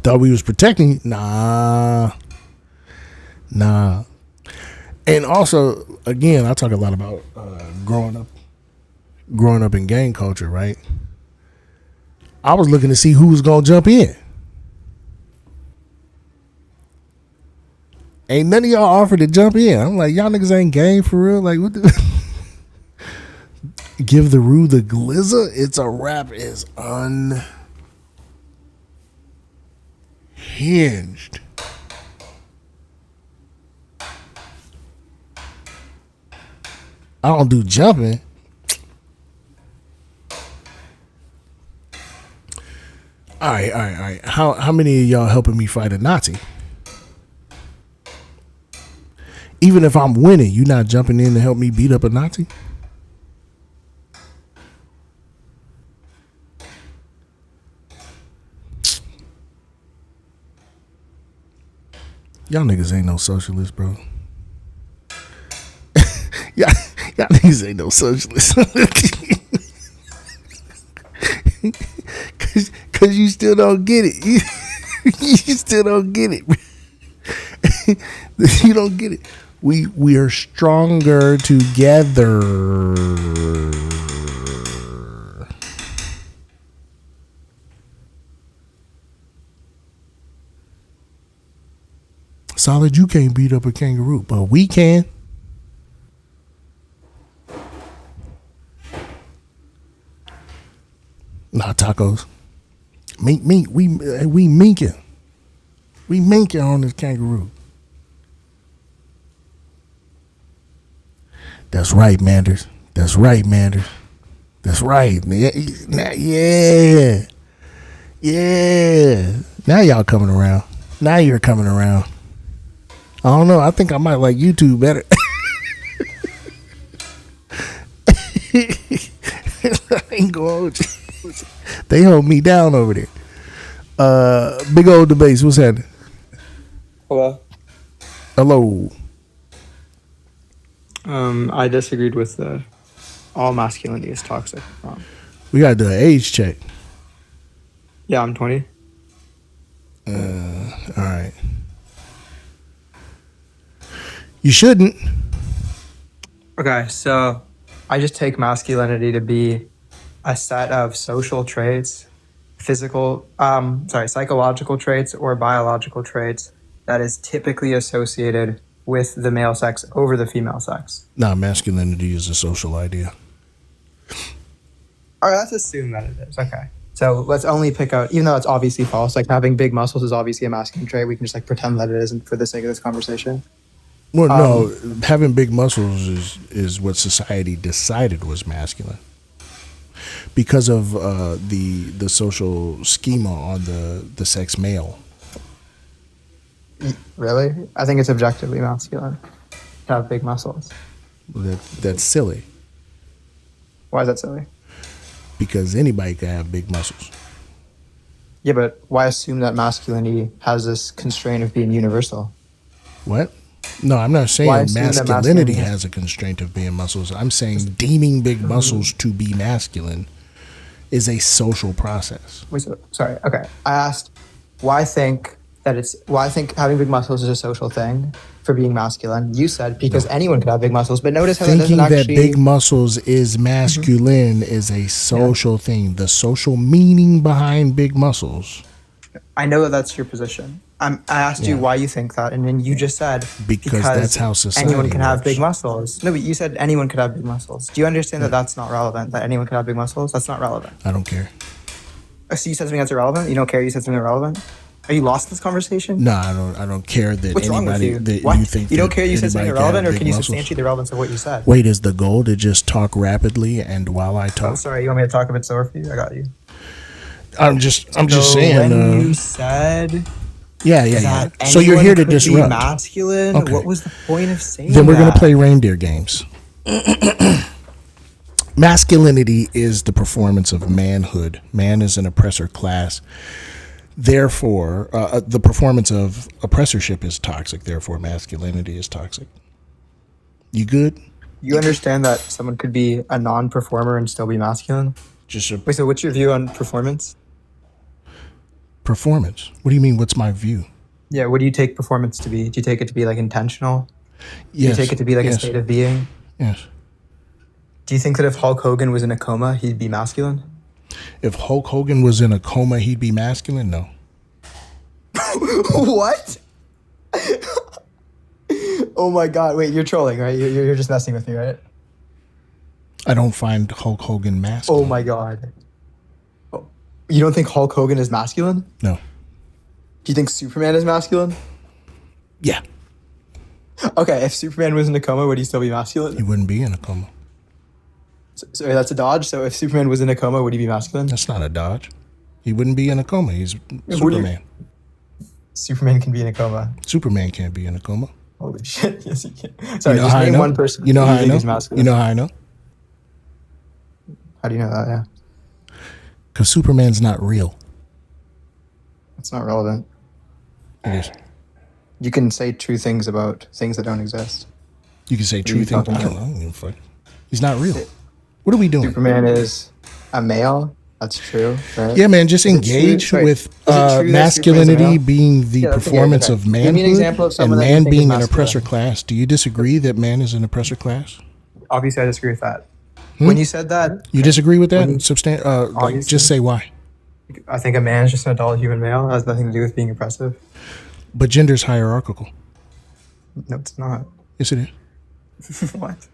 Thought we was protecting. Nah. And also, again, I talk a lot about growing up in gang culture, right? I was looking to see who was gonna jump in. Ain't none of y'all offered to jump in. I'm like, y'all niggas ain't game for real. Like, what the give the Rue the glizzer? It's a rap is unhinged. I don't do jumping. All right. How many of y'all helping me fight a Nazi? Even if I'm winning, you not jumping in to help me beat up a Nazi? Y'all niggas ain't no socialists, bro. y'all niggas ain't no socialists. Cause you still don't get it. You still don't get it. You don't get it. We are stronger together. Solid, you can't beat up a kangaroo, but we can. Nah, tacos. Meat. We minking. We minking on this kangaroo. That's right, Manders. That's right. Yeah. Now y'all coming around. Now you're coming around. I don't know. I think I might like YouTube better. I ain't going with you. They hold me down over there. Big old debates. What's happening? Hello. I disagreed with all masculinity is toxic. We gotta do an age check. Yeah, I'm 20. All right. You shouldn't. Okay, so I just take masculinity to be a set of social traits, psychological traits or biological traits that is typically associated with the male sex over the female sex. Nah, masculinity is a social idea. All right, let's assume that it is. Okay. So let's only pick out, even though it's obviously false, like having big muscles is obviously a masculine trait. We can just like pretend that it isn't for the sake of this conversation. Well, no, having big muscles is what society decided was masculine because of the social schema on the sex male. Really? I think it's objectively masculine to have big muscles. That's silly. Why is that silly? Because anybody can have big muscles. Yeah, but why assume that masculinity has this constraint of being universal? What? No, I'm not saying masculinity has a constraint of being muscles. I'm saying deeming big muscles to be masculine is a social process. Wait, sorry. Okay. I asked why I think having big muscles is a social thing for being masculine. You said because anyone could have big muscles, but notice how thinking that doesn't that big muscles is masculine is a social thing. The social meaning behind big muscles. I know that that's your position. I asked you why you think that, and then you just said because that's how society anyone can works. have big muscles. No, but you said anyone could have big muscles. Do you understand that that's not relevant? That anyone could have big muscles? That's not relevant. I don't care. So you said something that's irrelevant? You don't care? You said something irrelevant? Are you lost in this conversation? No, I don't care that What's wrong with anybody you? that What? you think You don't that care you said something anybody irrelevant, or have can you big muscles. substantiate the relevance of what you said? Wait, is the goal to just talk rapidly and while I talk? Oh, sorry, you want me to talk a bit slower for you? I got you. I'm just So saying. when you said Yeah. So you're here to anyone could be disrupt. masculine? Okay. What was the point of saying Then we're that? gonna play reindeer games. Masculinity is the performance of manhood. Man is an oppressor class. Therefore, the performance of oppressorship is toxic. Therefore, masculinity is toxic. You good? You understand that someone could be a non-performer and still be masculine? Wait, so what's your view on performance? Performance? What do you mean? What's my view? Yeah, what do you take performance to be? Do you take it to be like intentional? You take it to be like a state of being? Yes. Do you think that if Hulk Hogan was in a coma, he'd be masculine? If Hulk Hogan was in a coma, he'd be masculine? No. What? Oh my God. Wait, you're trolling, right? You're just messing with me, right? I don't find Hulk Hogan masculine. Oh my God. You don't think Hulk Hogan is masculine? No. Do you think Superman is masculine? Yeah. Okay, if Superman was in a coma, would he still be masculine? He wouldn't be in a coma. So that's a dodge. So if Superman was in a coma, would he be masculine? That's not a dodge. He wouldn't be in a coma. He's Superman. Superman can be in a coma. Superman can't be in a coma. Holy shit! Yes, he can. Sorry, you know just how name I know? one person. You know how I think know? is masculine. You know how I know? How do you know that? Yeah. Because Superman's not real. It's not relevant. It is. You can say true things about things that don't exist. You can say What are true you things. talking I about? don't give a fuck. He's not real. What are we doing? Superman is a male. That's true, right? Yeah, man, just Is it true- engage sorry, with is it true that Superman's a masculinity male? being the Yeah, that's okay, performance okay. of Give me an manhood example of and someone that you man think is being an masculine. oppressor class. Do you disagree that man is an oppressor class? Obviously, I disagree with that. When you said that, You disagree with that? When you- Like, just say why. I think a man is just an adult human male. It has nothing to do with being oppressive. But gender's hierarchical. No, it's not. Yes, it is. What?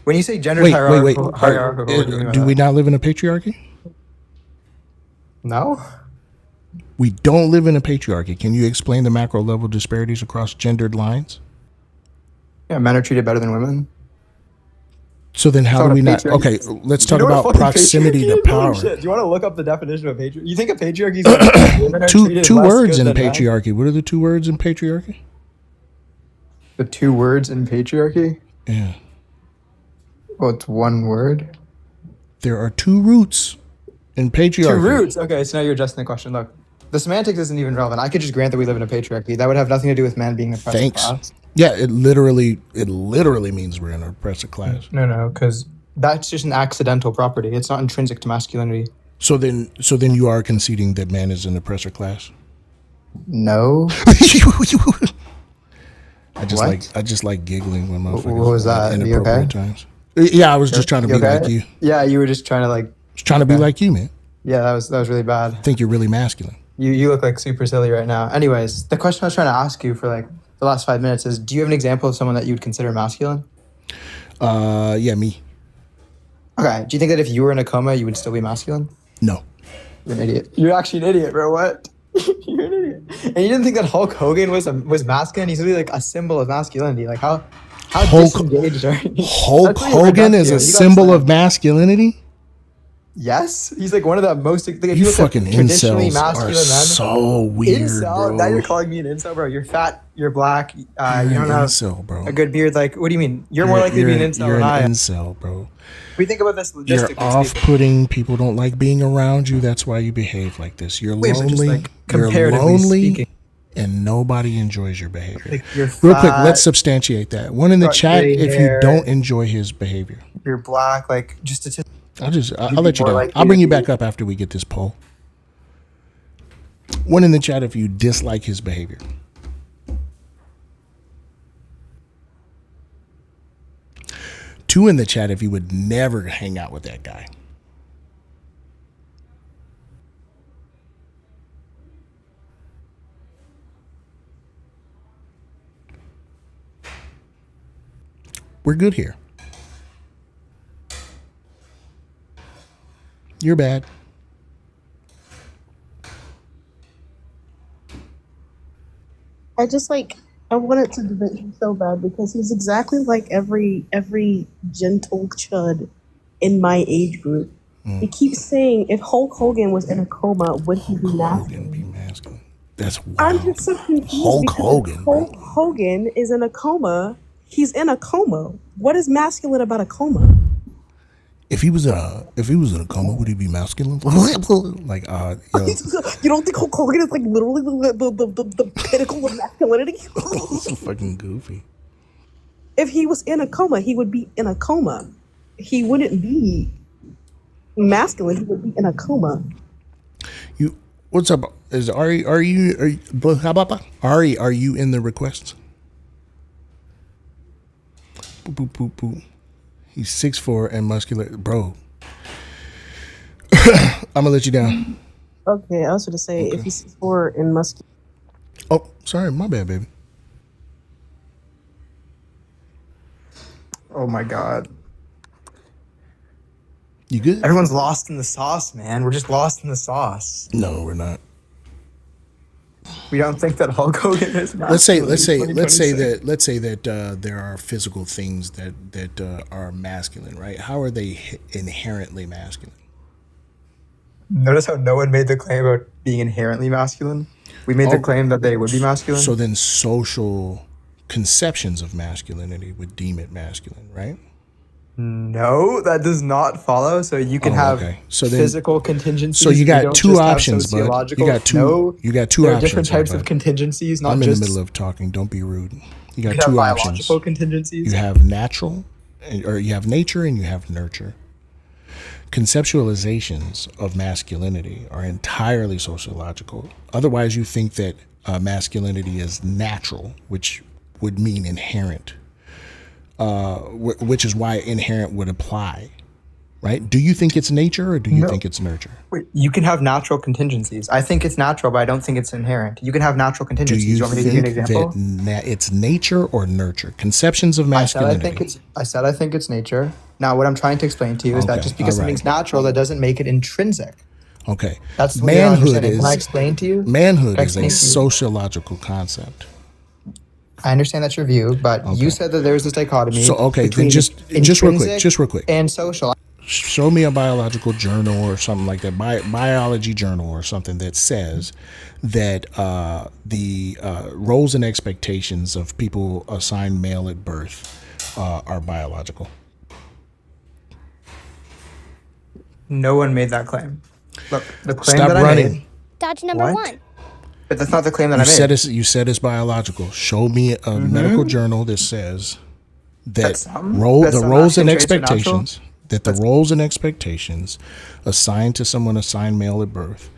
When you say gender Wait. hierarchical, hierarchical, what do you mean by Do that? we not live in a patriarchy? No. We don't live in a patriarchy. Can you explain the macro level disparities across gendered lines? Yeah, men are treated better than women. So then how It's do not we a not? patriarchy. Okay, let's Do you talk know what a about fucking proximity patriarchy to is? Holy power. shit. Do you want to look up the definition of a patriarchy? You think a patriarchy is like women are treated Two less words good in than men? patriarchy. What are the two words in patriarchy? The two words in patriarchy? Yeah. Well, it's one word. There are two roots in patriarchy. Two roots. Okay, so now you're adjusting the question. Look, the semantics isn't even relevant. I could just grant that we live in a patriarchy. That would have nothing to do with men being oppressed Thanks. class. Yeah, it literally means we're in an oppressive class. No, because that's just an accidental property. It's not intrinsic to masculinity. So then you are conceding that man is an oppressor class. No. I just like giggling when motherfuckers. What was that? Are you Inappropriate okay? times. Yeah, I was just trying to be okay? like you. Yeah, you were just trying to like. Just trying to be like you, man. Yeah, that was really bad. I think you're really masculine. You look like super silly right now. Anyways, the question I was trying to ask you for like the last 5 minutes is: do you have an example of someone that you would consider masculine? Yeah, me. Okay. Do you think that if you were in a coma, you would still be masculine? No. You're an idiot. You're actually an idiot, bro. What? You're an idiot. And you didn't think that Hulk Hogan was masculine? He's really like a symbol of masculinity. Like how disengaged are you? Hulk That's what you're Hogan reduced is to. a You gotta symbol say- of masculinity? Yes, he's like one of the most. Like, if You look at fucking traditionally incels are masculine men, so weird, incel. bro. Now you're calling me an incel, bro. You're fat. You're black. You You're don't an have incel, bro. a good beard. Like, what do you mean? You're more likely to be an incel You're than I an am. incel, bro. We think about this You're logistically. speaking. off-putting. People don't like being around you. That's why you behave like this. You're Wait, but just, lonely. like, You're comparatively lonely, speaking. and nobody enjoys your behavior. Like, you're Real quick, fat, let's substantiate that. One in the got chat gray if you hair. don't enjoy his behavior. You're black. Like, just to. I'll You'd let be you more know. likely I'll to bring you be- back up after we get this poll. One in the chat if you dislike his behavior. Two in the chat if you would never hang out with that guy. We're good here. You're bad. I wanted to debate him so bad because he's exactly like every gentle chud in my age group. He keeps saying if Hulk Hogan was in a coma, would he be masculine? That's wild. I'm just so confused. Hulk because Hogan, if Hulk Hogan is in a coma. He's in a coma. What is masculine about a coma? If he was in a coma, would he be masculine? Like, yo. You don't think Hulk Hogan is like literally the pinnacle of masculinity? This is fucking goofy. If he was in a coma, he would be in a coma. He wouldn't be masculine. He would be in a coma. What's up? Is Ari? Are you in the requests? Boop, boop, boop, boop. He's 6'4" and muscular. Bro. I'm gonna let you down. Okay, I was going to say if he's 6'4" and muscular. Oh, sorry, my bad, baby. Oh my god. You good? Everyone's lost in the sauce, man. We're just lost in the sauce. No, we're not. We don't think that Hulk Hogan is masculine. Let's say that there are physical things that are masculine, right? How are they inherently masculine? Notice how no one made the claim about being inherently masculine? We made the claim that they would be masculine. So then social conceptions of masculinity would deem it masculine, right? No, that does not follow. So you can have physical contingencies. So you got don't two just have options, bud. sociological. You got two. No, you got two there are options. different types bud. of contingencies. Not I'm just in the middle of talking. Don't be rude. You got you have two biological options. contingencies. You have natural, or you have nature, and you have nurture. Conceptualizations of masculinity are entirely sociological. Otherwise, you think that masculinity is natural, which would mean inherent, which is why inherent would apply, right? Do you think it's nature or do you think it's nurture? Wait, you can have natural contingencies. I think it's natural, but I don't think it's inherent. You can have natural Do contingencies. you You want me to give you an think example? that it's nature or nurture? Conceptions of I said masculinity. I said I think it's nature. Now, what I'm trying to explain to you is that Okay, just because all right. something's natural, that doesn't make it intrinsic. Okay. That's the way I Manhood understand it. is Can I explain to you? manhood Can I is a explain to you? sociological concept. I understand that's your view, but you said that there's this dichotomy. So okay, then between just real intrinsic quick, and social. show me a biological journal or something like that, biology journal or something that says that the roles and expectations of people assigned male at birth are biological. No one made that claim. Look, the claim Stop that running. I made. Dodge number What? 1. But that's not the claim that You I made. said it's biological. Show me a medical journal that says that That's the roles and masculine traits are natural? expectations that the roles and expectations assigned to someone assigned male at birth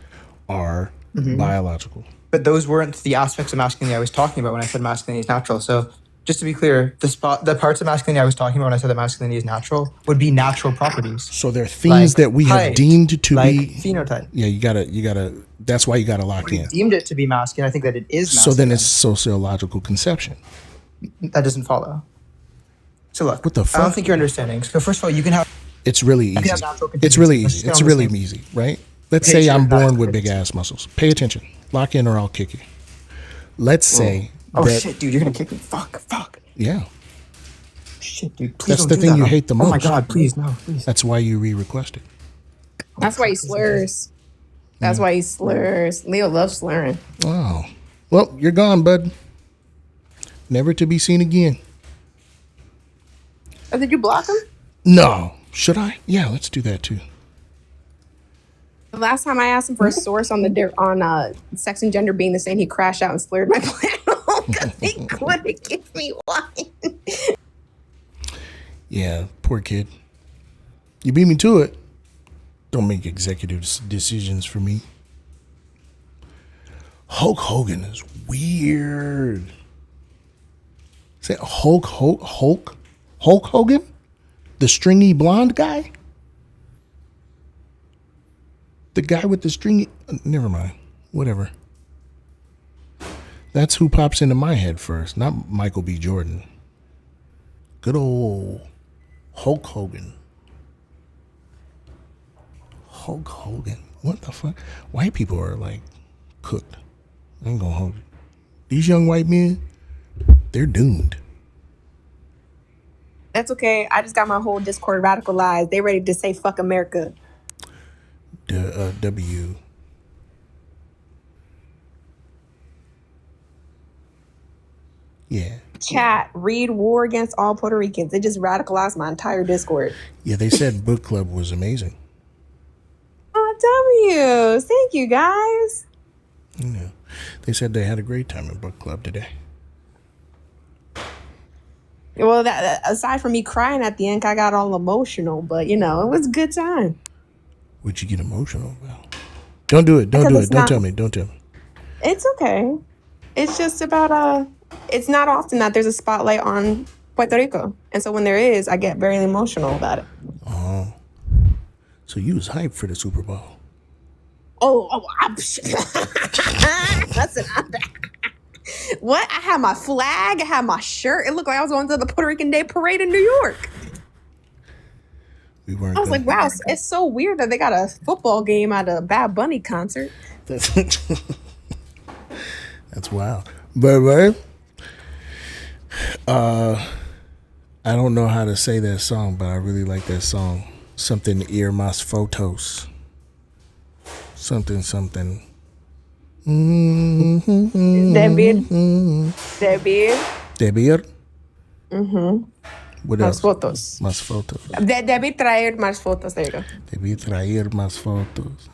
are biological. But those weren't the aspects of masculinity I was talking about when I said masculinity is natural. So just to be clear, the parts of masculinity I was talking about when I said that masculinity is natural would be natural properties. So there are things that we have height, deemed to like be phenotype. Yeah, you gotta. That's why you gotta lock in. Deemed it to be masculine. I think that it is So masculine. then it's sociological conception. That doesn't follow. So look, What the I don't fuck? think you're understanding. So first of all, you can have. It's really You can easy. have natural It's really contingencies. easy. Let's It's get on really the same- easy, right? Let's Okay, say sure, I'm born natural with big ass muscles. Pay attention. Lock in or I'll kick you. Let's say Oh that. shit, dude, you're gonna kick me. Fuck. Yeah. Shit, dude. Please That's don't the do thing that. you hate the most. Oh my god, please no, please. That's why you re-requested. That's why he slurs. That's why he slurs. Leo loves slurring. Wow. Well, you're gone, bud. Never to be seen again. Oh, did you block him? No. Should I? Yeah, let's do that too. The last time I asked him for a source on sex and gender being the same, he crashed out and slurred my plan because he couldn't give me one. Yeah, poor kid. You beat me to it. Don't make executive decisions for me. Hulk Hogan is weird. Say Hulk Hogan? The stringy blonde guy? The guy with the stringy... Never mind. Whatever. That's who pops into my head first, not Michael B. Jordan. Good old Hulk Hogan. Hulk Hogan. What the fuck? White people are like cooked. I ain't gonna hold you. These young white men, they're doomed. That's okay. I just got my whole Discord radicalized. They ready to say fuck America. W. Yeah. Chat, read War Against All Puerto Ricans. It just radicalized my entire Discord. Yeah, they said book club was amazing. Oh, W. Thank you, guys. Yeah. They said they had a great time at book club today. Well, that aside from me crying at the end, I got all emotional, but it was a good time. Would you get emotional about? Don't do it. Don't do it. Don't tell me. Don't tell me. It's okay. It's just about it's not often that there's a spotlight on Puerto Rico. And so when there is, I get very emotional about it. Oh. So you was hyped for the Super Bowl. Listen, what? I had my flag, I had my shirt. It looked like I was going to the Puerto Rican Day Parade in New York. We weren't. I was like, wow, it's so weird that they got a football game at a Bad Bunny concert. That's wild. But I don't know how to say that song, but I really like that song. Something Ir Mas Fotos. Something. Debir. Debir? What Más else? fotos. Más fotos. Debí traer más fotos. There you go. Debí traer más fotos.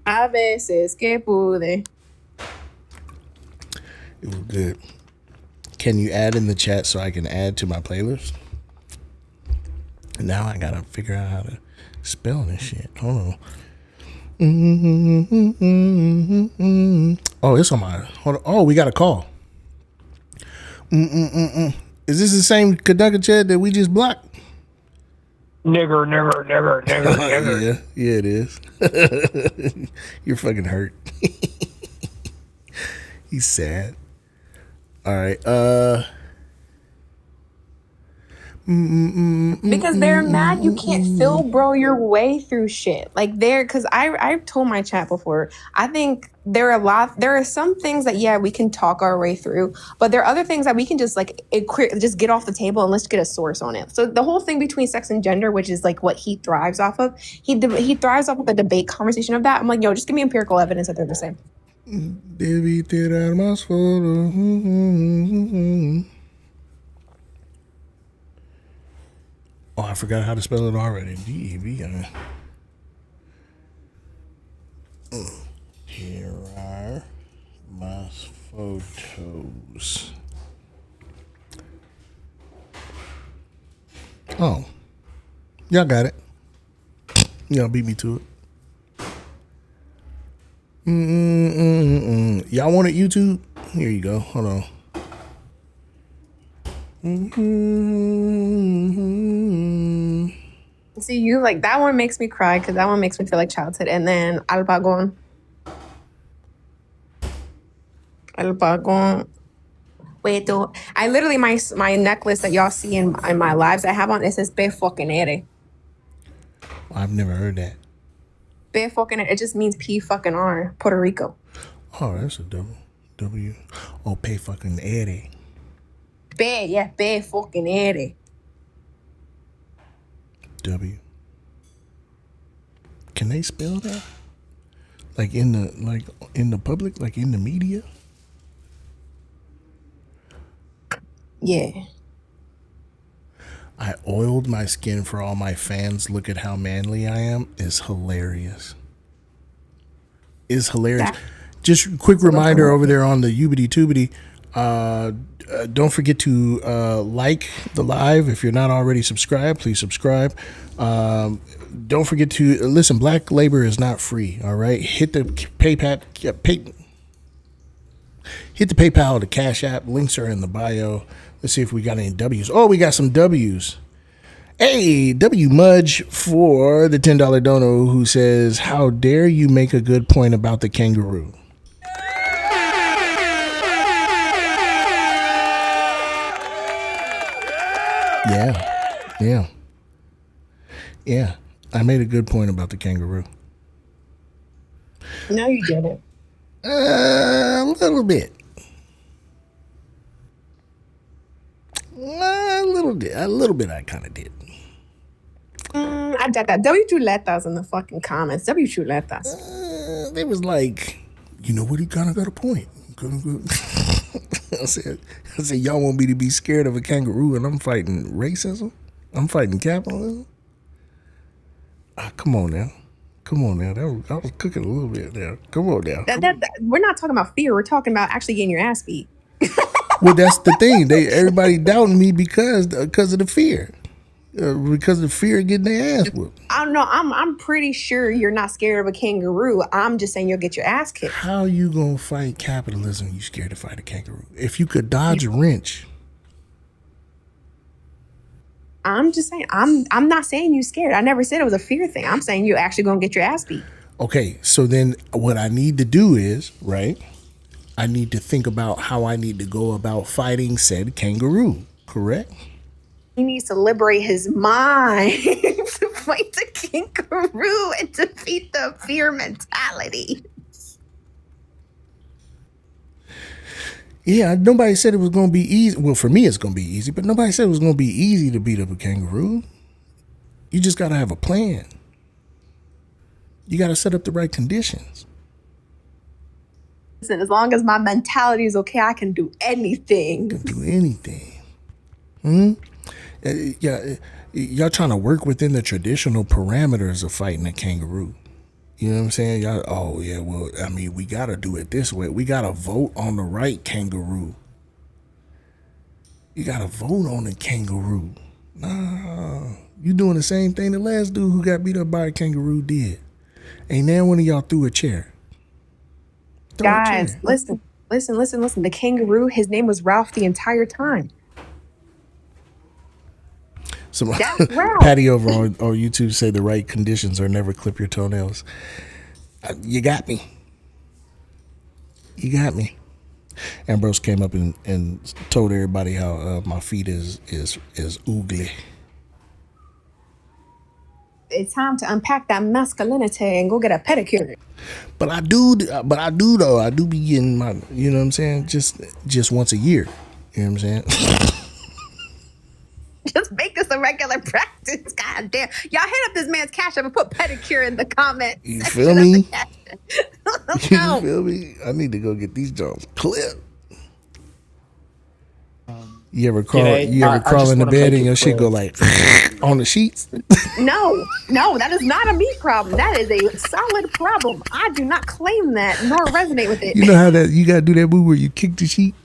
A veces que pude. It was good. Can you add in the chat so I can add to my playlist? Now I gotta figure out how to spell this shit. Hold on. Oh, it's on my. Hold on. Oh, we got a call. Is this the same Kadunkas chat that we just blocked? Nigger. Yeah, it is. You're fucking hurt. He's sad. All right. Because they're mad you can't feel bro your way through shit. Like because I've told my chat before, I think there are some things that we can talk our way through, but there are other things that we can just just get off the table and let's get a source on it. So the whole thing between sex and gender, which is like what he thrives off of, he thrives off of the debate conversation of that. I'm like, yo, just give me empirical evidence that they're the same. Debí tirar más fotos. Oh, I forgot how to spell it already. D-E-V-I. Here are my photos. Oh. Y'all got it. Y'all beat me to it. Y'all want it, YouTube? Here you go. Hold on. See, you like that one makes me cry because that one makes me feel like childhood. And then Alpagon. Wait, I literally my necklace that y'all see in my lives I have on, it says Be fucking ere. I've never heard that. Be fucking ere. It just means P fucking R, Puerto Rico. Oh, that's a W. Oh, pay fucking ere. Be fucking ere. W. Can they spell that? Like in the public, like in the media? Yeah. I oiled my skin for all my fans. Look at how manly I am. Is hilarious. Is hilarious. Just a quick reminder over there on the Ubity Tubity. Don't forget to like the live. If you're not already subscribed, please subscribe. Don't forget to listen. Black labor is not free. All right. Hit the PayPal. Hit the PayPal, the Cash App. Links are in the bio. Let's see if we got any W's. Oh, we got some W's. Hey, W Mudge for the $10 dono who says, "How dare you make a good point about the kangaroo?" Yeah. I made a good point about the kangaroo. No, you didn't. A little bit. A little bit I kind of did. I got that. W chuletas in the fucking comments. W chuletas. They was like, you know what, he kind of got a point. I said, y'all want me to be scared of a kangaroo and I'm fighting racism? I'm fighting capitalism? Come on now. I was cooking a little bit there. Come on now. We're not talking about fear. We're talking about actually getting your ass beat. Well, that's the thing. Everybody doubting me because of the fear. because of fear of getting their ass whooped. I don't know. I'm pretty sure you're not scared of a kangaroo. I'm just saying you'll get your ass kicked. How you gonna fight capitalism? You scared to fight a kangaroo? If you could dodge a wrench. I'm just saying. I'm not saying you scared. I never said it was a fear thing. I'm saying you're actually gonna get your ass beat. Okay, so then what I need to do is, right, I need to think about how I need to go about fighting said kangaroo, correct? He needs to liberate his mind to fight the kangaroo and defeat the fear mentality. Yeah, nobody said it was going to be easy. Well, for me, it's going to be easy, but nobody said it was going to be easy to beat up a kangaroo. You just got to have a plan. You got to set up the right conditions. Listen, as long as my mentality is okay, I can do anything. Do anything. Yeah, y'all trying to work within the traditional parameters of fighting a kangaroo. You know what I'm saying? Y'all, oh yeah, well, I mean, we got to do it this way. We got to vote on the right kangaroo. You got to vote on the kangaroo. Nah, you doing the same thing the last dude who got beat up by a kangaroo did. Ain't now one of y'all threw a chair. Guys, listen. The kangaroo, his name was Ralph the entire time. Some Patty over on YouTube say the right conditions are never clip your toenails. You got me. You got me. Ambrose came up and told everybody how my feet is oogly. It's time to unpack that masculinity and go get a pedicure. But I do though. I do be getting my, you know what I'm saying? Just once a year. You know what I'm saying? Just make this a regular practice. God damn. Y'all hit up this man's cash app and put pedicure in the comments. You feel me? You feel me? I need to go get these jobs clipped. You ever crawl in the bed and your shit go like on the sheets? No, that is not a me problem. That is a solid problem. I do not claim that nor resonate with it. You know how that you gotta do that move where you kick the sheet?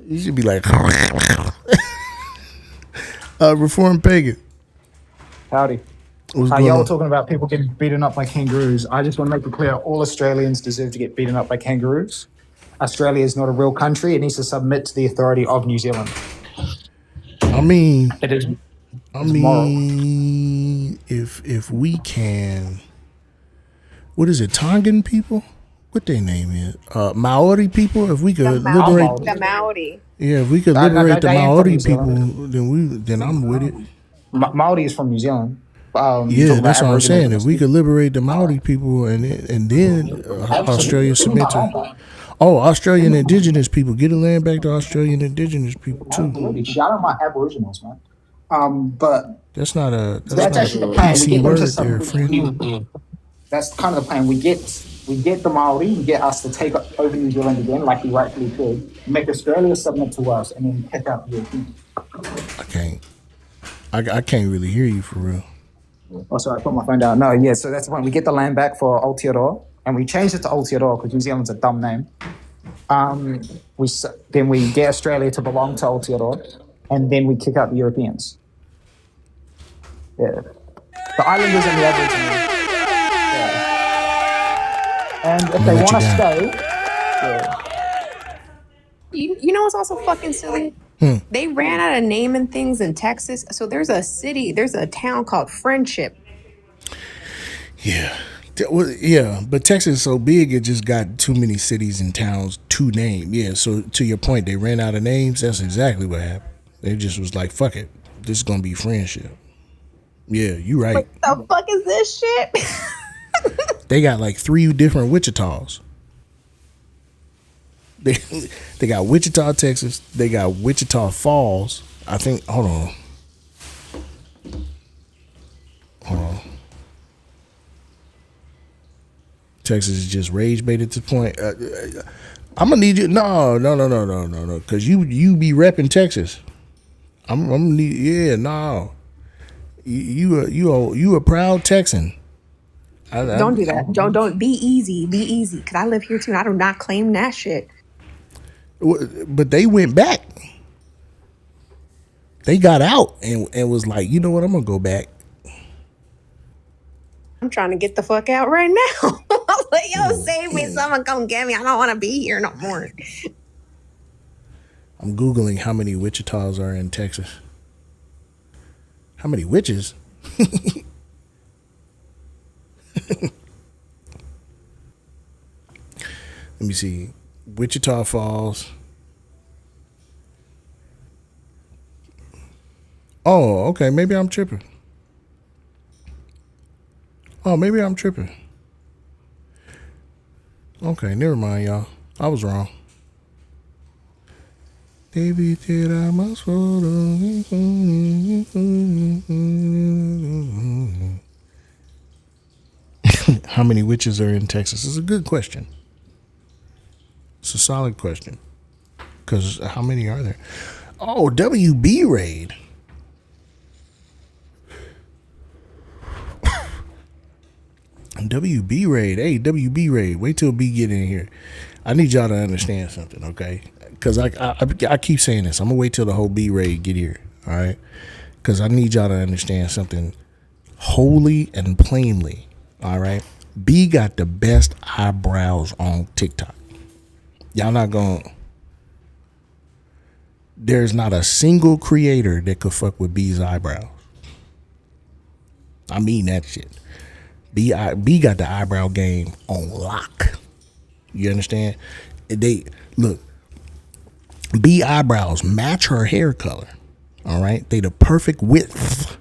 You should be like Reformed Pagan. Howdy. Y'all were talking about people getting beaten up by kangaroos. I just want to make it clear, all Australians deserve to get beaten up by kangaroos. Australia is not a real country. It needs to submit to the authority of New Zealand. I mean, it is. If we can, what is it? Tongan people? What their name is? Maori people. If we could liberate the Maori. Yeah, if we could liberate the Maori people, then I'm with it. Maori is from New Zealand. Yeah, that's what I'm saying. If we could liberate the Maori people and then Australia submit to. Oh, Australian Indigenous people. Get the land back to Australian Indigenous people too. Absolutely. Shout out my Aboriginals, man. But that's not a actually the plan. PC word there, friend. That's kind of the plan. We get the Maori, we get us to take over New Zealand again, like we rightfully could. Make Australia submit to us, and then pick up the Europeans. I can't really hear you for real. Oh, sorry, I put my phone down. No, yeah. So that's the point. We get the land back for Aotearoa. And we changed it to Aotearoa because New Zealand's a dumb name. Then we get Australia to belong to Aotearoa, and then we kick out the Europeans. Yeah, the Islanders and the Aboriginals. Yeah. And if they want to stay, yeah. You know what's also fucking silly? They ran out of naming things in Texas. So there's a town called Friendship. Yeah. Yeah, but Texas is so big, it just got too many cities and towns to name. Yeah, so to your point, they ran out of names. That's exactly what happened. They just was like, fuck it. This is going to be Friendship. Yeah, you right. What the fuck is this shit? They got like 3 different Wichitas. They got Wichita, Texas. They got Wichita Falls. I think, hold on. Texas is just rage bait at this point. I'm gonna need you. No, because you be repping Texas. I'm gonna need. Yeah, no. You a proud Texan. Don't do that. Don't be easy. Be easy. Cause I live here too, and I do not claim that shit. But they went back. They got out and was like, you know what? I'm gonna go back. I'm trying to get the fuck out right now. Like, yo, save me. Someone come get me. I don't want to be here no more. I'm Googling how many Wichitas are in Texas. How many witches? Let me see. Wichita Falls. Oh, okay. Maybe I'm tripping. Okay, never mind, y'all. I was wrong. How many witches are in Texas? It's a good question. It's a solid question. Because how many are there? Oh, WB raid. WB raid. Hey, WB raid. Wait till B get in here. I need y'all to understand something, okay? Because I keep saying this. I'm going to wait till the whole B raid get here, all right? Because I need y'all to understand something wholly and plainly, all right? B got the best eyebrows on TikTok. Y'all not going to... There's not a single creator that could fuck with B's eyebrows. I mean that shit. B got the eyebrow game on lock. You understand? They look. B eyebrows match her hair color. All right, they the perfect width.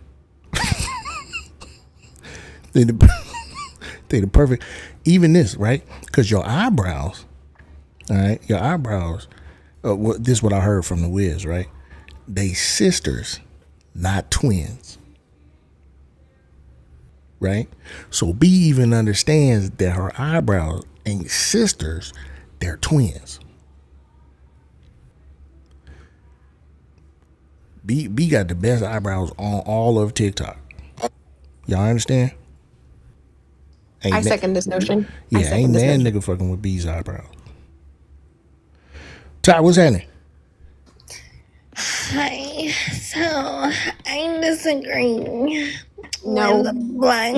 they the perfect. Even this, right? Because your eyebrows. All right, your eyebrows. This is what I heard from the Wiz, right? They sisters, not twins. Right? So B even understands that her eyebrows ain't sisters, they're twins. B got the best eyebrows on all of TikTok. Y'all understand? I second this notion. Yeah, ain't that nigga fucking with B's eyebrows. Ty, what's happening? Hi. So I'm disagreeing. No. With the black.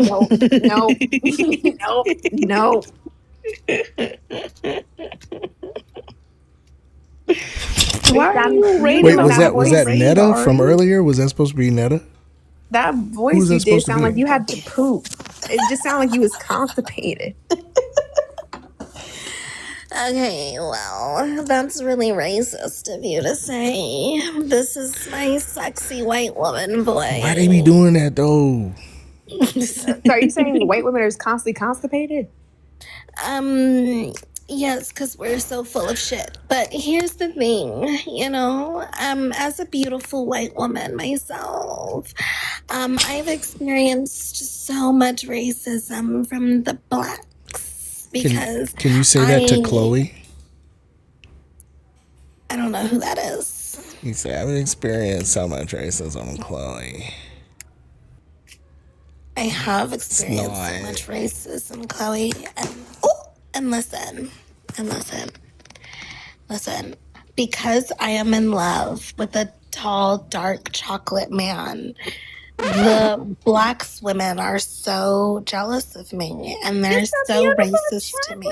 No. Why are you rating? Wait, was that Netta from earlier? Was that supposed to be Netta? That voice you did sound like you had to poop. It just sounded like you was constipated. Okay, well, that's really racist of you to say. This is my sexy white woman voice. Why they be doing that though? So are you saying white women are constantly constipated? Yes, because we're so full of shit. But here's the thing, as a beautiful white woman myself, I've experienced so much racism from the blacks because Can you say that to Chloe? I don't know who that is. You say I've experienced so much racism, Chloe. I have experienced so much racism, Chloe. And listen, because I am in love with a tall, dark chocolate man, the black women are so jealous of me, and they're so racist to me.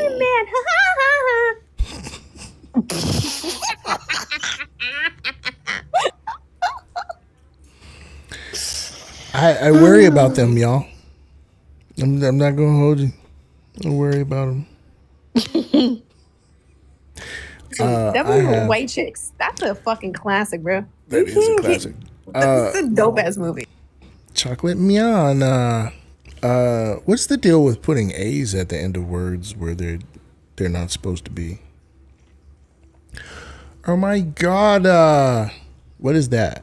I worry about them, y'all. I'm not gonna hold you. I worry about them. White Chicks. That's a fucking classic, bro. That is a classic. That's a dope ass movie. Chocolate Mian. What's the deal with putting A's at the end of words where they're not supposed to be? Oh my God! What is that?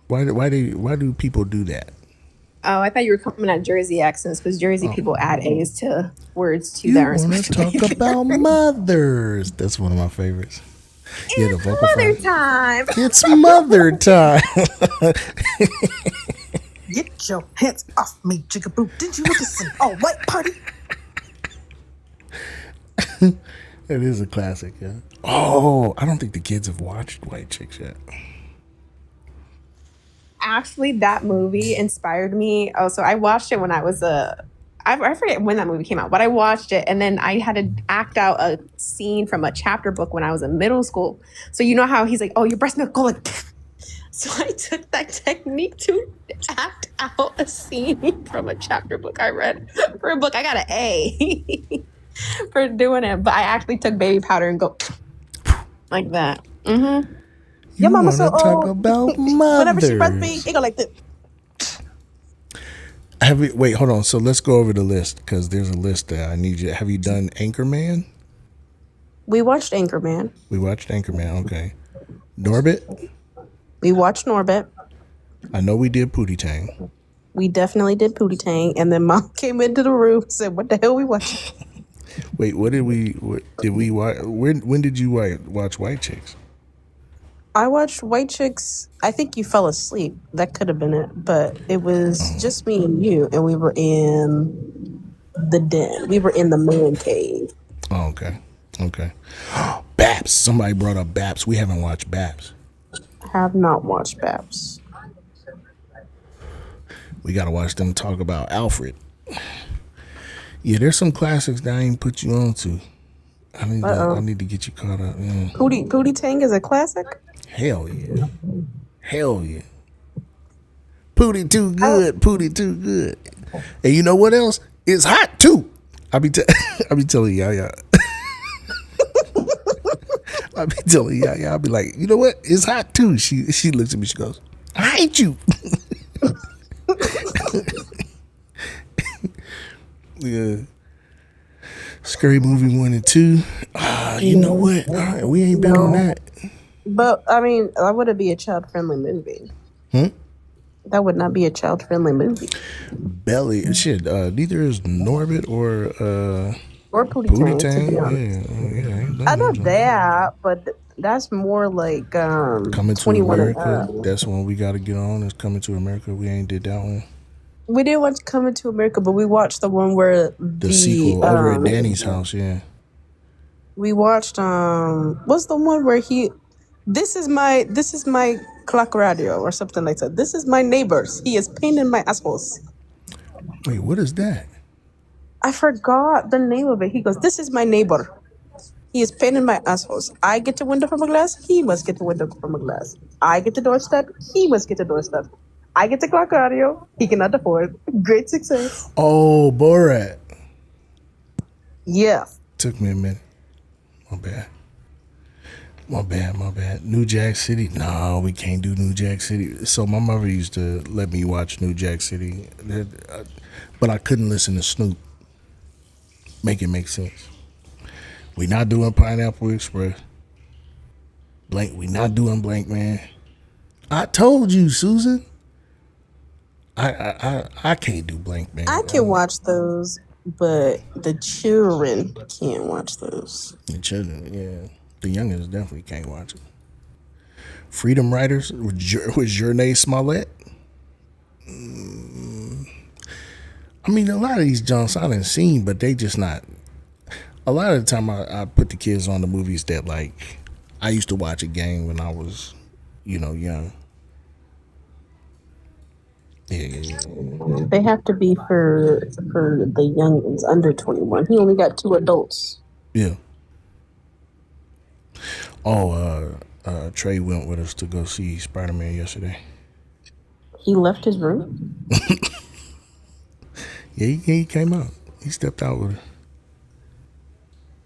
Why do people do that? Oh, I thought you were coming at Jersey accents because Jersey people add A's to words too. You want to talk about mothers? That's one of my favorites. Yeah, the vocal mother time. It's mother time. Get your hands off me, jigaboo. Did you listen? Oh, what party? It is a classic, yeah. Oh, I don't think the kids have watched White Chicks yet. Actually, that movie inspired me. Oh, so I watched it when I was I forget when that movie came out, but I watched it and then I had to act out a scene from a chapter book when I was in middle school. So you know how he's like, "Oh, your breast milk go like." So I took that technique to act out a scene from a chapter book I read for a book. I got an A for doing it, but I actually took baby powder and go like that. Mm-hmm. You Your mama want so to talk old. about Whenever she mothers? breastfeed, it go like this. Wait, hold on. So let's go over the list because there's a list that I need you. Have you done Anchorman? We watched Anchorman. We watched Anchorman. Okay. Norbit? We watched Norbit. I know we did Pootie Tang. We definitely did Pootie Tang. And then Mom came into the room and said, "What the hell we watching?" Wait, what did we watch? When did you watch White Chicks? I watched White Chicks. I think you fell asleep. That could have been it. But it was just me and you. And we were in the den. We were in the man cave. Oh, okay. Okay. Baps. Somebody brought up Baps. We haven't watched Baps. Have not watched Babs. We got to watch them talk about Alfred. Yeah, there's some classics that I ain't put you on to. I need to get you caught up. Yeah. Pootie Tang is a classic? Hell yeah. Hell yeah. Pootie too good. Pootie too good. And you know what else? It's hot too. I be telling y'all. I be telling y'all. I'll be like, you know what? It's hot too. She looks at me. She goes, I hate you. Yeah. Scary Movie 1 and 2. You know what? All right, we ain't been on that. But, I mean, that wouldn't be a child-friendly movie. That would not be a child-friendly movie. Belly. Shit, neither is Norbit or Pootie Tang, to be honest. Yeah, I know that, but that's more like Coming to 21 America. That's one we got to get on. Is Coming to America. We ain't did that one. We didn't watch Coming to America, but we watched the one where The sequel over at Danny's house. Yeah. We watched what's the one where this is my clock radio or something like that. This is my neighbors. He is painting my assholes. Wait, what is that? I forgot the name of it. He goes, "This is my neighbor. He is painting my assholes. I get the window from a glass. He must get the window from a glass. I get the doorstep. He must get the doorstep. I get the clock radio. He cannot afford. Great success." Oh, Borat. Yeah. Took me a minute. My bad. New Jack City. No, we can't do New Jack City. So my mother used to let me watch New Jack City, but I couldn't listen to Snoop. Make it make sense. We not doing Pineapple Express. Blank. We not doing Blank Man. I told you, Susan. I can't do Blank Man. I can watch those, but the children can't watch those. The children, yeah. The youngins definitely can't watch it. Freedom Riders with Journée Smollett. I mean, a lot of these Johns I done seen, but they just not. A lot of the time, I put the kids on the movies that like I used to watch a gang when I was, young. Yeah. They have to be for the youngins under 21. He only got 2 adults. Yeah. Oh, Trey went with us to go see Spider-Man yesterday. He left his room? Yeah, he came out. He stepped out with her.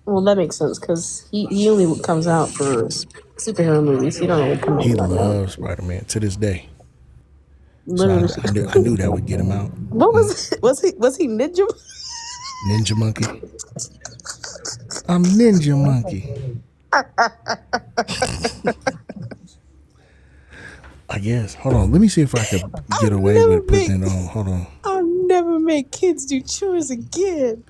Well, that makes sense because he only comes out for superhero movies. He don't really come out. He loves Spider-Man to this day. Literally. So I knew that would get him out. What was it? Was he Ninja? Ninja Monkey. I'm Ninja Monkey. I guess. Hold on. Let me see if I can get away with putting it on. Hold on. I'll never make kids do chores again.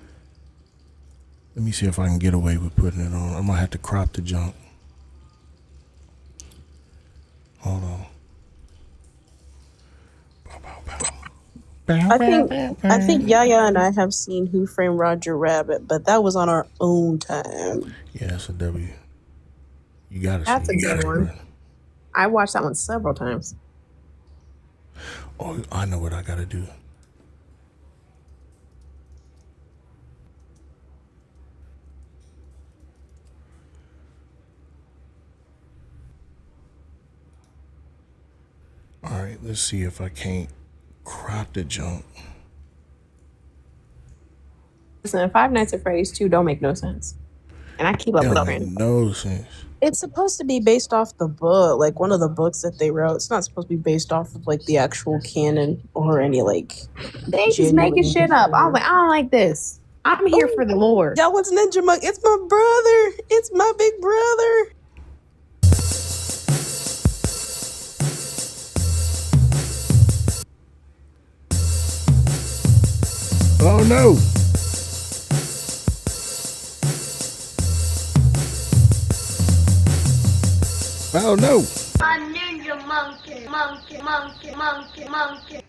Let me see if I can get away with putting it on. I'm gonna have to crop the junk. Hold on. I think Yaya and I have seen Who Framed Roger Rabbit, but that was on our own time. Yeah, that's a W. You gotta That's see a good it. one. I watched that one several times. Oh, I know what I gotta do. All right, let's see if I can't crop the junk. Listen, Five Nights at Freddy's 2 don't make no sense. And I keep up with Don't it. make no sense. It's supposed to be based off the book, like one of the books that they wrote. It's not supposed to be based off of like the actual canon or any like. They just making shit up. I was like, I don't like this. I'm here for the lore. That was Ninja Monk. It's my brother. It's my big brother. Oh no! Oh no! I'm Ninja Monkey, monkey, monkey, monkey, monkey.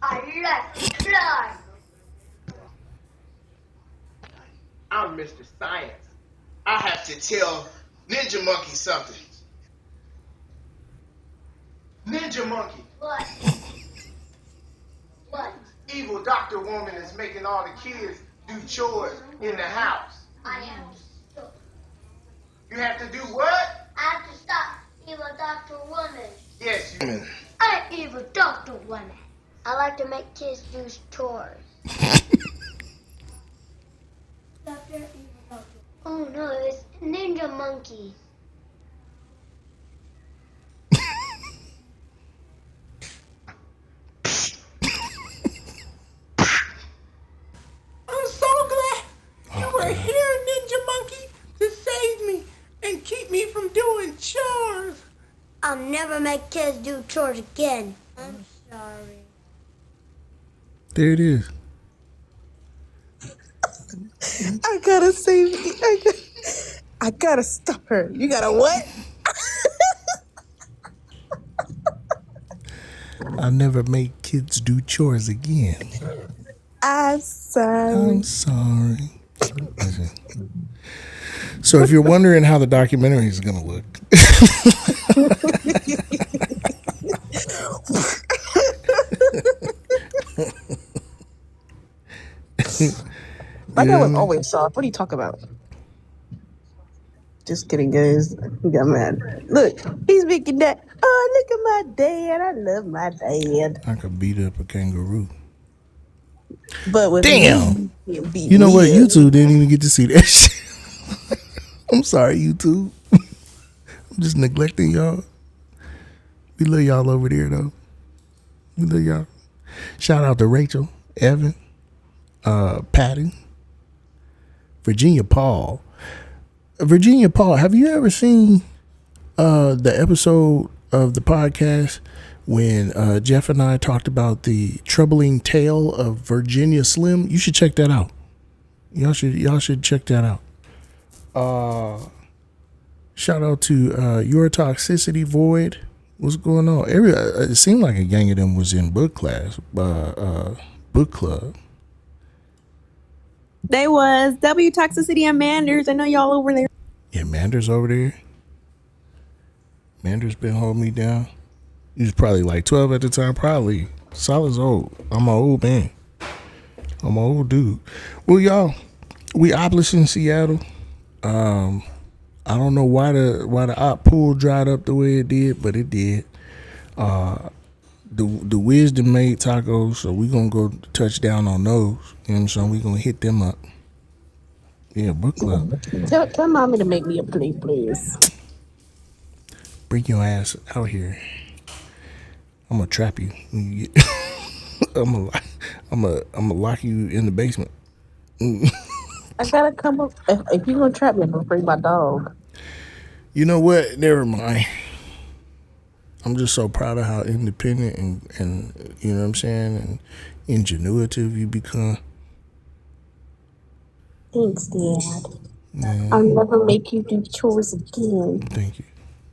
I like to fly. I'm Mr. Science. I have to tell Ninja Monkey something. Ninja Monkey. What? What? Evil Doctor Woman is making all the kids do chores in the house. I have to stop. You have to do what? I have to stop Evil Doctor Woman. Yes, you. I'm Evil Doctor Woman. I like to make kids do chores. Oh no, it's Ninja Monkey. I'm so glad you were here, Ninja Monkey, to save me and keep me from doing chores. I'll never make kids do chores again. I'm sorry. There it is. I gotta save me. I gotta stop her. You gotta what? I'll never make kids do chores again. I'm sorry. I'm sorry. So if you're wondering how the documentary is going to look. My dad was always soft. What are you talking about? Just kidding, guys. He got mad. Look, he's making that. Oh, look at my dad. I love my dad. I could beat up a kangaroo. But with damn, me, you know what? YouTube didn't even get to see that shit. I'm sorry, YouTube. I'm just neglecting y'all. We love y'all over there, though. We love y'all. Shout out to Rachel, Evan, Patty, Virginia Paul. Virginia Paul, have you ever seen the episode of the podcast when Jeff and I talked about the troubling tale of Virginia Slim? You should check that out. Y'all should check that out. Shout out to Your Toxicity Void. What's going on? It seemed like a gang of them was in book class, book club. They was W Toxicity and Manders. I know y'all over there. Yeah, Manders over there. Manders been holding me down. He was probably like 12 at the time. Probably. Solid's old. I'm an old man. I'm an old dude. Well, y'all, we opless in Seattle. I don't know why the op pool dried up the way it did, but it did. The Wisdom made tacos, so we gonna go touch down on those. You know what I'm saying? We gonna hit them up. Yeah, book club. Tell mommy to make me a plate, please. Bring your ass out here. I'm gonna trap you. I'm gonna lock you in the basement. I gotta come up. If you gonna trap me, I'm gonna bring my dog. You know what? Never mind. I'm just so proud of how independent and you know what I'm saying, and ingenuitive you become. Thanks, Dad. Yeah. I'll never make you do chores again. Thank you.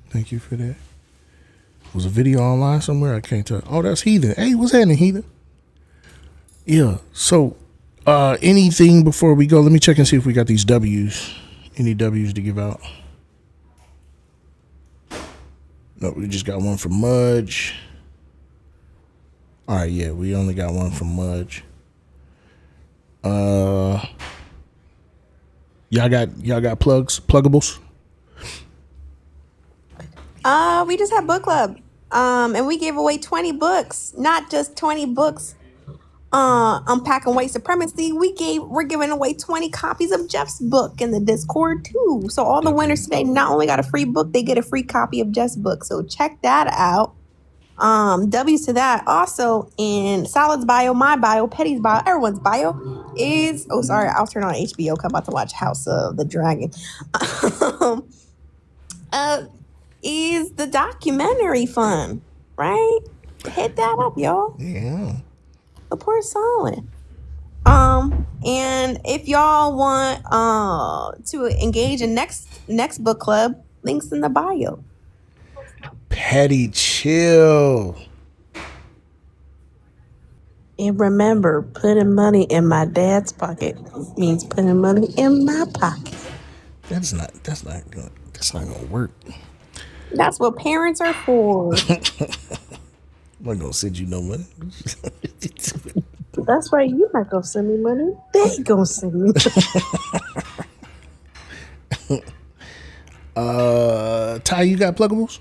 Thank you for that. Was a video online somewhere? I can't tell. Oh, that's Heathen. Hey, what's happening, Heathen? Yeah. So, anything before we go? Let me check and see if we got these W's. Any W's to give out? No, we just got one from Mudge. All right, yeah, we only got one from Mudge. Y'all got pluggables? We just had book club. And we gave away 20 books, not just 20 books. Unpacking white supremacy. We're giving away 20 copies of Jeff's book in the Discord too. So all the winners today not only got a free book, they get a free copy of Jeff's book. So check that out. W's to that. Also in Solid's bio, my bio, Petty's bio, everyone's bio is I'll turn on HBO because I'm about to watch House of the Dragon. Is the documentary fun, right? Hit that up, y'all. Yeah. Support Solid. And if y'all want to engage in next book club, links in the bio. Petty, chill. And remember, putting money in my dad's pocket means putting money in my pocket. That's not gonna work. That's what parents are for. I'm not gonna send you no money. That's right. You're not gonna send me money. They gonna send me. Ty, you got pluggables?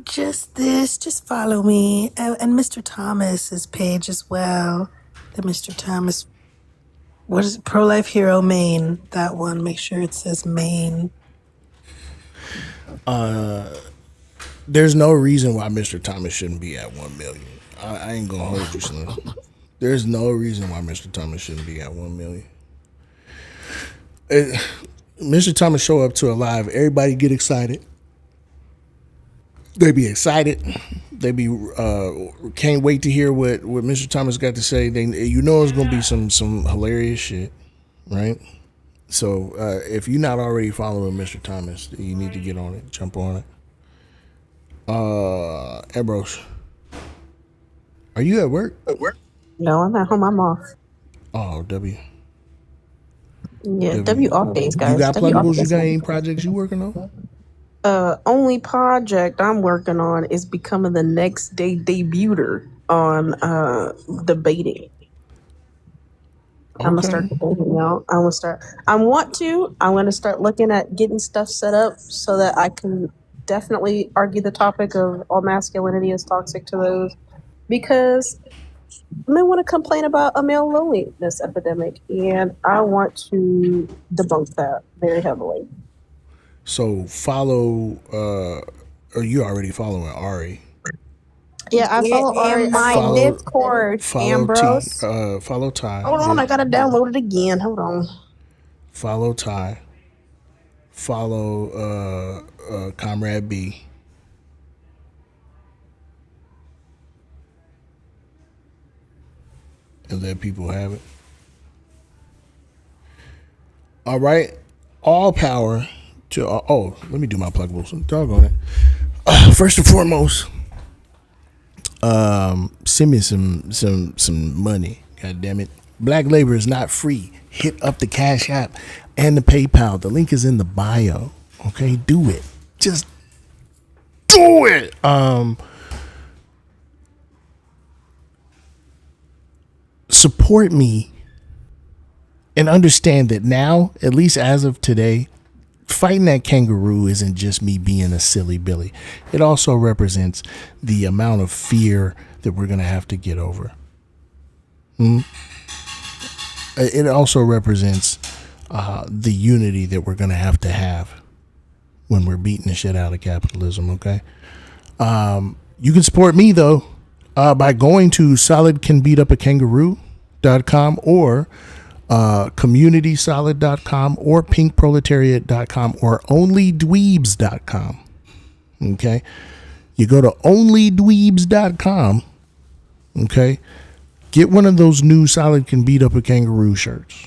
Just follow me and Mr. Thomas's page as well. The Mr. Thomas, what is it? Pro-Life Hero Maine. That one. Make sure it says Maine. There's no reason why Mr. Thomas shouldn't be at 1 million. I ain't gonna hold you, son. There's no reason why Mr. Thomas shouldn't be at 1 million. Mr. Thomas show up to a live, everybody get excited. They be excited. They be can't wait to hear what Mr. Thomas got to say. It's gonna be some hilarious shit, right? So if you're not already following Mr. Thomas, you need to get on it, jump on it. Ambrose, are you at work? No, I'm at home. I'm off. Oh, W. Yeah, W off days, guys. You got W off pluggables? You days. got any projects you working on? Only project I'm working on is becoming the next day debuter on debating. I'm gonna start debating out. I'm gonna start looking at getting stuff set up so that I can definitely argue the topic of all masculinity is toxic to those, because men want to complain about a male loneliness epidemic, and I want to debunk that very heavily. So follow, or you already following Ari? Yeah, I follow Ari. In my Discord, Ambrose. Follow Ty. Hold on, I gotta download it again. Hold on. Follow Ty. Follow Comrade B. And let people have it. All right. All power to let me do my pluggables. Doggone it. First and foremost, send me some money. God damn it. Black labor is not free. Hit up the Cash App and the PayPal. The link is in the bio. Okay, do it. Just do it. Support me and understand that now, at least as of today, fighting that kangaroo isn't just me being a silly Billy. It also represents the amount of fear that we're going to have to get over. It also represents the unity that we're going to have when we're beating the shit out of capitalism, okay? You can support me, though, by going to solidcanbeatupakangaroo.com or communitysolid.com or pinkproletariat.com or onlydweebs.com. Okay, you go to onlydweebs.com. Okay, get one of those new Solid Can Beat Up a Kangaroo shirts.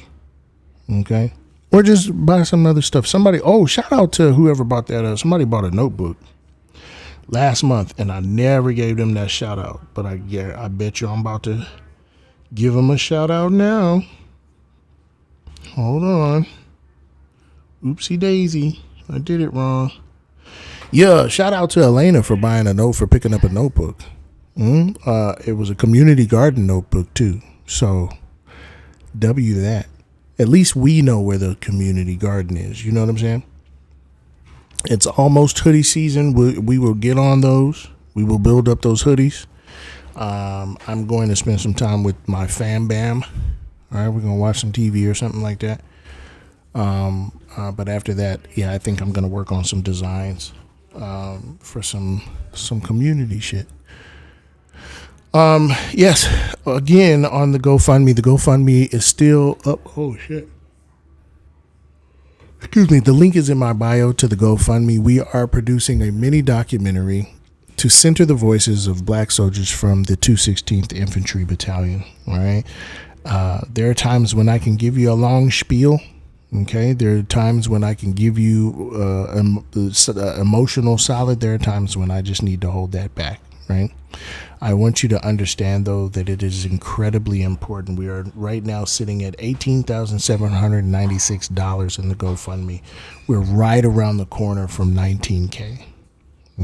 Okay, or just buy some other stuff. Shout out to whoever bought that. Somebody bought a notebook. last month, and I never gave them that shout out. But I bet you I'm about to give them a shout out now. Hold on. Oopsie daisy. I did it wrong. Yeah, shout out to Elena for picking up a notebook. It was a community garden notebook too. So W that. At least we know where the community garden is. You know what I'm saying? It's almost hoodie season. We will get on those. We will build up those hoodies. I'm going to spend some time with my fam bam. All right, we're going to watch some TV or something like that. But after that, I think I'm going to work on some designs for some community shit. Yes, again, on the GoFundMe is still up. Oh, shit. Excuse me. The link is in my bio to the GoFundMe. We are producing a mini documentary to center the voices of black soldiers from the 216th Infantry Battalion. All right. There are times when I can give you a long spiel. Okay. There are times when I can give you emotional solid. There are times when I just need to hold that back. Right. I want you to understand, though, that it is incredibly important. We are right now sitting at $18,796 in the GoFundMe. We're right around the corner from 19K.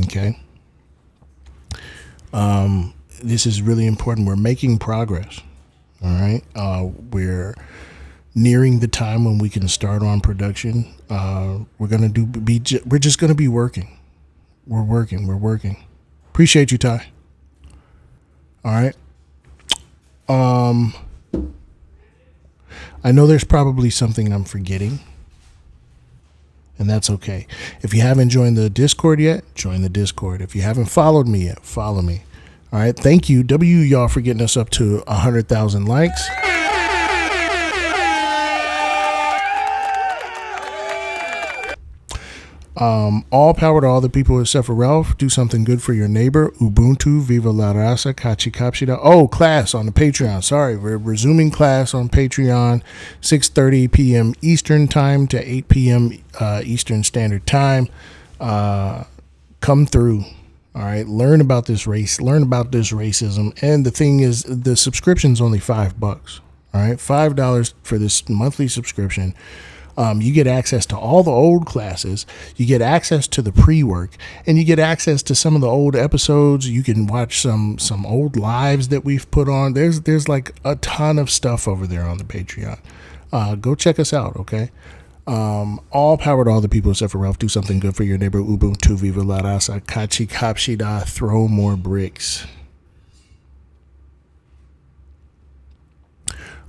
Okay. This is really important. We're making progress. All right. We're nearing the time when we can start on production. We're just going to be working. We're working. Appreciate you, Ty. All right. I know there's probably something I'm forgetting, and that's okay. If you haven't joined the Discord yet, join the Discord. If you haven't followed me yet, follow me. All right. Thank you, y'all, for getting us up to 100,000 likes. All power to all the people except for Ralph. Do something good for your neighbor. Ubuntu, Viva la Raza, Kachi Kapshida. Oh, class on the Patreon. Sorry, we're resuming class on Patreon, 6:30 p.m. Eastern Time to 8 p.m. Eastern Standard Time. Come through. All right, learn about this race, learn about this racism. And the thing is, the subscription's only $5. All right, $5 for this monthly subscription. You get access to all the old classes. You get access to the pre-work, and you get access to some of the old episodes. You can watch some old lives that we've put on. There's like a ton of stuff over there on the Patreon. Go check us out, okay? All power to all the people except for Ralph. Do something good for your neighbor. Ubuntu, Viva la Raza, Kachi Kapshida. Throw more bricks.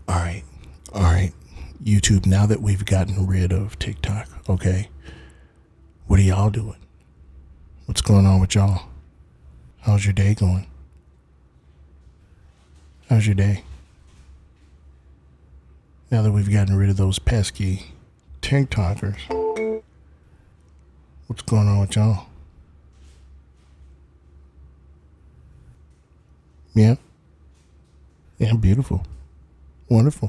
All right. YouTube, now that we've gotten rid of TikTok, okay, what are y'all doing? What's going on with y'all? How's your day going? How's your day? Now that we've gotten rid of those pesky TikTokers, what's going on with y'all? Yeah, beautiful. Wonderful.